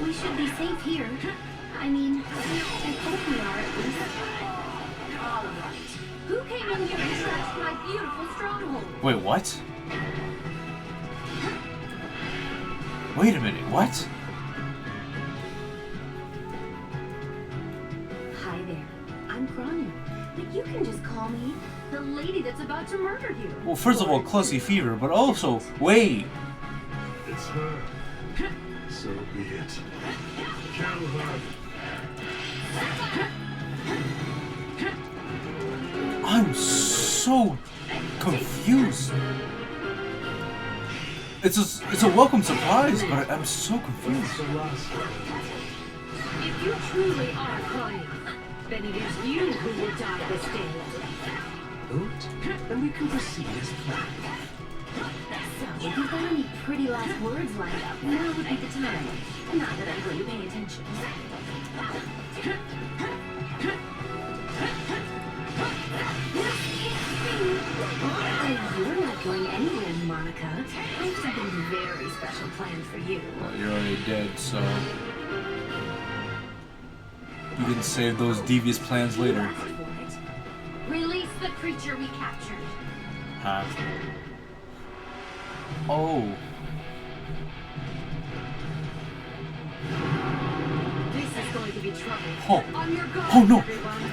F: We should be safe here. I mean, I hope we are at least.
E: All right. Who came in here and trashed my beautiful stronghold?
A: Wait, what? Wait a minute, what?
B: Hi there. I'm Kranya. But you can just call me the lady that's about to murder you.
A: Well, first of all, Clussy Fever, but also, wait.
P: It's her. So be it. Kill her.
A: I'm so confused. It's a welcome surprise, but I'm so confused.
P: The last one.
F: If you truly are crying, then it is you who will die this day.
N: Good. Then we can proceed as planned.
B: So, if you've got any pretty last words lined up, now would be the time. Not that I'm going to pay attention. Oh, you're not going anywhere, Monica. I have something very special planned for you.
A: Well, you're already dead, so you can save those devious plans later.
E: Release the creature we captured.
A: Huh? Oh.
F: This is going to be trouble.
A: Oh.
F: On your guard,
A: Oh no.
F: everyone.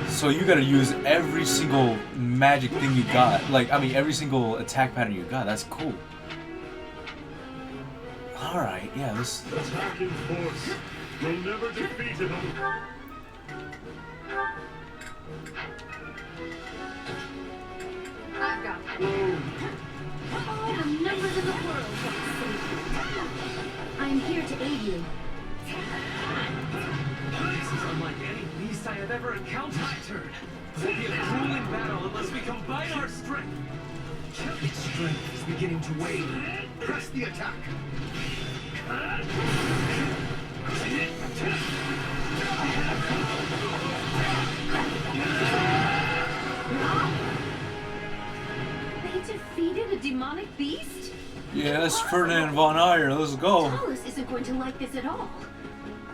A: So you gotta use every single magic thing you got. Like, I mean, every single attack pattern you got. That's cool. Alright, yeah, this...
P: Attack in force. You'll never defeat him.
F: I've got
B: All the numbers in the world have saved you. I'm here to aid you.
Q: This is unlike any beast I have ever encountered. It will be a grueling battle unless we combine our strength.
N: Its strength is beginning to wane.
J: Press the attack.
F: They defeated a demonic beast?
A: Yes, Ferdinand von Ayer, let's go.
B: Alice isn't going to like this at all.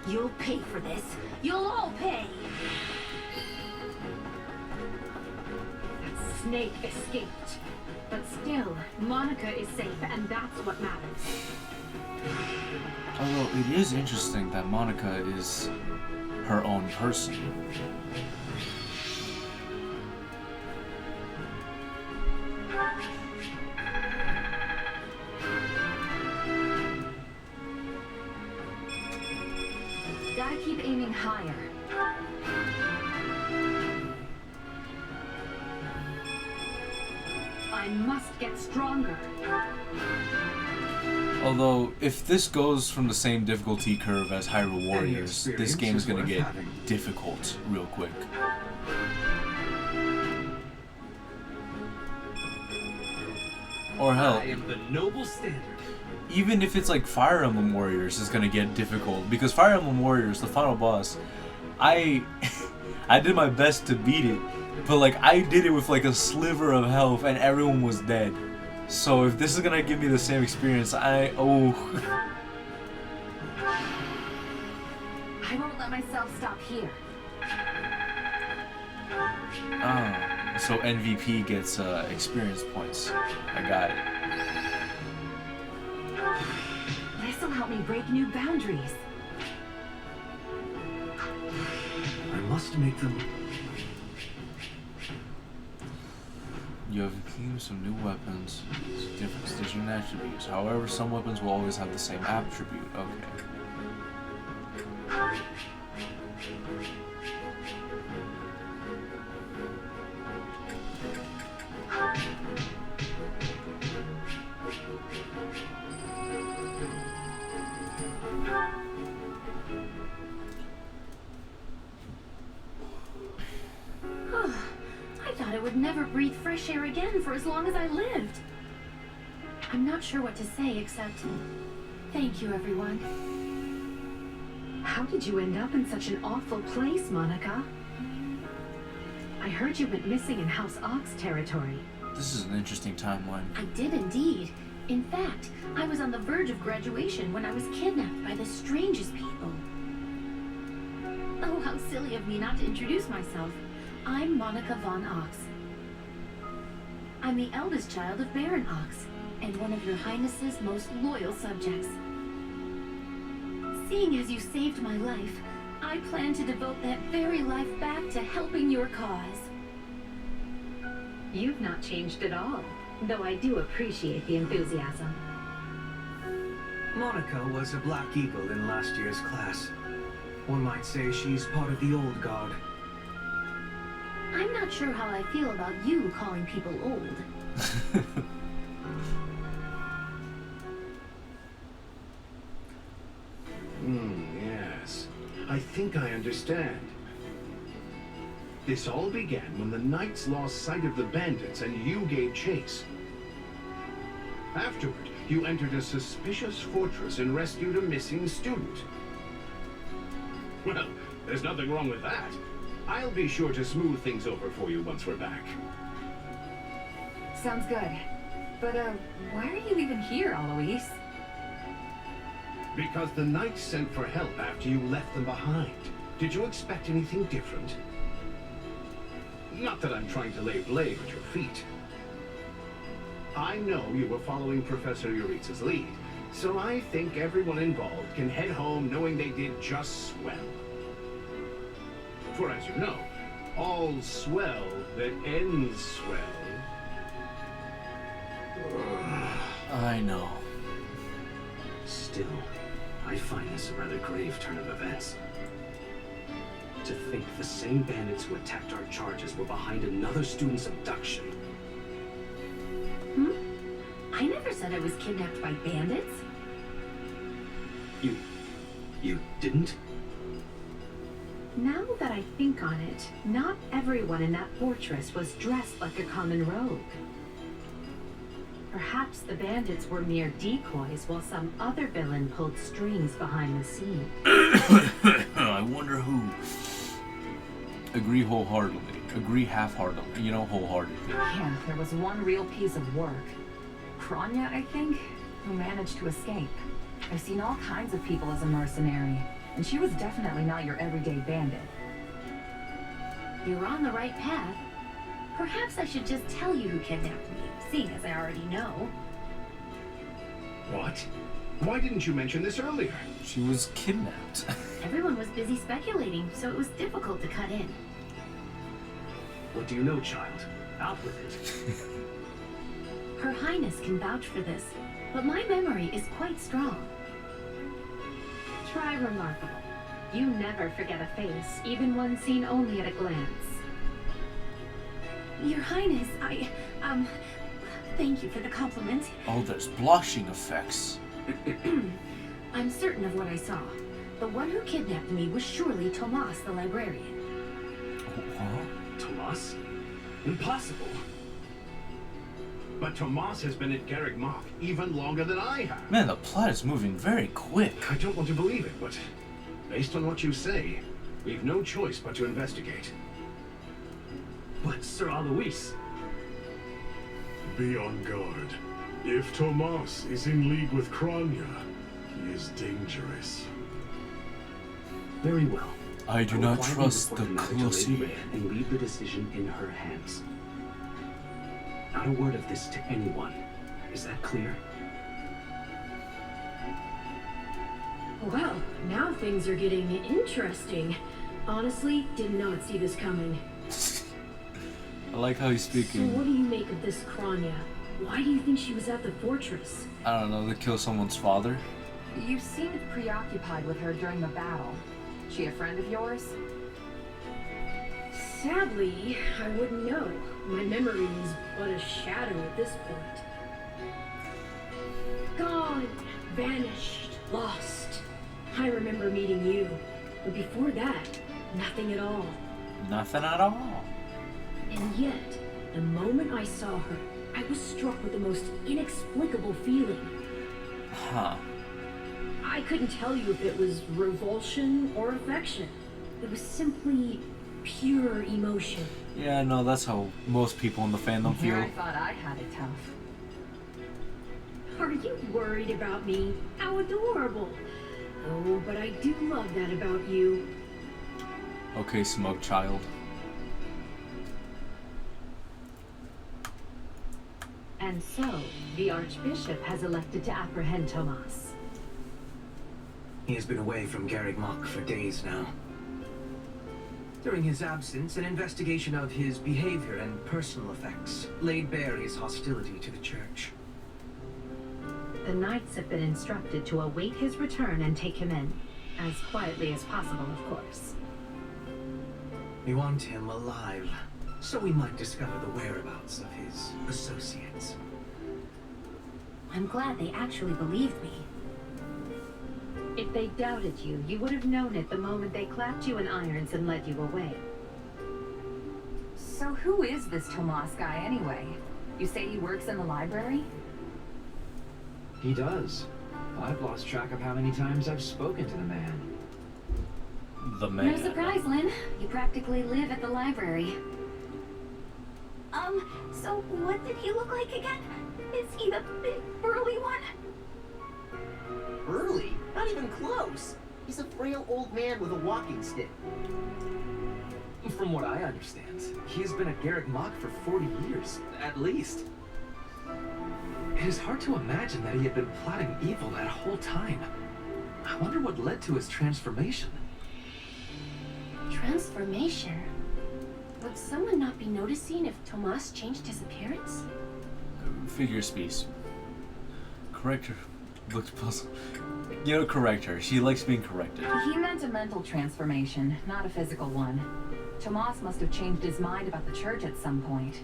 B: You'll pay for this. You'll all pay.
F: That snake escaped. But still, Monica is safe, and that's what matters.
A: Although it is interesting that Monica is her own person.
D: Gotta keep aiming higher.
F: I must get stronger.
A: Although, if this goes from the same difficulty curve as Hyrule Warriors, this game is gonna get difficult real quick. Or hell,
Q: I am the noble standard.
A: even if it's like Fire Emblem Warriors, is gonna get difficult because Fire Emblem Warriors, the final boss, I did my best to beat it, but like I did it with like a sliver of health and everyone was dead. So if this is gonna give me the same experience,
D: I won't let myself stop here.
A: so MVP gets experience points. I got it.
D: This'll help me break new boundaries.
N: I must make them.
A: You have gained some new weapons, different station and attributes. However, some weapons will always have the same attribute. Okay.
B: I thought I would never breathe fresh air again for as long as I lived. I'm not sure what to say except thank you, everyone.
D: How did you end up in such an awful place, Monica? I heard you went missing in House Ox territory.
A: This is an interesting timeline.
B: I did indeed. In fact, I was on the verge of graduation when I was kidnapped by the strangest people. Oh, how silly of me not to introduce myself. I'm Monica von Ox. I'm the eldest child of Baron Ox, and one of your Highness's most loyal subjects. Seeing as you saved my life, I plan to devote that very life back to helping your cause.
D: You've not changed at all, though I do appreciate the enthusiasm.
N: Monica was a Black Eagle in last year's class. One might say she's part of the old guard.
B: I'm not sure how I feel about you calling people old.
J: think I understand. This all began when the Knights lost sight of the bandits and you gave chase. Afterward, you entered a suspicious fortress and rescued a missing student. Well, there's nothing wrong with that. I'll be sure to smooth things over for you once we're back.
D: Sounds good. But, why are you even here, Alois?
J: Because the Knights sent for help after you left them behind. Did you expect anything different? Not that I'm trying to lay blame at your feet. I know you were following Professor Yuritsa's lead, so I think everyone involved can head home knowing they did just swell. For as you know, all swell that ends swell.
A: I know.
H: Still, I find this a rather grave turn of events. To think the same bandits who attacked our charges were behind another student's abduction.
B: I never said I was kidnapped by bandits.
H: You didn't?
D: Now that I think on it, not everyone in that fortress was dressed like a common rogue. Perhaps the bandits were mere decoys while some other villain pulled strings behind the scene.
A: I wonder who. Agree wholeheartedly. Agree half-heartedly. You know, wholeheartedly.
D: Yeah, there was one real piece of work. Kranya, I think, who managed to escape. I've seen all kinds of people as a mercenary, and she was definitely not your everyday bandit.
B: You're on the right path. Perhaps I should just tell you who kidnapped me, seeing as I already know.
J: What? Why didn't you mention this earlier?
A: She was kidnapped.
B: Everyone was busy speculating, so it was difficult to cut in.
H: What do you know, child? Out with it.
B: Her Highness can vouch for this, but my memory is quite strong.
F: Try remarkable. You never forget a face, even one seen only at a glance.
B: Your Highness, thank you for the compliment.
A: Oh, there's blushing effects.
B: I'm certain of what I saw. The one who kidnapped me was surely Tomas the librarian.
A: Huh?
H: Tomas? Impossible.
J: But Tomas has been at Garreg Mach even longer than I have.
A: Man, the plot is moving very quick.
J: I don't want to believe it, but based on what you say, we've no choice but to investigate.
H: But Sir Alois...
P: Be on guard. If Tomas is in league with Kranya, he is dangerous.
H: Very well.
A: I do not trust the Colosseum.
H: And leave the decision in her hands. Not a word of this to anyone. Is that clear?
F: Well, now things are getting interesting. Honestly, did not see this coming.
A: I like how he's
F: So
A: speaking.
F: what do you make of this Kranya? Why do you think she was at the fortress?
A: I don't know, to kill someone's father?
D: You seemed preoccupied with her during the battle. She a friend of yours?
F: Sadly, I wouldn't know. My memory is but a shadow at this point. Gone, vanished, lost. I remember meeting you, but before that, nothing at all.
A: Nothing at all.
F: And yet, the moment I saw her, I was struck with the most inexplicable feeling.
A: Huh.
F: I couldn't tell you if it was revulsion or affection. It was simply pure emotion.
A: Yeah, no, that's how most people in the fandom feel.
D: I thought I had it tough.
F: Are you worried about me? How adorable. Oh, but I do love that about you.
A: Okay, smug child.
D: And so, the Archbishop has elected to apprehend Tomas.
N: He has been away from Garreg Mach for days now. During his absence, an investigation of his behavior and personal effects laid bare his hostility to the Church.
D: The Knights have been instructed to await his return and take him in. As quietly as possible, of course.
N: We want him alive, so we might discover the whereabouts of his associates.
B: I'm glad they actually believed me.
D: If they doubted you, you would have known it the moment they clapped you in irons and led you away. So who is this Tomas guy anyway? You say he works in the library?
H: He does. I've lost track of how many times I've spoken to the man.
A: The man.
B: No surprise, Lynn. You practically live at the library. So what did he look like again? Is he the big burly one?
O: Burly? Not even close. He's a frail old man with a walking stick.
N: From what I understand, he has been a Garrick Mach for 40 years, at least. It is hard to imagine that he had been plotting evil that whole time. I wonder what led to his transformation.
B: Transformation? Would someone not be noticing if Tomas changed his appearance?
A: Figure speech. Correct her. Looked puzzled. You know, correct her. She likes being corrected.
D: He meant a mental transformation, not a physical one. Tomas must have changed his mind about the church at some point.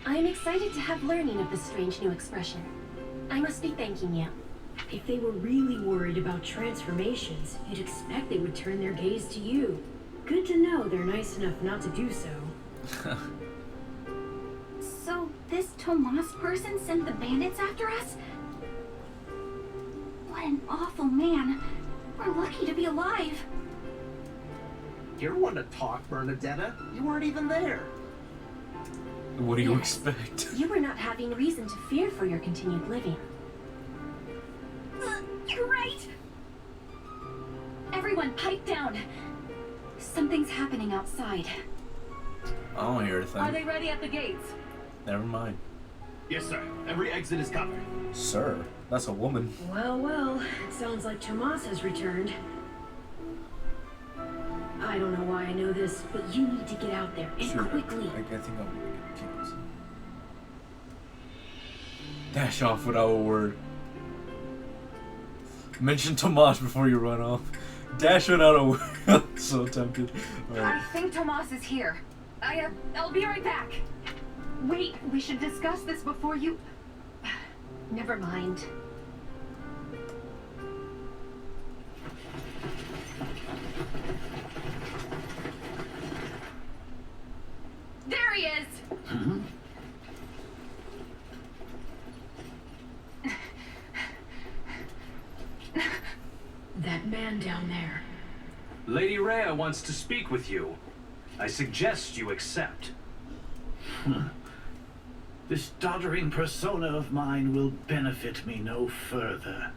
B: I'm excited to have learning of this strange new expression. I must be thanking you.
F: If they were really worried about transformations, you'd expect they would turn their gaze to you. Good to know they're nice enough not to do so.
B: So, this Tomas person sent the bandits after us? What an awful man. We're lucky to be alive.
O: You're one to talk, Bernadetta. You weren't even there.
A: What do you expect?
B: You were not having reason to fear for your continued living. You're right. Everyone, pipe down. Something's happening outside.
A: I don't hear a thing.
D: Are they ready at the gates?
A: Never mind.
J: Yes, sir. Every exit is covered.
A: Sir, that's a woman.
F: Well, well, it sounds like Tomas has returned. I don't know why I know this, but you need to get out there, and quickly.
A: I think I'm gonna get killed. Dash off without a word. Mention Tomas before you run off. Dash without a word. I'm so tempted. Right.
D: I think Tomas is here. I'll be right back. Wait, we should discuss this before you...
B: Never mind.
D: There he is!
F: That man down there.
H: Lady Rhea wants to speak with you. I suggest you accept.
R: This doddering persona of mine will benefit me no further.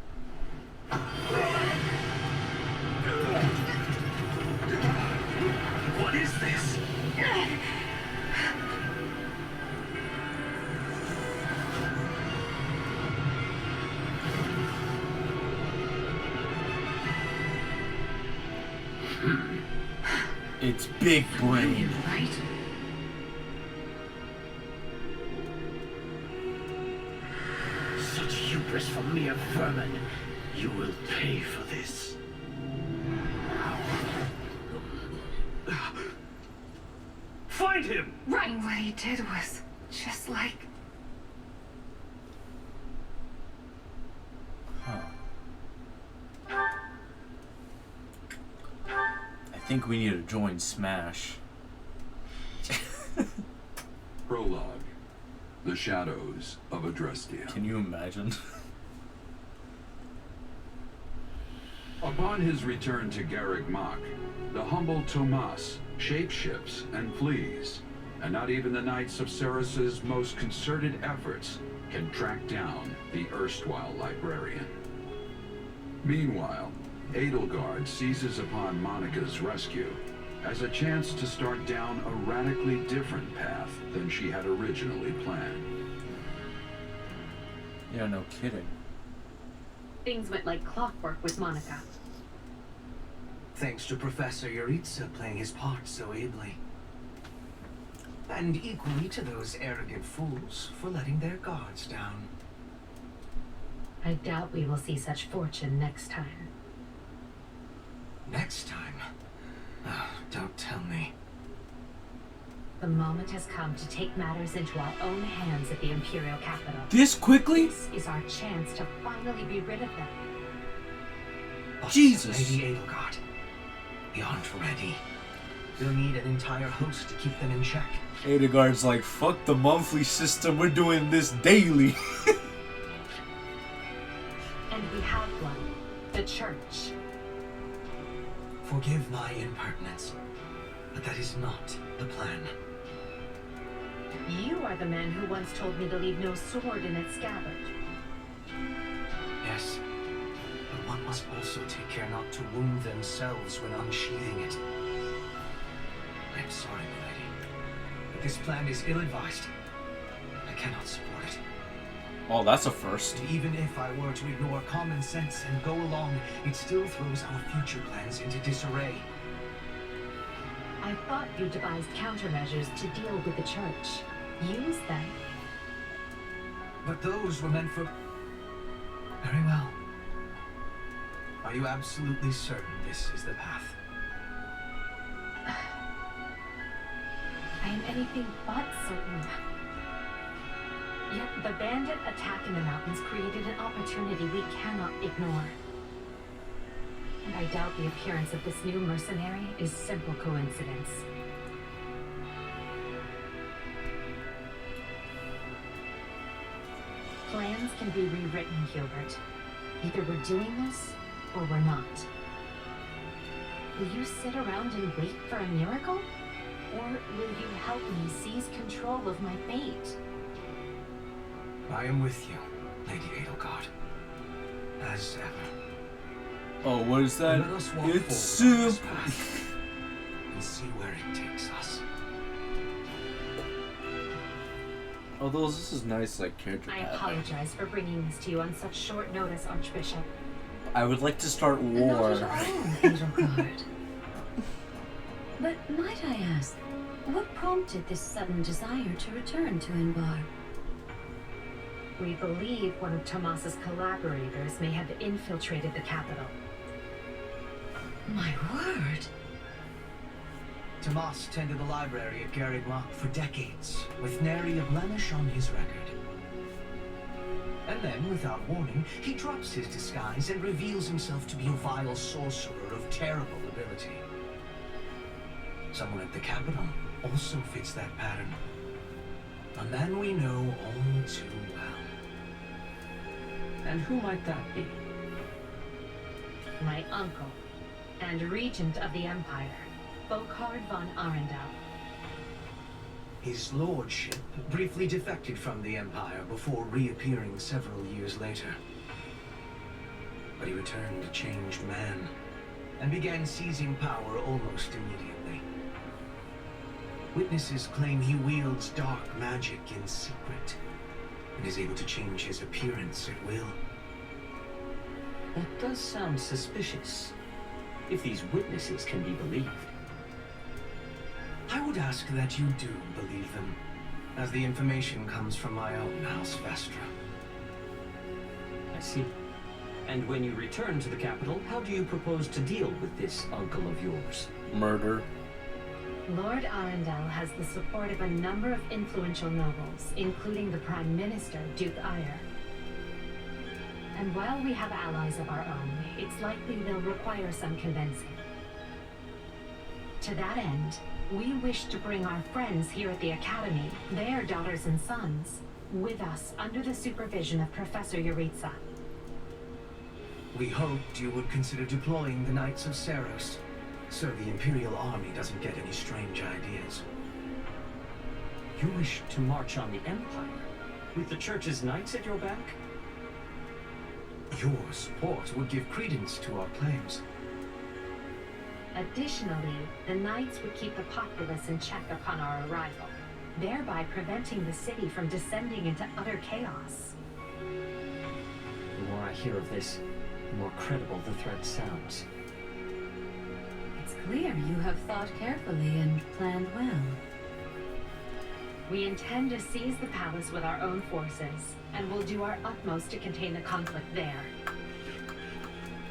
Q: What is this?
A: It's big brain.
F: Right?
R: Such hubris from mere vermin. You will pay for this.
Q: Find him!
D: Right! What he did was just like...
A: I think we need to join Smash.
G: Prologue. The Shadows of Adrestia.
A: Can you imagine?
G: Upon his return to Garrick Mach, the humble Tomas shapeshifts and flees, and not even the Knights of Ceres' most concerted efforts can track down the erstwhile librarian. Meanwhile, Edelgard seizes upon Monica's rescue as a chance to start down a radically different path than she had originally planned.
A: Yeah, no kidding.
E: Things went like clockwork with Monica.
N: Thanks to Professor Yuritsa playing his part so ably. And equally to those arrogant fools for letting their guards down.
E: I doubt we will see such fortune next time.
N: Next time? Oh, don't tell me.
E: The moment has come to take matters into our own hands at the Imperial capital.
A: This quickly?
E: This is our chance to finally be rid of them.
N: But,
A: Jesus.
N: Lady Edelgard, we aren't ready. We'll need an entire host to keep them in check.
A: Edelgard's like, fuck the monthly system, we're doing this daily.
D: And we have one. The church.
N: Forgive my impertinence, but that is not the plan.
D: You are the man who once told me to leave no sword in its scabbard.
N: Yes, but one must also take care not to wound themselves when unsheathing it. I am sorry, my lady, but this plan is ill-advised. I cannot support it.
A: Oh, that's a first.
N: And even if I were to ignore common sense and go along, it still throws our future plans into disarray.
D: I thought you devised countermeasures to deal with the church. Use them.
N: But those were meant for... Very well. Are you absolutely certain this is the path?
D: I am anything but certain. Yet the bandit attack in the mountains created an opportunity we cannot ignore. And I doubt the appearance of this new mercenary is simple coincidence. Plans can be rewritten, Gilbert. Either we're doing this, or we're not. Will you sit around and wait for a miracle? Or will you help me seize control of my fate?
N: I am with you, Lady Edelgard. As ever.
A: Oh, what is that?
N: Let us walk
A: It's
N: forward on this path and see where it takes us.
A: Although this is nice, like, character
D: I
A: pathing.
D: apologize for bringing this to you on such short notice, Archbishop.
A: I would like to start war.
I: Not at all, Edelgard. But might I ask, what prompted this sudden desire to return to Enbar?
D: We believe one of Tomas's collaborators may have infiltrated the capital.
I: My word!
N: Tomas tended the library at Garreg Mach for decades, with nary a blemish on his record. And then, without warning, he drops his disguise and reveals himself to be a vile sorcerer of terrible ability. Someone at the capital also fits that pattern. A man we know all too well.
L: And who might that be?
D: My uncle, and regent of the Empire, Volkard von Arundel.
N: His lordship briefly defected from the Empire before reappearing several years later. But he returned a changed man, and began seizing power almost immediately. Witnesses claim he wields dark magic in secret, and is able to change his appearance at will.
L: That does sound suspicious, if these witnesses can be believed.
N: I would ask that you do believe them, as the information comes from my own House Vestra.
L: I see. And when you return to the capital, how do you propose to deal with this uncle of yours?
A: Murder.
D: Lord Arundel has the support of a number of influential nobles, including the Prime Minister, Duke Eyre. And while we have allies of our own, it's likely they'll require some convincing. To that end, we wish to bring our friends here at the Academy, their daughters and sons, with us under the supervision of Professor Yuritsa.
N: We hoped you would consider deploying the Knights of Seros, so the Imperial Army doesn't get any strange ideas.
L: You wish to march on the Empire, with the Church's knights at your back?
N: Your support would give credence to our claims.
D: Additionally, the Knights would keep the populace in check upon our arrival, thereby preventing the city from descending into utter chaos.
L: The more I hear of this, the more credible the threat sounds.
I: It's clear you have thought carefully and planned well.
D: We intend to seize the palace with our own forces, and will do our utmost to contain the conflict there.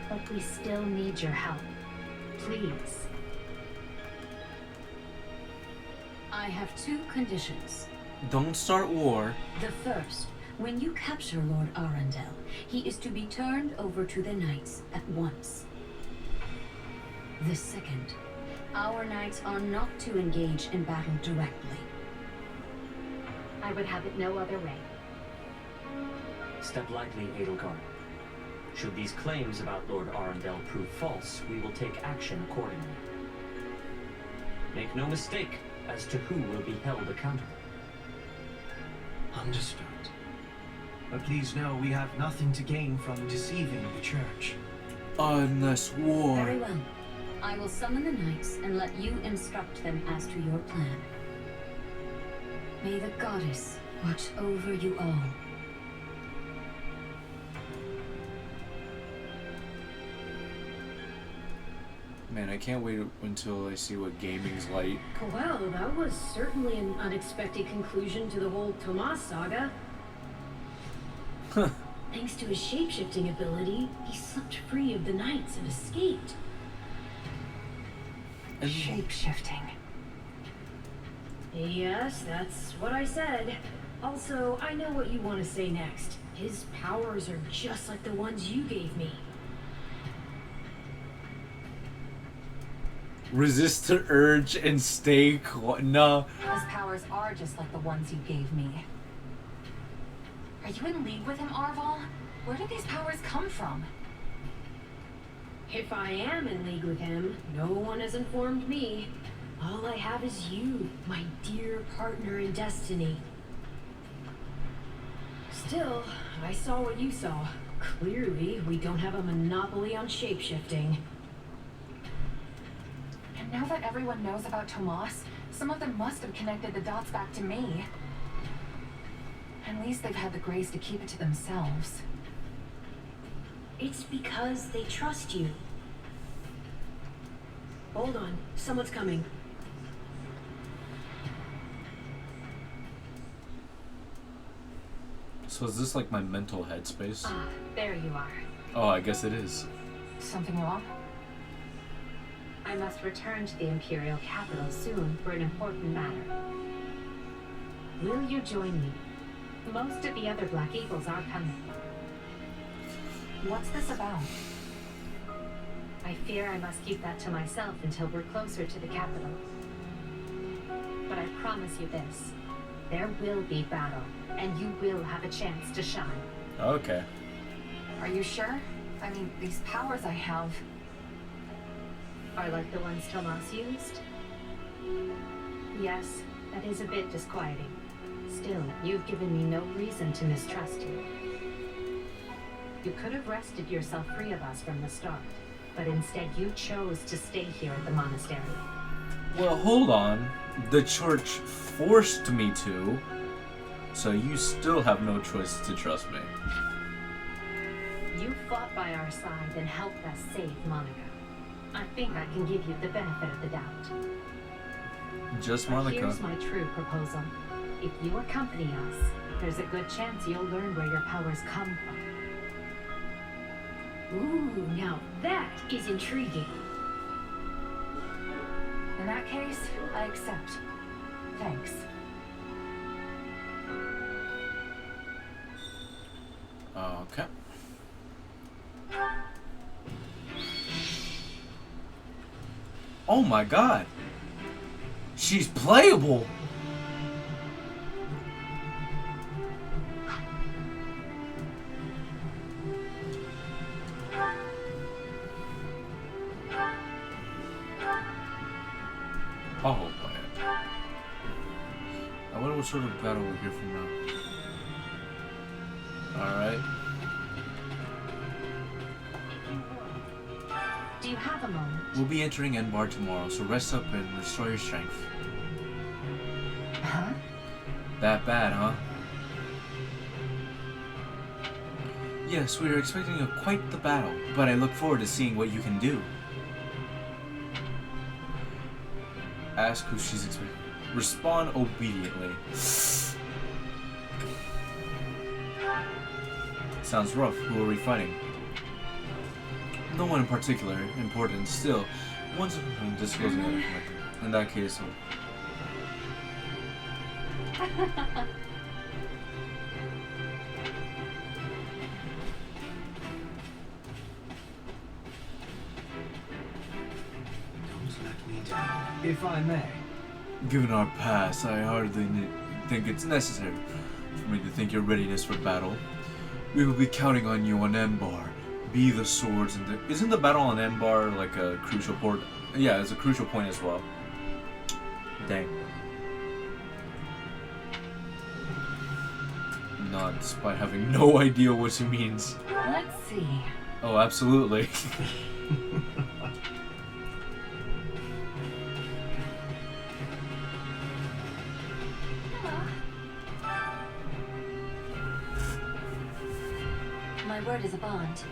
D: But we still need your help. Please.
I: I have two conditions.
A: Don't start war.
I: The first, when you capture Lord Arundel, he is to be turned over to the Knights at once.
B: The second, our knights are not to engage in battle directly.
F: I would have it no other way.
L: Step lightly, Edelgard. Should these claims about Lord Arundel prove false, we will take action accordingly. Make no mistake as to who will be held accountable.
N: Understood. But please know we have nothing to gain from deceiving the church.
A: Unless war.
B: Very well. I will summon the knights and let you instruct them as to your plan. May the goddess watch over you all.
A: Man, I can't wait until I see what gaming's like.
F: Well, that was certainly an unexpected conclusion to the whole Tomas saga. Thanks to his shapeshifting ability, he slipped free of the knights and escaped.
D: Shapeshifting.
F: Yes, that's what I said. Also, I know what you want to say next. His powers are just like the ones you gave me.
A: Resist the urge and stay no.
D: His powers are just like the ones you gave me. Are you in league with him, Arval? Where did these powers come from?
F: If I am in league with him, no one has informed me. All I have is you, my dear partner in destiny. Still, I saw what you saw. Clearly, we don't have a monopoly on shapeshifting.
D: And now that everyone knows about Tomas, some of them must have connected the dots back to me. At least they've had the grace to keep it to themselves.
F: It's because they trust you. Hold on, someone's coming.
A: So is this like my mental headspace?
D: Ah, there you are.
A: Oh, I guess it is.
D: Something wrong?
E: I must return to the Imperial capital soon for an important matter. Will you join me? Most of the other Black Eagles are coming.
D: What's this about?
E: I fear I must keep that to myself until we're closer to the capital. But I promise you this. There will be battle, and you will have a chance to shine.
A: Okay.
D: Are you sure? I mean, these powers I have...
E: Are like the ones Tomas used? Yes, that is a bit disquieting. Still, you've given me no reason to mistrust you. You could have wrested yourself free of us from the start, but instead you chose to stay here at the monastery.
A: Well, hold on. The church forced me to, so you still have no choice to trust me.
E: You fought by our side and helped us save Monica. I think I can give you the benefit of the doubt.
A: Just
E: But
A: Monica.
E: here's my true proposal. If you accompany us, there's a good chance you'll learn where your powers come from.
F: Ooh, now that is intriguing.
D: In that case, I accept. Thanks.
A: Okay. Oh my god. She's playable. Oh man. I wonder what sort of battle we'll hear from now. Alright.
E: Do you have a moment?
A: We'll be entering Enbar tomorrow, so rest up and restore your strength.
D: Huh?
A: That bad, huh? Yes, we are expecting quite the battle, but I look forward to seeing what you can do. Ask who she's expecting. Respond obediently. Sounds rough. Who are we fighting? No one in particular. Important still. One's disclosing other information. In that case,
N: If I may.
A: Given our past, I hardly think it's necessary for me to think your readiness for battle. We will be counting on you on Embar. Be the swords and the... Isn't the battle on Embar like a crucial point? Yeah, it's a crucial point as well. Dang. Not despite having no idea what she means.
D: Let's see.
A: Oh, absolutely.
B: My word is a bond.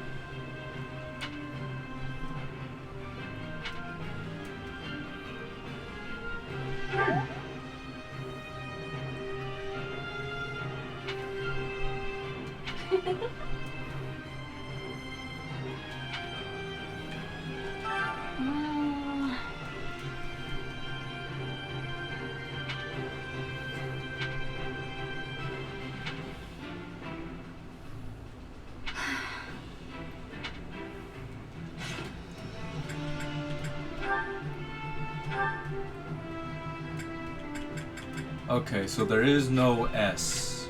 A: Okay, so there is no S.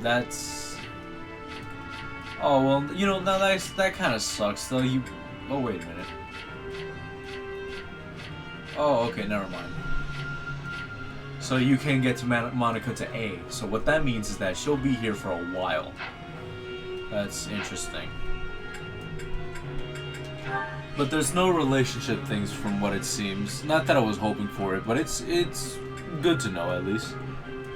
A: That's... Oh, well, you know, now that kind of sucks, though. You... Oh, wait a minute. Oh, okay, never mind. So you can get to Monica to A. So what that means is that she'll be here for a while. That's interesting. But there's no relationship things from what it seems. Not that I was hoping for it, but it's good to know at least.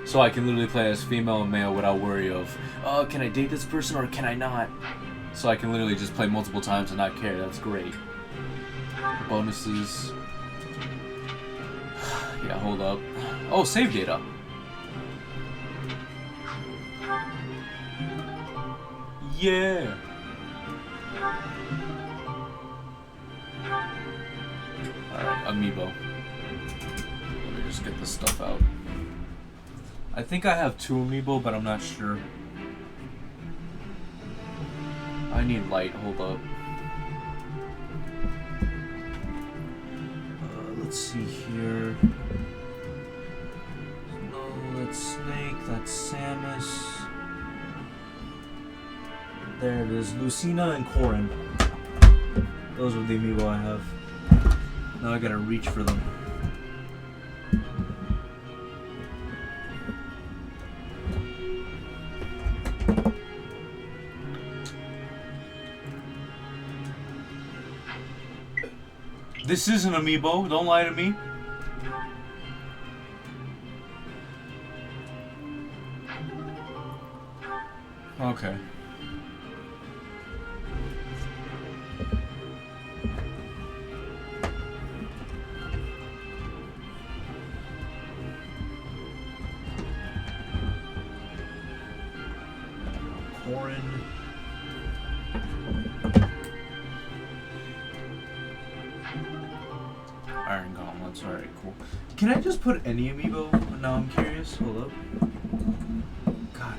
A: So I can literally play as female and male without worry of, oh, can I date this person or can I not? So I can literally just play multiple times and not care. That's great. Bonuses. Yeah, hold up. Oh, save data. Yeah. Alright, amiibo. Let me just get this stuff out. I think I have 2 amiibo, but I'm not sure. I need light, hold up. Let's see here. No, that's Snake, that's Samus. There it is, Lucina and Corrin. Those are the amiibo I have. Now I gotta reach for them. This is an amiibo, don't lie to me. Okay. Corrin. Iron gauntlets, alright, cool. Can I just put any amiibo? Now I'm curious. Hold up. God.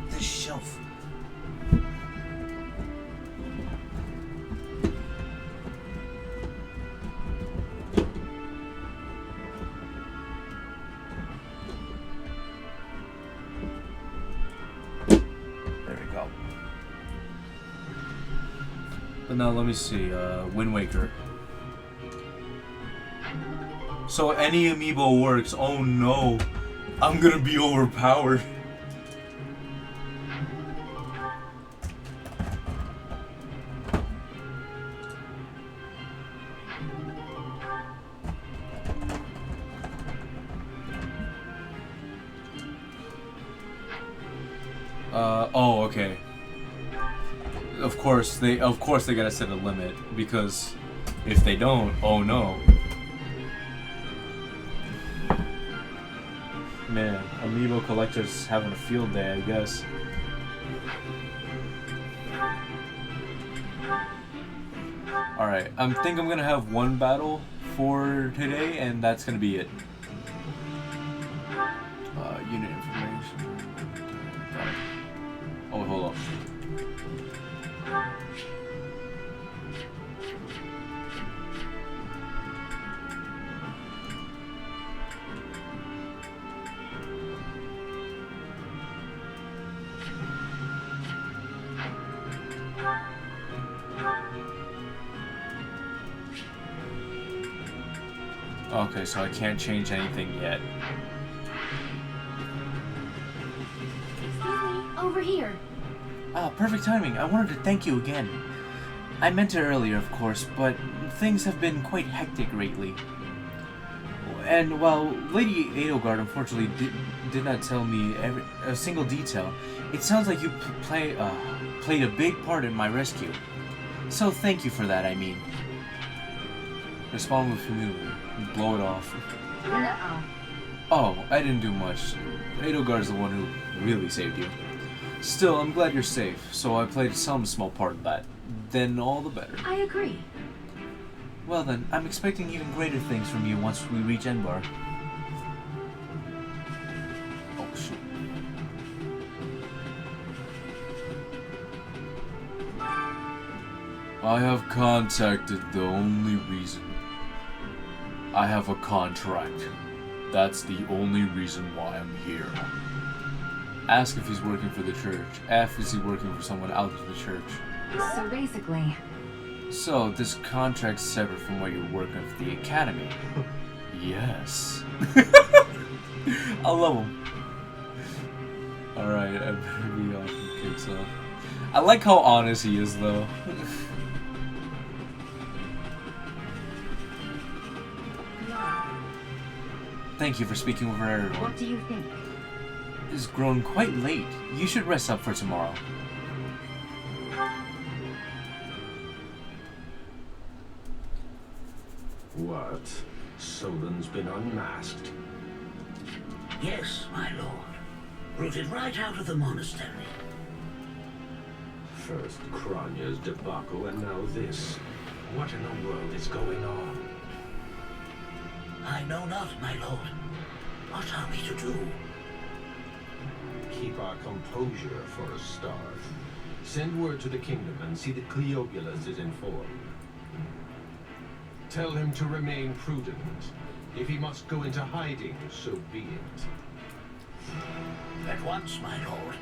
A: This shelf. But now let me see, Wind Waker. So any amiibo works. Oh no, I'm gonna be overpowered. Oh, okay. Of course they gotta set a limit, because if they don't, oh no. Man, amiibo collectors having a field day, I guess. Alright, I think I'm gonna have one battle for today, and that's gonna be it. Unit information. Got it. Oh, hold up. Okay, so I can't change anything yet.
B: Excuse me, over here.
A: Perfect timing. I wanted to thank you again. I meant it earlier, of course, but things have been quite hectic lately. And while Lady Edelgard unfortunately did not tell me a single detail, it sounds like you played a big part in my rescue. So thank you for that, I mean. Respond with humility. Blow it off.
D: No.
A: Oh, I didn't do much. Edelgard's the one who really saved you. Still, I'm glad you're safe, so I played some small part of that. Then all the better.
B: I agree.
A: Well then, I'm expecting even greater things from you once we reach Enbar. Oh shoot. I have contacted the only reason. I have a contract. That's the only reason why I'm here. Ask if he's working for the church. F, is he working for someone out of the church?
D: So basically...
A: So, this contract's separate from what you're working for the academy. Yes. I love him. Alright, I better be off and kicks off. I like how honest he is, though. Thank you for speaking with her, everyone.
B: What do you think?
A: It's grown quite late. You should rest up for tomorrow.
J: What? Solon's been unmasked?
S: Yes, my lord. Rooted right out of the monastery.
J: First Kranya's debacle and now this. What in the world is going on?
S: I know not, my lord. What are we to do?
J: Keep our composure for a start. Send word to the kingdom and see that Cleobulus is informed. Tell him to remain prudent. If he must go into hiding, so be it.
S: At once, my lord.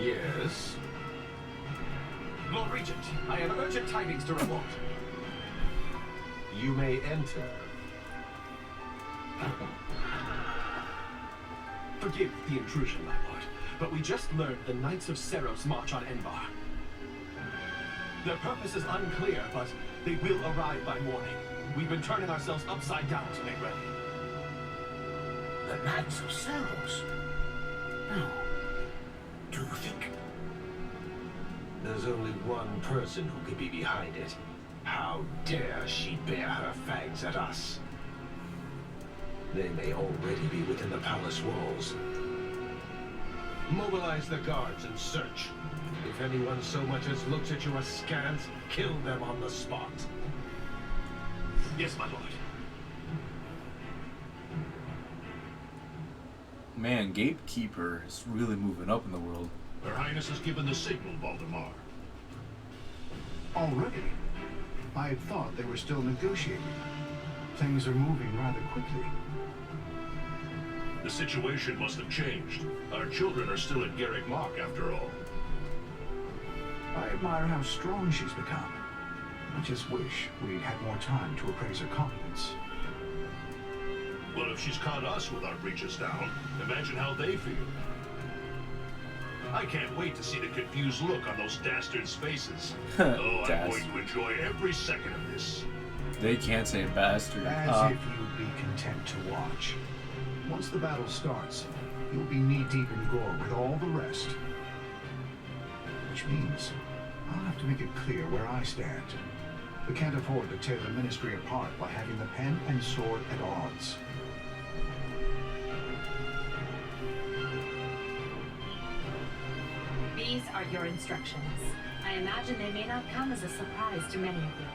J: Yes?
K: Lord Regent, I have urgent tidings to report.
J: You may enter.
K: Forgive the intrusion, my lord, but we just learned the Knights of Seros march on Enbar. Their purpose is unclear, but they will arrive by morning. We've been turning ourselves upside down to make ready.
S: The Knights of Seros? No. Do you think?
J: There's only one person who could be behind it. How dare she bear her fangs at us? They may already be within the palace walls. Mobilize the guards and search. If anyone so much as looks at you askance, kill them on the spot.
K: Yes, my lord.
A: Man, Gatekeeper is really moving up in the world.
T: Her Highness has given the signal, Valdemar.
C: Already? I had thought they were still negotiating. Things are moving rather quickly.
T: The situation must have changed. Our children are still at Garrick Mach, after all.
C: I admire how strong she's become. I just wish we'd had more time to appraise her competence.
T: Well, if she's caught us with our breeches down, imagine how they feel. I can't wait to see the confused look on those dastards' faces. Oh, I'm going to enjoy every second of this.
A: They can't say bastard.
C: As if you'd be content to watch. Once the battle starts, you'll be knee-deep in gore with all the rest. Which means I'll have to make it clear where I stand. We can't afford to tear the Ministry apart by having the pen and sword at odds.
D: These are your instructions. I imagine they may not come as a surprise to many of you.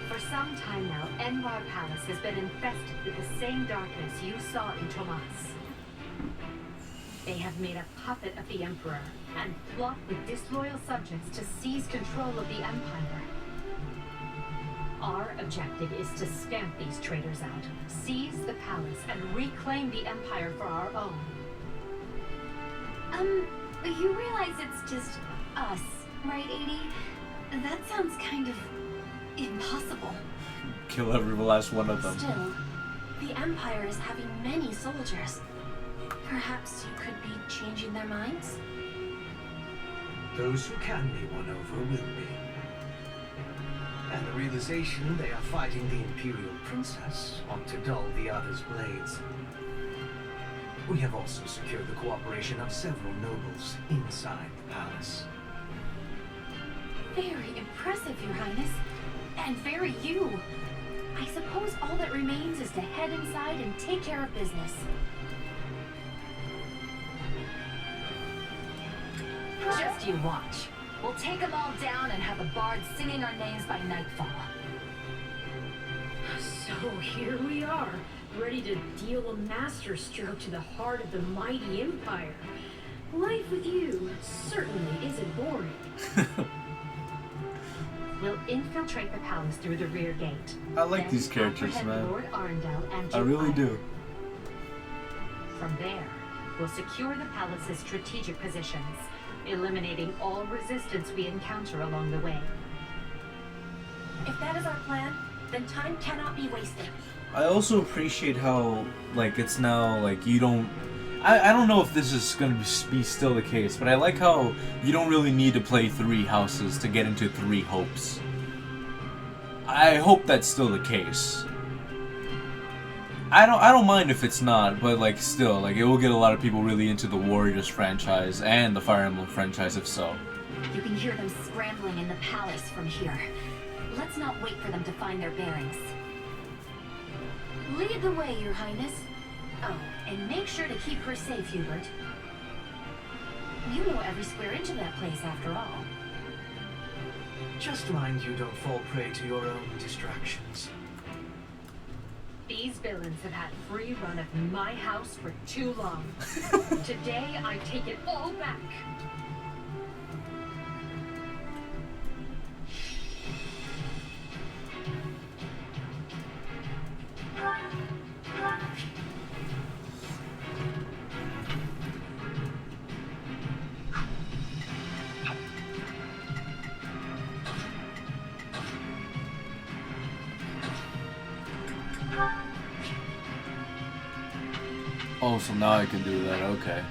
D: For some time now, Enbar Palace has been infested with the same darkness you saw in Tomas. They have made a puppet of the Emperor and plot with disloyal subjects to seize control of the Empire. Our objective is to stamp these traitors out, seize the palace, and reclaim the Empire for our own.
B: You realize it's just us, right, Edie? That sounds kind of impossible.
A: Kill every last one of them.
B: Still, the Empire is having many soldiers. Perhaps you could be changing their minds?
N: Those who can be won over will be. And the realization they are fighting the Imperial Princess ought to dull the others' blades. We have also secured the cooperation of several nobles inside the palace.
B: Very impressive, Your Highness. And very you. I suppose all that remains is to head inside and take care of business.
D: Just you watch. We'll take them all down and have the bards singing our names by nightfall.
F: So here we are, ready to deal a masterstroke to the heart of the mighty Empire. Life with you certainly isn't boring.
B: We'll infiltrate the palace through the rear gate.
A: I like these characters,
B: apprehend
A: man.
B: Lord Arundel and
A: I really
B: Duke
A: do.
B: From there, we'll secure the palace's strategic positions, eliminating all resistance we encounter along the way. If that is our plan, then time cannot be wasted.
A: I also appreciate how, like, it's now, like, you don't... I don't know if this is going to be still the case, but I like how you don't really need to play 3 houses to get into 3 hopes. I hope that's still the case. I don't mind if it's not, but, like, still, like, it will get a lot of people really into the Warriors franchise and the Fire Emblem franchise if so.
B: You can hear them scrambling in the palace from here. Let's not wait for them to find their bearings. Lead the way, Your Highness. Oh, and make sure to keep her safe, Hubert. You know every square inch of that place, after all.
N: Just mind you don't fall prey to your own distractions.
B: These villains have had free run of my house for too long. Today, I take it all back.
A: Oh, so now I can do that, okay.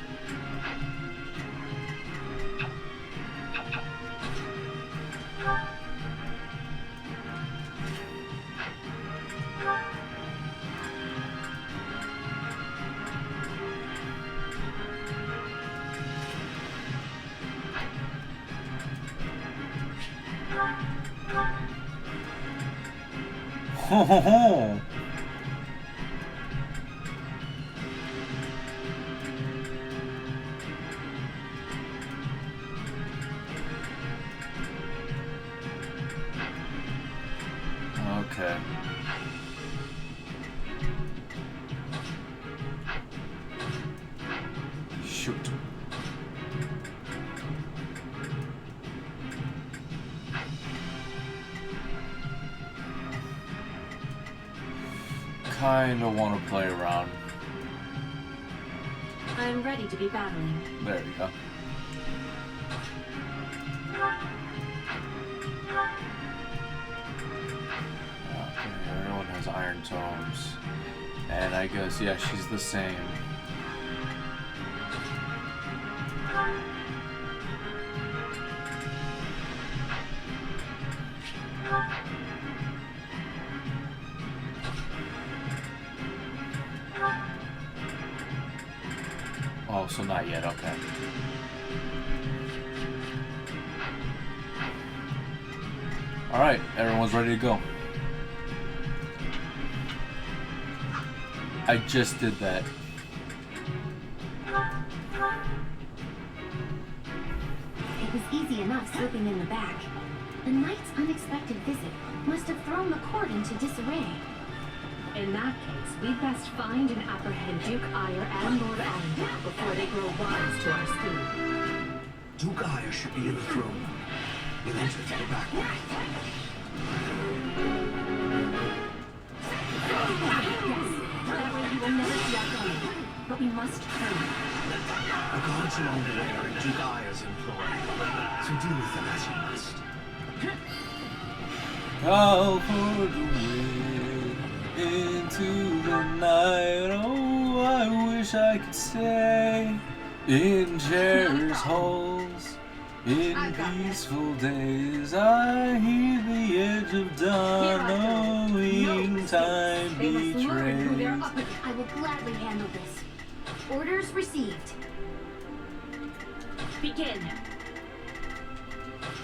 A: Ho ho ho! Okay. Shoot. Kinda wanna play around.
B: I'm ready to be battling.
A: There we go. Everyone has iron tomes. And I guess, yeah, she's the same. Oh, so not yet, okay. Alright, everyone's ready to go. I just did that.
B: It was easy enough slipping in the back. The knight's unexpected visit must have thrown the court into disarray.
F: In that case, we'd best find and apprehend Duke Ire and Lord Arundel before they grow wise to our speed.
N: Duke Ire should be in the throne room. We'll enter through the back way.
B: That way we will never see our coming. But we must turn.
N: The guards along the way are in Duke Ire's employ, so deal with them as you must.
A: I'll forge away into the night. Oh, I wish I could stay in cherished halls. In peaceful days, I hear the edge of dawn, knowing time betrays.
B: I will gladly handle this. Orders received. Begin.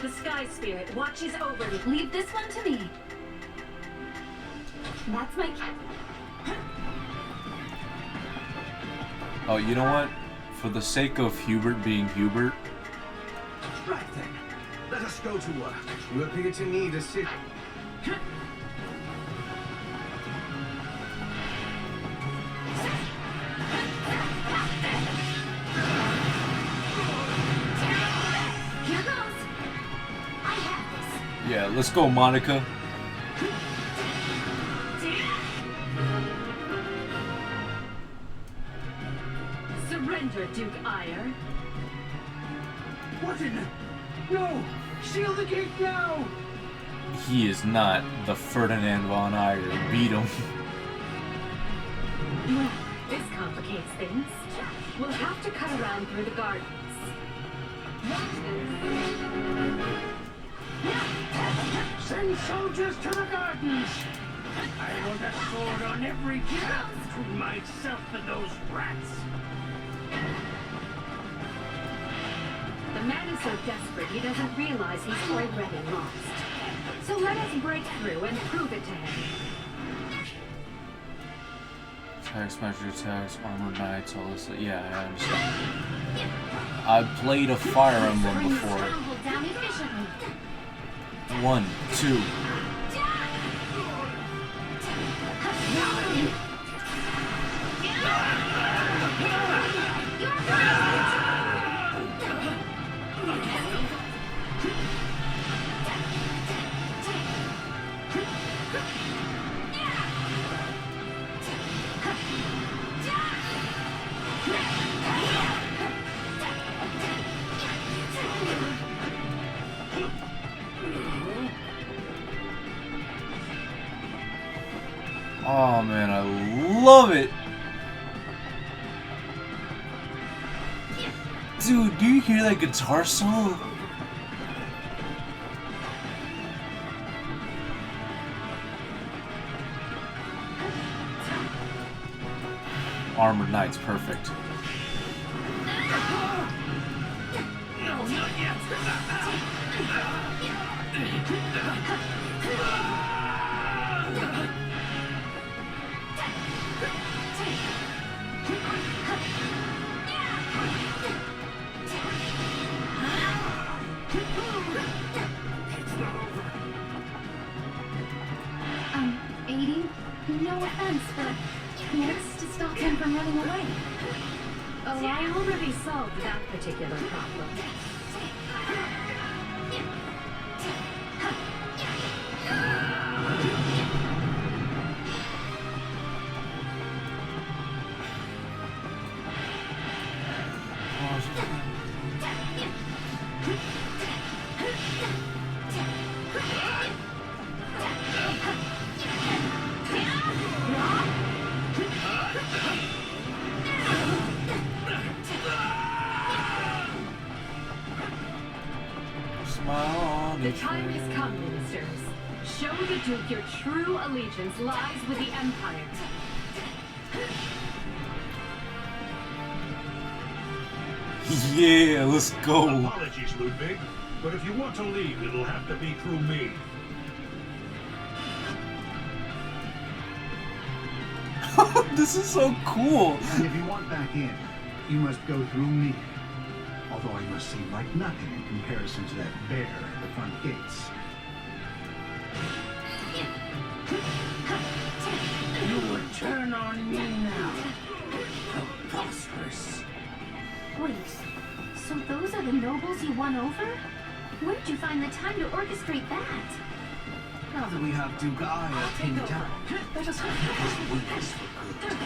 B: The Sky Spirit watches over me. Leave this one to me. That's my cat.
A: Oh, you know what? For the sake of Hubert being Hubert.
N: Right then. Let us go to work. You appear to need a sit.
B: Here goes. I have this.
A: Yeah, let's go, Monica.
E: Surrender, Duke Ire.
Q: What in the... No! Seal the gate now!
A: He is not the Ferdinand von Ayer. Beat him.
E: Well, this complicates things. We'll have to cut around through the gardens.
Q: Send soldiers to the gardens! I want a sword on every path between myself and those rats!
E: The man is so desperate he doesn't realize he's already lost. So let us break through and prove it to him.
A: Attacks, magic attacks, armored knights, all this. Yeah, I understand. I've played a Fire Emblem before. 1, 2. Oh man, I love it! Dude, do you hear that guitar solo? Armored Knight's perfect.
Q: No, not yet!
B: Aiding? No offense, but what's to stop him from running away?
E: Oh, I already solved that particular problem. The time has come, ministers. Show the Duke your true allegiance lies with the Empire.
A: Yeah, let's go.
T: Apologies, Ludwig, but if you want to leave, it'll have to be through me.
A: This is so cool.
C: And if you want back in, you must go through me. Although I must seem like nothing in comparison to that bear at the front gates.
Q: You would turn on me now. Preposterous.
B: Wait, so those are the nobles you won over? Where'd you find the time to orchestrate that?
N: Now that we have Duke Ire pinned down, let us have his wings for good.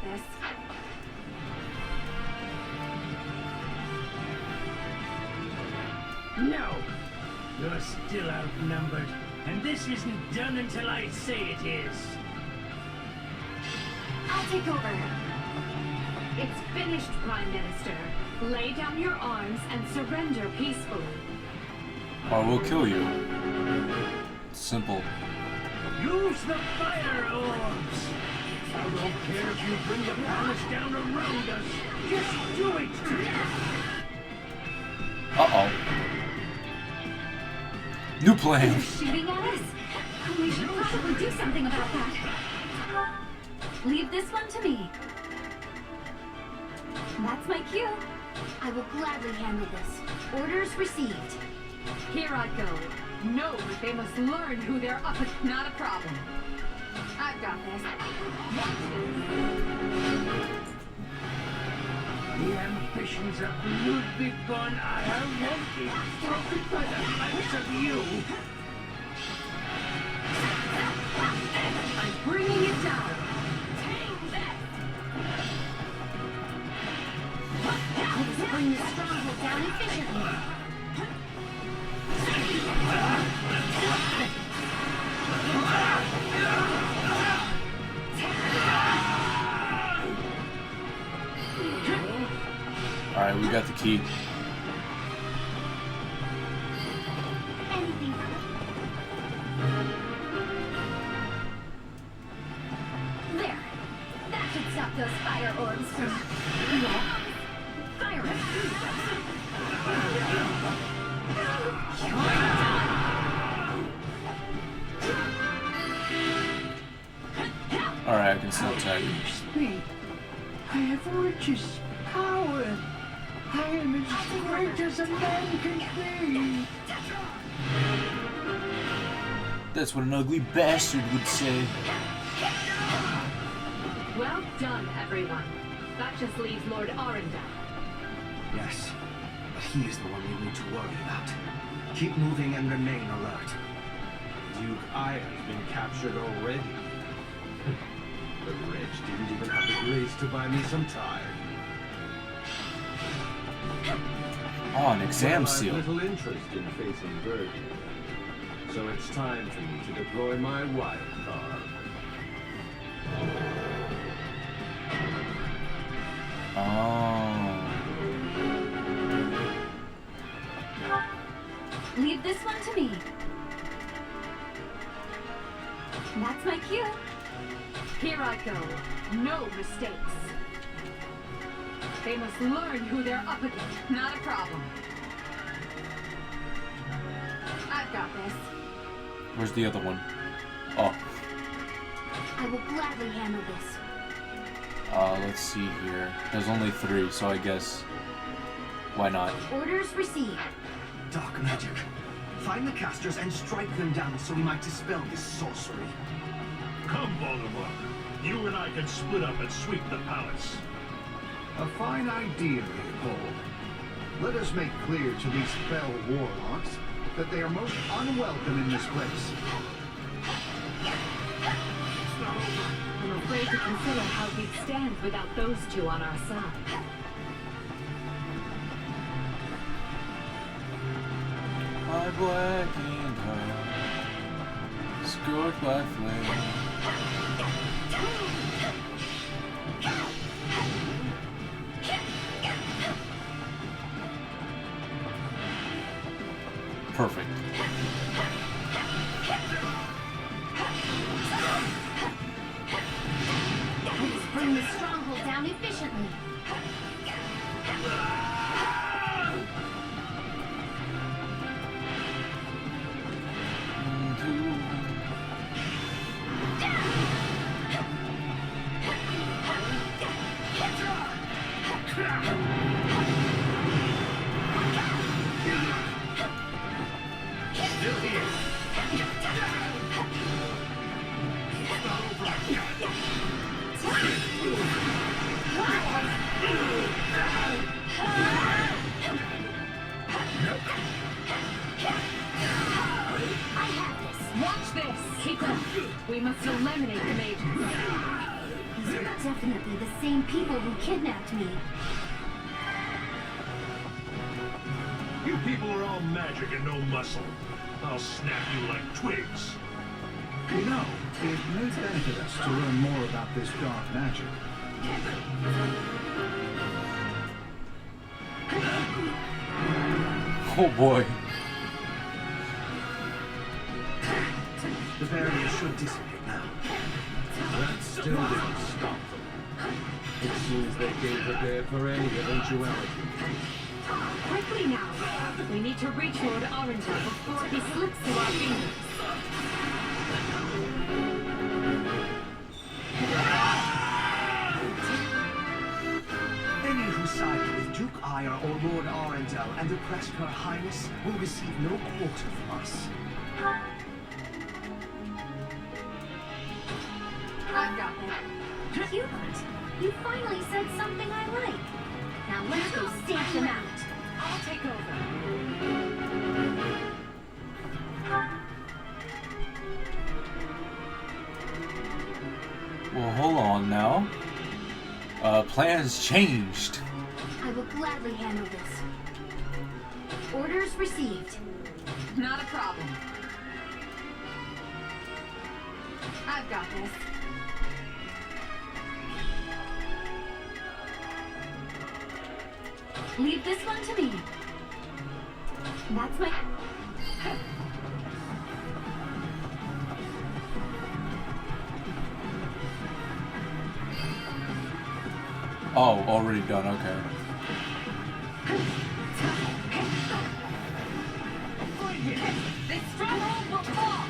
B: this.
Q: No! You're still outnumbered, and this isn't done until I say it is.
B: I'll take over.
F: It's finished, Prime Minister. Lay down your arms and surrender peacefully.
A: Or we'll kill you. Simple.
Q: Use the fire orbs! I don't care if you bring the palace down around us. Just do it!
A: Uh-oh. New plan.
B: Shooting at us? We should probably do something about that. Leave this one to me. That's my cue. I will gladly handle this. Orders received.
D: Here I go. Know that they must learn who they're up against. Not a problem. I've got this.
Q: The ambitions of Ludwig von Eyre won't be broken by the likes of you.
D: I'm bringing it down.
B: Let's bring the stronghold down efficiently.
A: Alright, we got the key.
B: There. That should stop those fire orbs from firing.
A: Alright, I can still attack.
Q: Me. I have riches, power. I am as great as a man can be.
A: That's what an ugly bastard would say.
F: Well done, everyone. That just leaves Lord Arundel.
H: Yes, but he is the one we need to worry about. Keep moving and remain alert.
J: Duke Iron's been captured already. The wretch didn't even have the grace to buy me some time.
A: Oh, an exam
J: well,
A: seal.
J: I have little interest in facing Virgil. So it's time for me to deploy my wild card.
A: Oh.
B: Leave this one to me. That's my cue.
D: Here I go. No mistakes. They must learn who they're up against. Not a problem. I've got this.
A: Where's the other one? Oh.
B: I will gladly handle this.
A: Let's see here. There's only 3, so I guess... why not?
B: Orders received.
H: Dark magic. Find the casters and strike them down so we might dispel this sorcery.
T: Come, Voldemort. You and I can split up and sweep the palace.
C: A fine idea, Leopold. Let us make clear to these fell warlocks that they are most unwelcome in this place.
F: I'm afraid to consider how we'd stand without those two on our side.
A: My blackened heart, scorched by flame. Perfect.
B: Let's bring the stronghold down efficiently.
D: Watch this. Keep up. We must eliminate the mages.
B: These are definitely the same people who kidnapped me.
T: You people are all magic and no muscle. I'll snap you like twigs.
R: You know, it may benefit us to learn more about this dark magic.
A: Oh boy.
N: The barrier should dissipate now.
C: That still didn't stop them. It seems they came prepared for any eventuality.
F: Quickly now! We need to reach Lord Arundel before he slips through our fingers.
N: Any who side with Duke Ire or Lord Arundel and oppress Her Highness will receive no quarter from us.
B: I've got that. Hubert, you finally said something I like. Now let's go stamp them out.
D: I'll take over.
A: Well, hold on now. Plans changed.
B: I will gladly handle this. Orders received.
D: Not a problem.
B: I've got this. Leave this one to me. That's my...
A: Oh, already done, okay.
D: This stronghold will fall!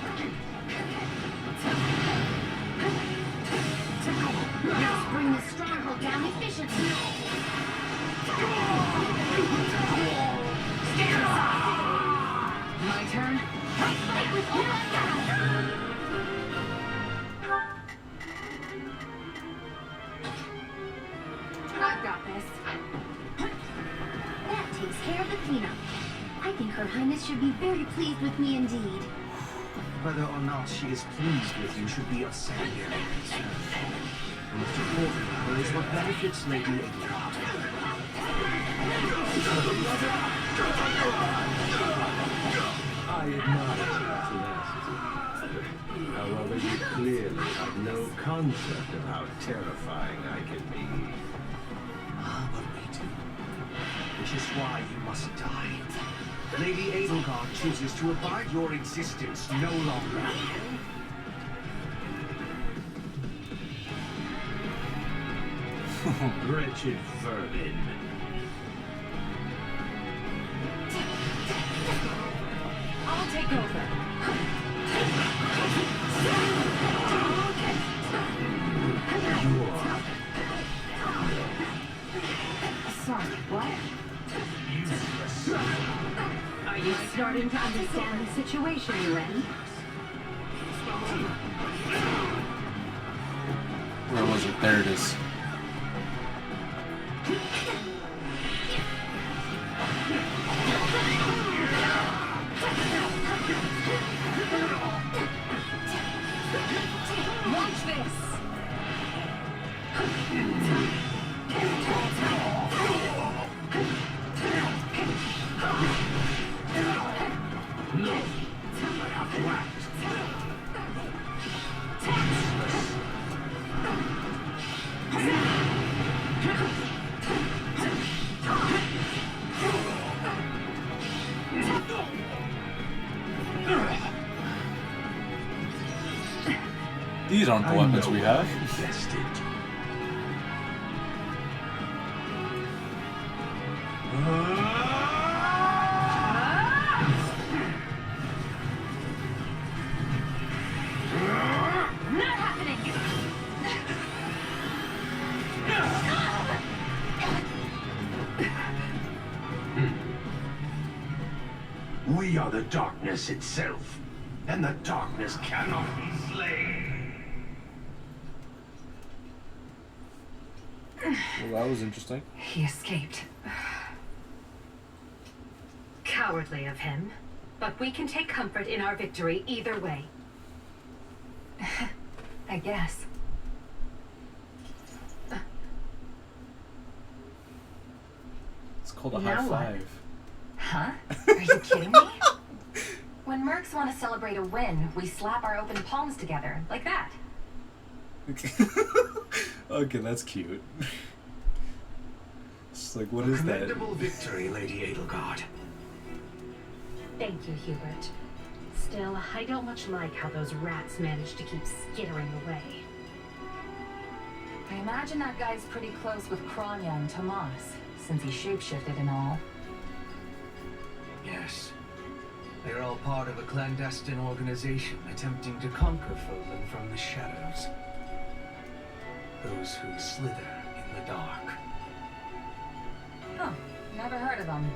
B: Let's bring this stronghold down efficiently.
D: Stand aside! My turn?
B: Fight with me like that! I've got this. That takes care of the cleanup. I think Her Highness should be very pleased with me indeed.
N: Whether or not she is pleased with you should be of secondary concern. Most important, however, is what benefits Lady Edelgard.
C: I acknowledge your tenacity. However, you clearly have no concept of how terrifying I can be.
N: Ah, but we do. Which is why you must die. Lady Edelgard chooses to abide your existence no longer.
C: Wretched vermin.
D: I'll take over.
C: You are
D: Sorry, what?
C: useless.
F: Are you starting to understand the situation you're in?
A: Where was it? There it is.
D: Watch this!
C: No, I have to act.
A: These aren't the weapons we have.
C: Invested.
D: Not happening!
T: We are the darkness itself, and the darkness cannot be slain.
A: Well, that was interesting.
D: He escaped.
F: Cowardly of him. But we can take comfort in our victory either way.
D: I guess.
A: called a
D: Now
A: high
D: what?
A: five.
D: Huh? Are you kidding me? When mercs want to celebrate a win, we slap our open palms together, like that.
A: Okay, that's cute. It's like, what is that?
N: Commendable victory, Lady Edelgard.
F: Thank you, Hubert. Still, I don't much like how those rats managed to keep skittering away.
D: I imagine that guy's pretty close with Kranya and Tomas, since he shapeshifted and all.
N: Yes. They're all part of a clandestine organization attempting to conquer Foden from the shadows. Those who slither in the dark.
D: Huh. Never heard of them.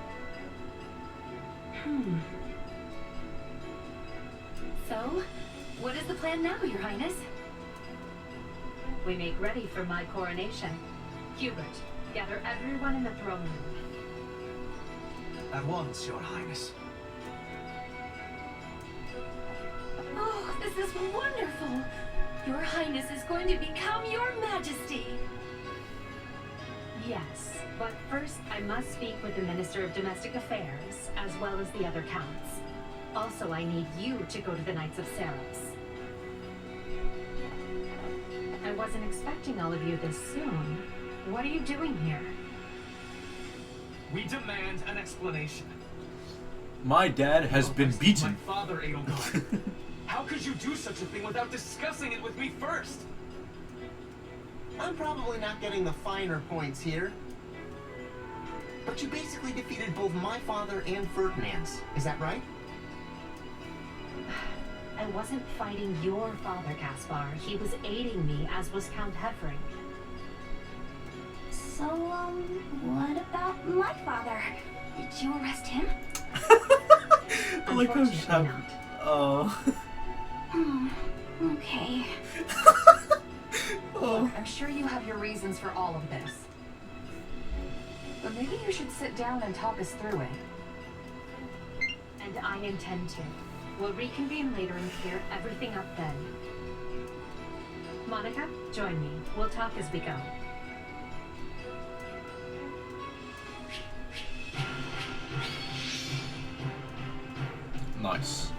B: So, what is the plan now, Your Highness?
E: We make ready for my coronation. Hubert, gather everyone in the throne room.
N: At once, Your Highness.
B: Oh, this is wonderful! Your Highness is going to become Your Majesty!
E: Yes, but first I must speak with the Minister of Domestic Affairs, as well as the other counts. Also, I need you to go to the Knights of Saros. I wasn't expecting all of you this soon. What are you doing here?
K: We demand an explanation.
A: My dad has been beaten.
K: My father, Edelgard. How could you do such a thing without discussing it with me first?
O: I'm probably not getting the finer points here. But you basically defeated both my father and Ferdinand's. Is that right?
E: I wasn't fighting your father, Caspar. He was aiding me, as was Count Heffring.
B: So, what about my father? Did you arrest him?
A: I like how she's having... Oh.
B: Okay.
D: Look, I'm sure you have your reasons for all of this. But maybe you should sit down and talk us through it.
E: And I intend to. We'll reconvene later and clear everything up then. Monica, join me. We'll talk as we go.
A: Nice.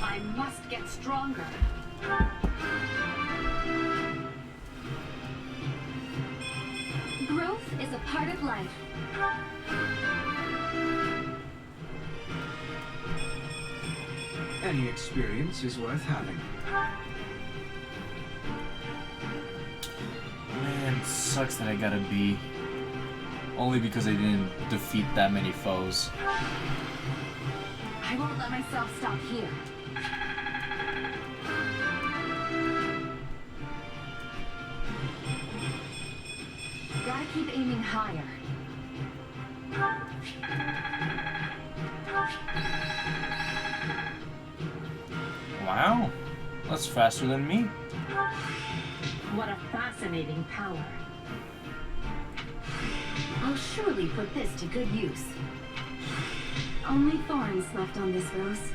E: I must get stronger.
B: Growth is a part of life.
N: Any experience is worth having.
A: Man, it sucks that I got a B. Only because I didn't defeat that many foes.
B: I won't let myself stop here.
D: Gotta keep aiming higher.
A: Wow, that's faster than me.
F: What a fascinating power.
B: I'll surely put this to good use. Only thorns left on this rose.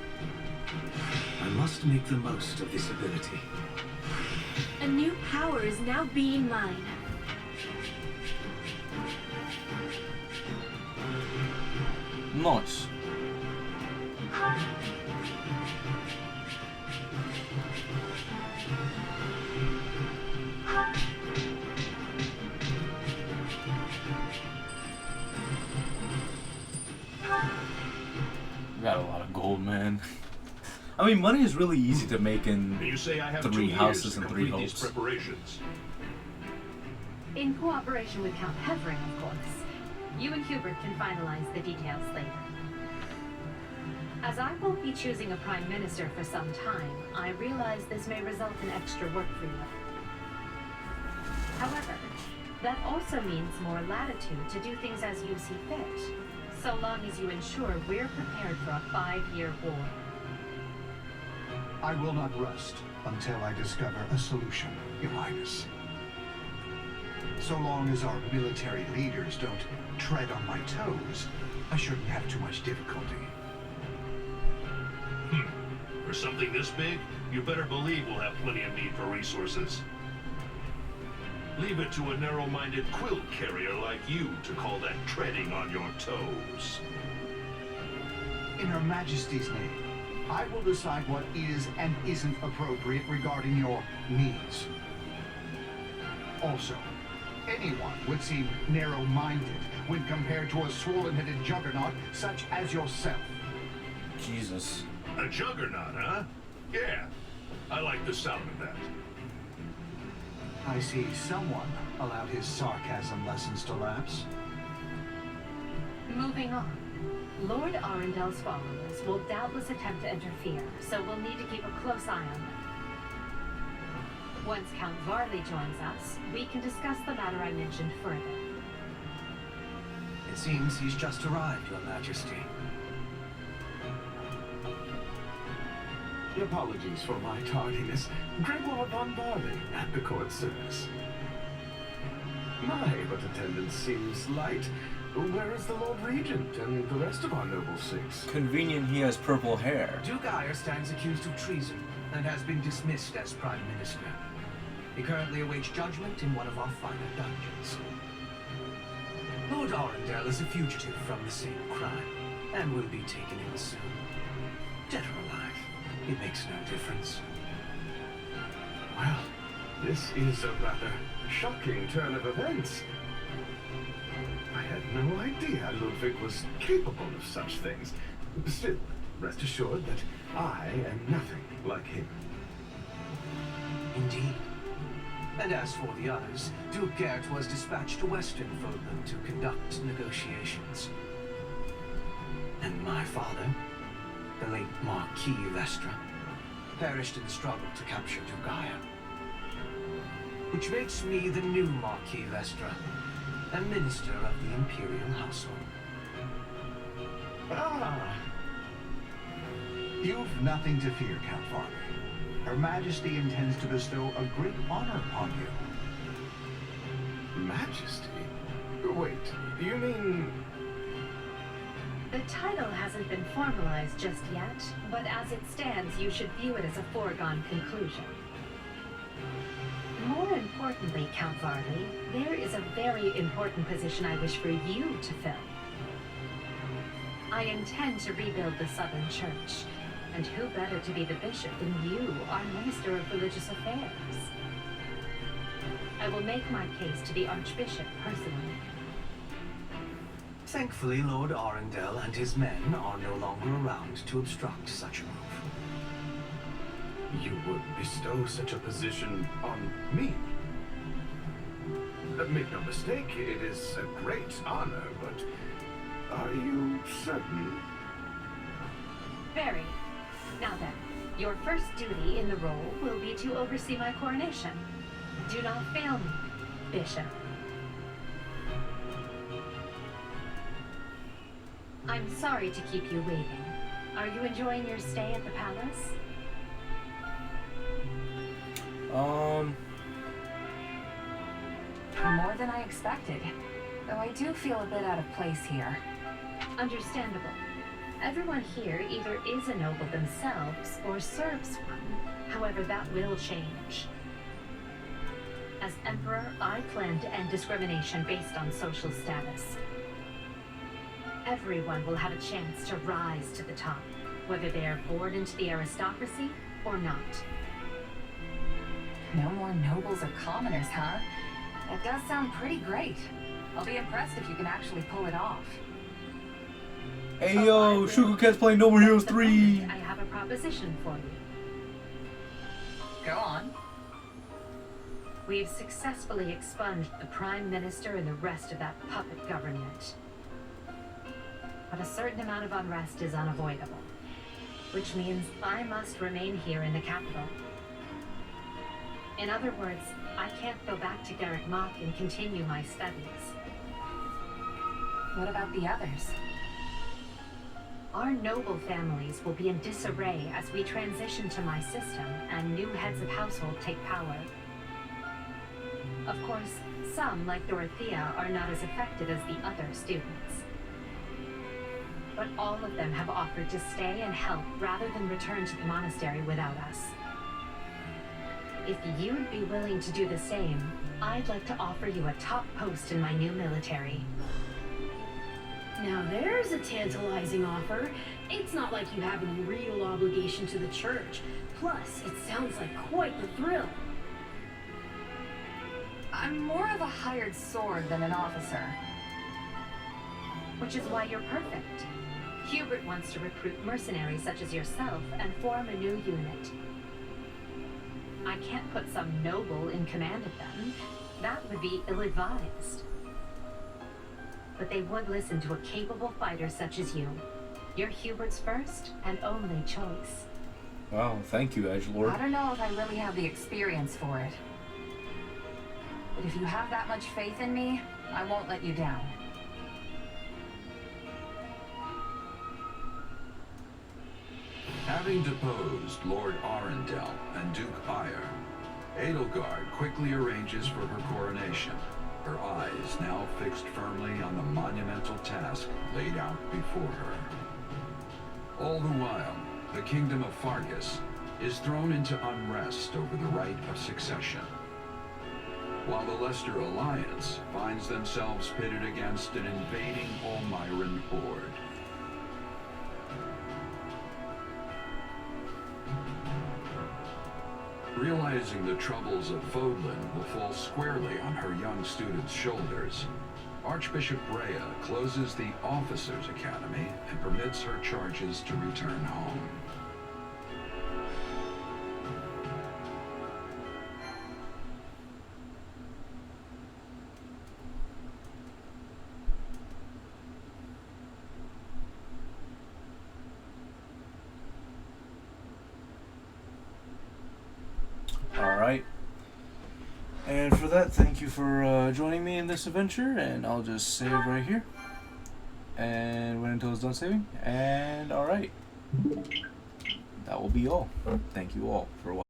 N: I must make the most of this ability.
B: A new power is now being mine.
A: Nice. Got a lot of gold, man. I mean, money is really easy to make in
T: You say I have 2
A: 3
T: years
A: houses
T: to
A: and 3
T: complete these
A: hopes.
T: preparations.
E: In cooperation with Count Heffring, of course. You and Hubert can finalize the details later. As I won't be choosing a prime minister for some time, I realize this may result in extra work for you. However, that also means more latitude to do things as you see fit, so long as you ensure we're prepared for a 5-year war.
U: I will not rest until I discover a solution, Your Highness. So long as our military leaders don't tread on my toes, I shouldn't have too much difficulty.
T: For For something this big, you better believe we'll have plenty of need for resources. Leave it to a narrow-minded quilt carrier like you to call that treading on your toes.
U: In Her Majesty's name, I will decide what is and isn't appropriate regarding your needs. Also, anyone would seem narrow-minded when compared to a swollen-headed juggernaut such as yourself.
A: Jesus.
T: A juggernaut, huh? Yeah, I like the sound of that.
U: I see someone allowed his sarcasm lessons to lapse.
M: Moving on. Lord Arundel's followers will doubtless attempt to interfere, so we'll need to keep a close eye on them. Once Count Varley joins us, we can discuss the matter I mentioned further.
N: It seems he's just arrived, Your Majesty.
V: Apologies for my tardiness. Gregor von Varley at the court service. My, but attendance seems light. Where is the Lord Regent and the rest of our noble six?
A: Convenient he has purple hair.
N: Duke Eyre stands accused of treason and has been dismissed as Prime Minister. He currently awaits judgment in one of our finer dungeons. Lord Arundel is a fugitive from the same crime and will be taken in soon. Dead or alive, it makes no difference.
V: Well, this is a rather shocking turn of events. I had no idea Ludwig was capable of such things. Still, rest assured that I am nothing like him.
N: Indeed. And as for the others, Duke Gert was dispatched to Westernfold to conduct negotiations. And my father, the late Marquis Vestra, perished in the struggle to capture Duke Eyre. Which makes me the new Marquis Vestra, a minister of the Imperial household.
U: Ah! You've nothing to fear, Count Varley. Her Majesty intends to bestow a great honor upon you.
V: Majesty? Wait, you mean...
M: The title hasn't been formalized just yet, but as it stands, you should view it as a foregone conclusion. More importantly, Count Varley, there is a very important position I wish for you to fill. I intend to rebuild the Southern Church, and who better to be the bishop than you, our Minister of Religious Affairs? I will make my case to the Archbishop personally.
N: Thankfully, Lord Arundel and his men are no longer around to obstruct such a move.
V: You would bestow such a position on me? Make no mistake, it is a great honor, but are you certain?
M: Very. Now then, your first duty in the role will be to oversee my coronation. Do not fail me, Bishop. I'm sorry to keep you waiting. Are you enjoying your stay at the palace?
D: More than I expected. Though I do feel a bit out of place here.
M: Understandable. Everyone here either is a noble themselves or serves one. However, that will change. As Emperor, I plan to end discrimination based on social status. Everyone will have a chance to rise to the top, whether they are born into the aristocracy or not.
D: No more nobles or commoners, huh? That does sound pretty great. I'll be impressed if you can actually pull it off.
A: Hey yo, Shugo Cat's playing No More Heroes 3!
M: I have a proposition for you.
D: Go on.
M: We've successfully expunged the Prime Minister and the rest of that puppet government. But a certain amount of unrest is unavoidable, which means I must remain here in the capital. In other words, I can't go back to Garrett Mach and continue my studies.
D: What about the others?
M: Our noble families will be in disarray as we transition to my system and new heads of household take power. Of course, some, like Dorothea, are not as affected as the other students. But but all of them have offered to stay and help rather than return to the monastery without us. If you'd be willing to do the same, I'd like to offer you a top post in my new military.
F: Now there's a tantalizing offer. It's not like you have any real obligation to the church. Plus, it sounds like quite the thrill.
D: I'm more of a hired sword than an officer.
M: Which is why you're perfect. Hubert wants to recruit mercenaries such as yourself and form a new unit. I can't put some noble in command of them. That would be ill-advised. But they would listen to a capable fighter such as you. You're Hubert's first and only choice.
A: Wow, thank you, Edgelord.
D: I don't know if I really have the experience for it. But if you have that much faith in me, I won't let you down.
G: Having deposed Lord Arundel and Duke Ire, Edelgard quickly arranges for her coronation, her eyes now fixed firmly on the monumental task laid out before her. All the while, the kingdom of Fargus is thrown into unrest over the right of succession, while the Leicester Alliance finds themselves pitted against an invading Olmyran horde. Realizing the troubles of Fodlan will fall squarely on her young students' shoulders, Archbishop Brea closes the Officers' Academy and permits her charges to return home.
A: Alright. And for that, thank you for joining me in this adventure, and I'll just save right here. And wait until it's done saving. And alright. That will be all. Thank you all for watching.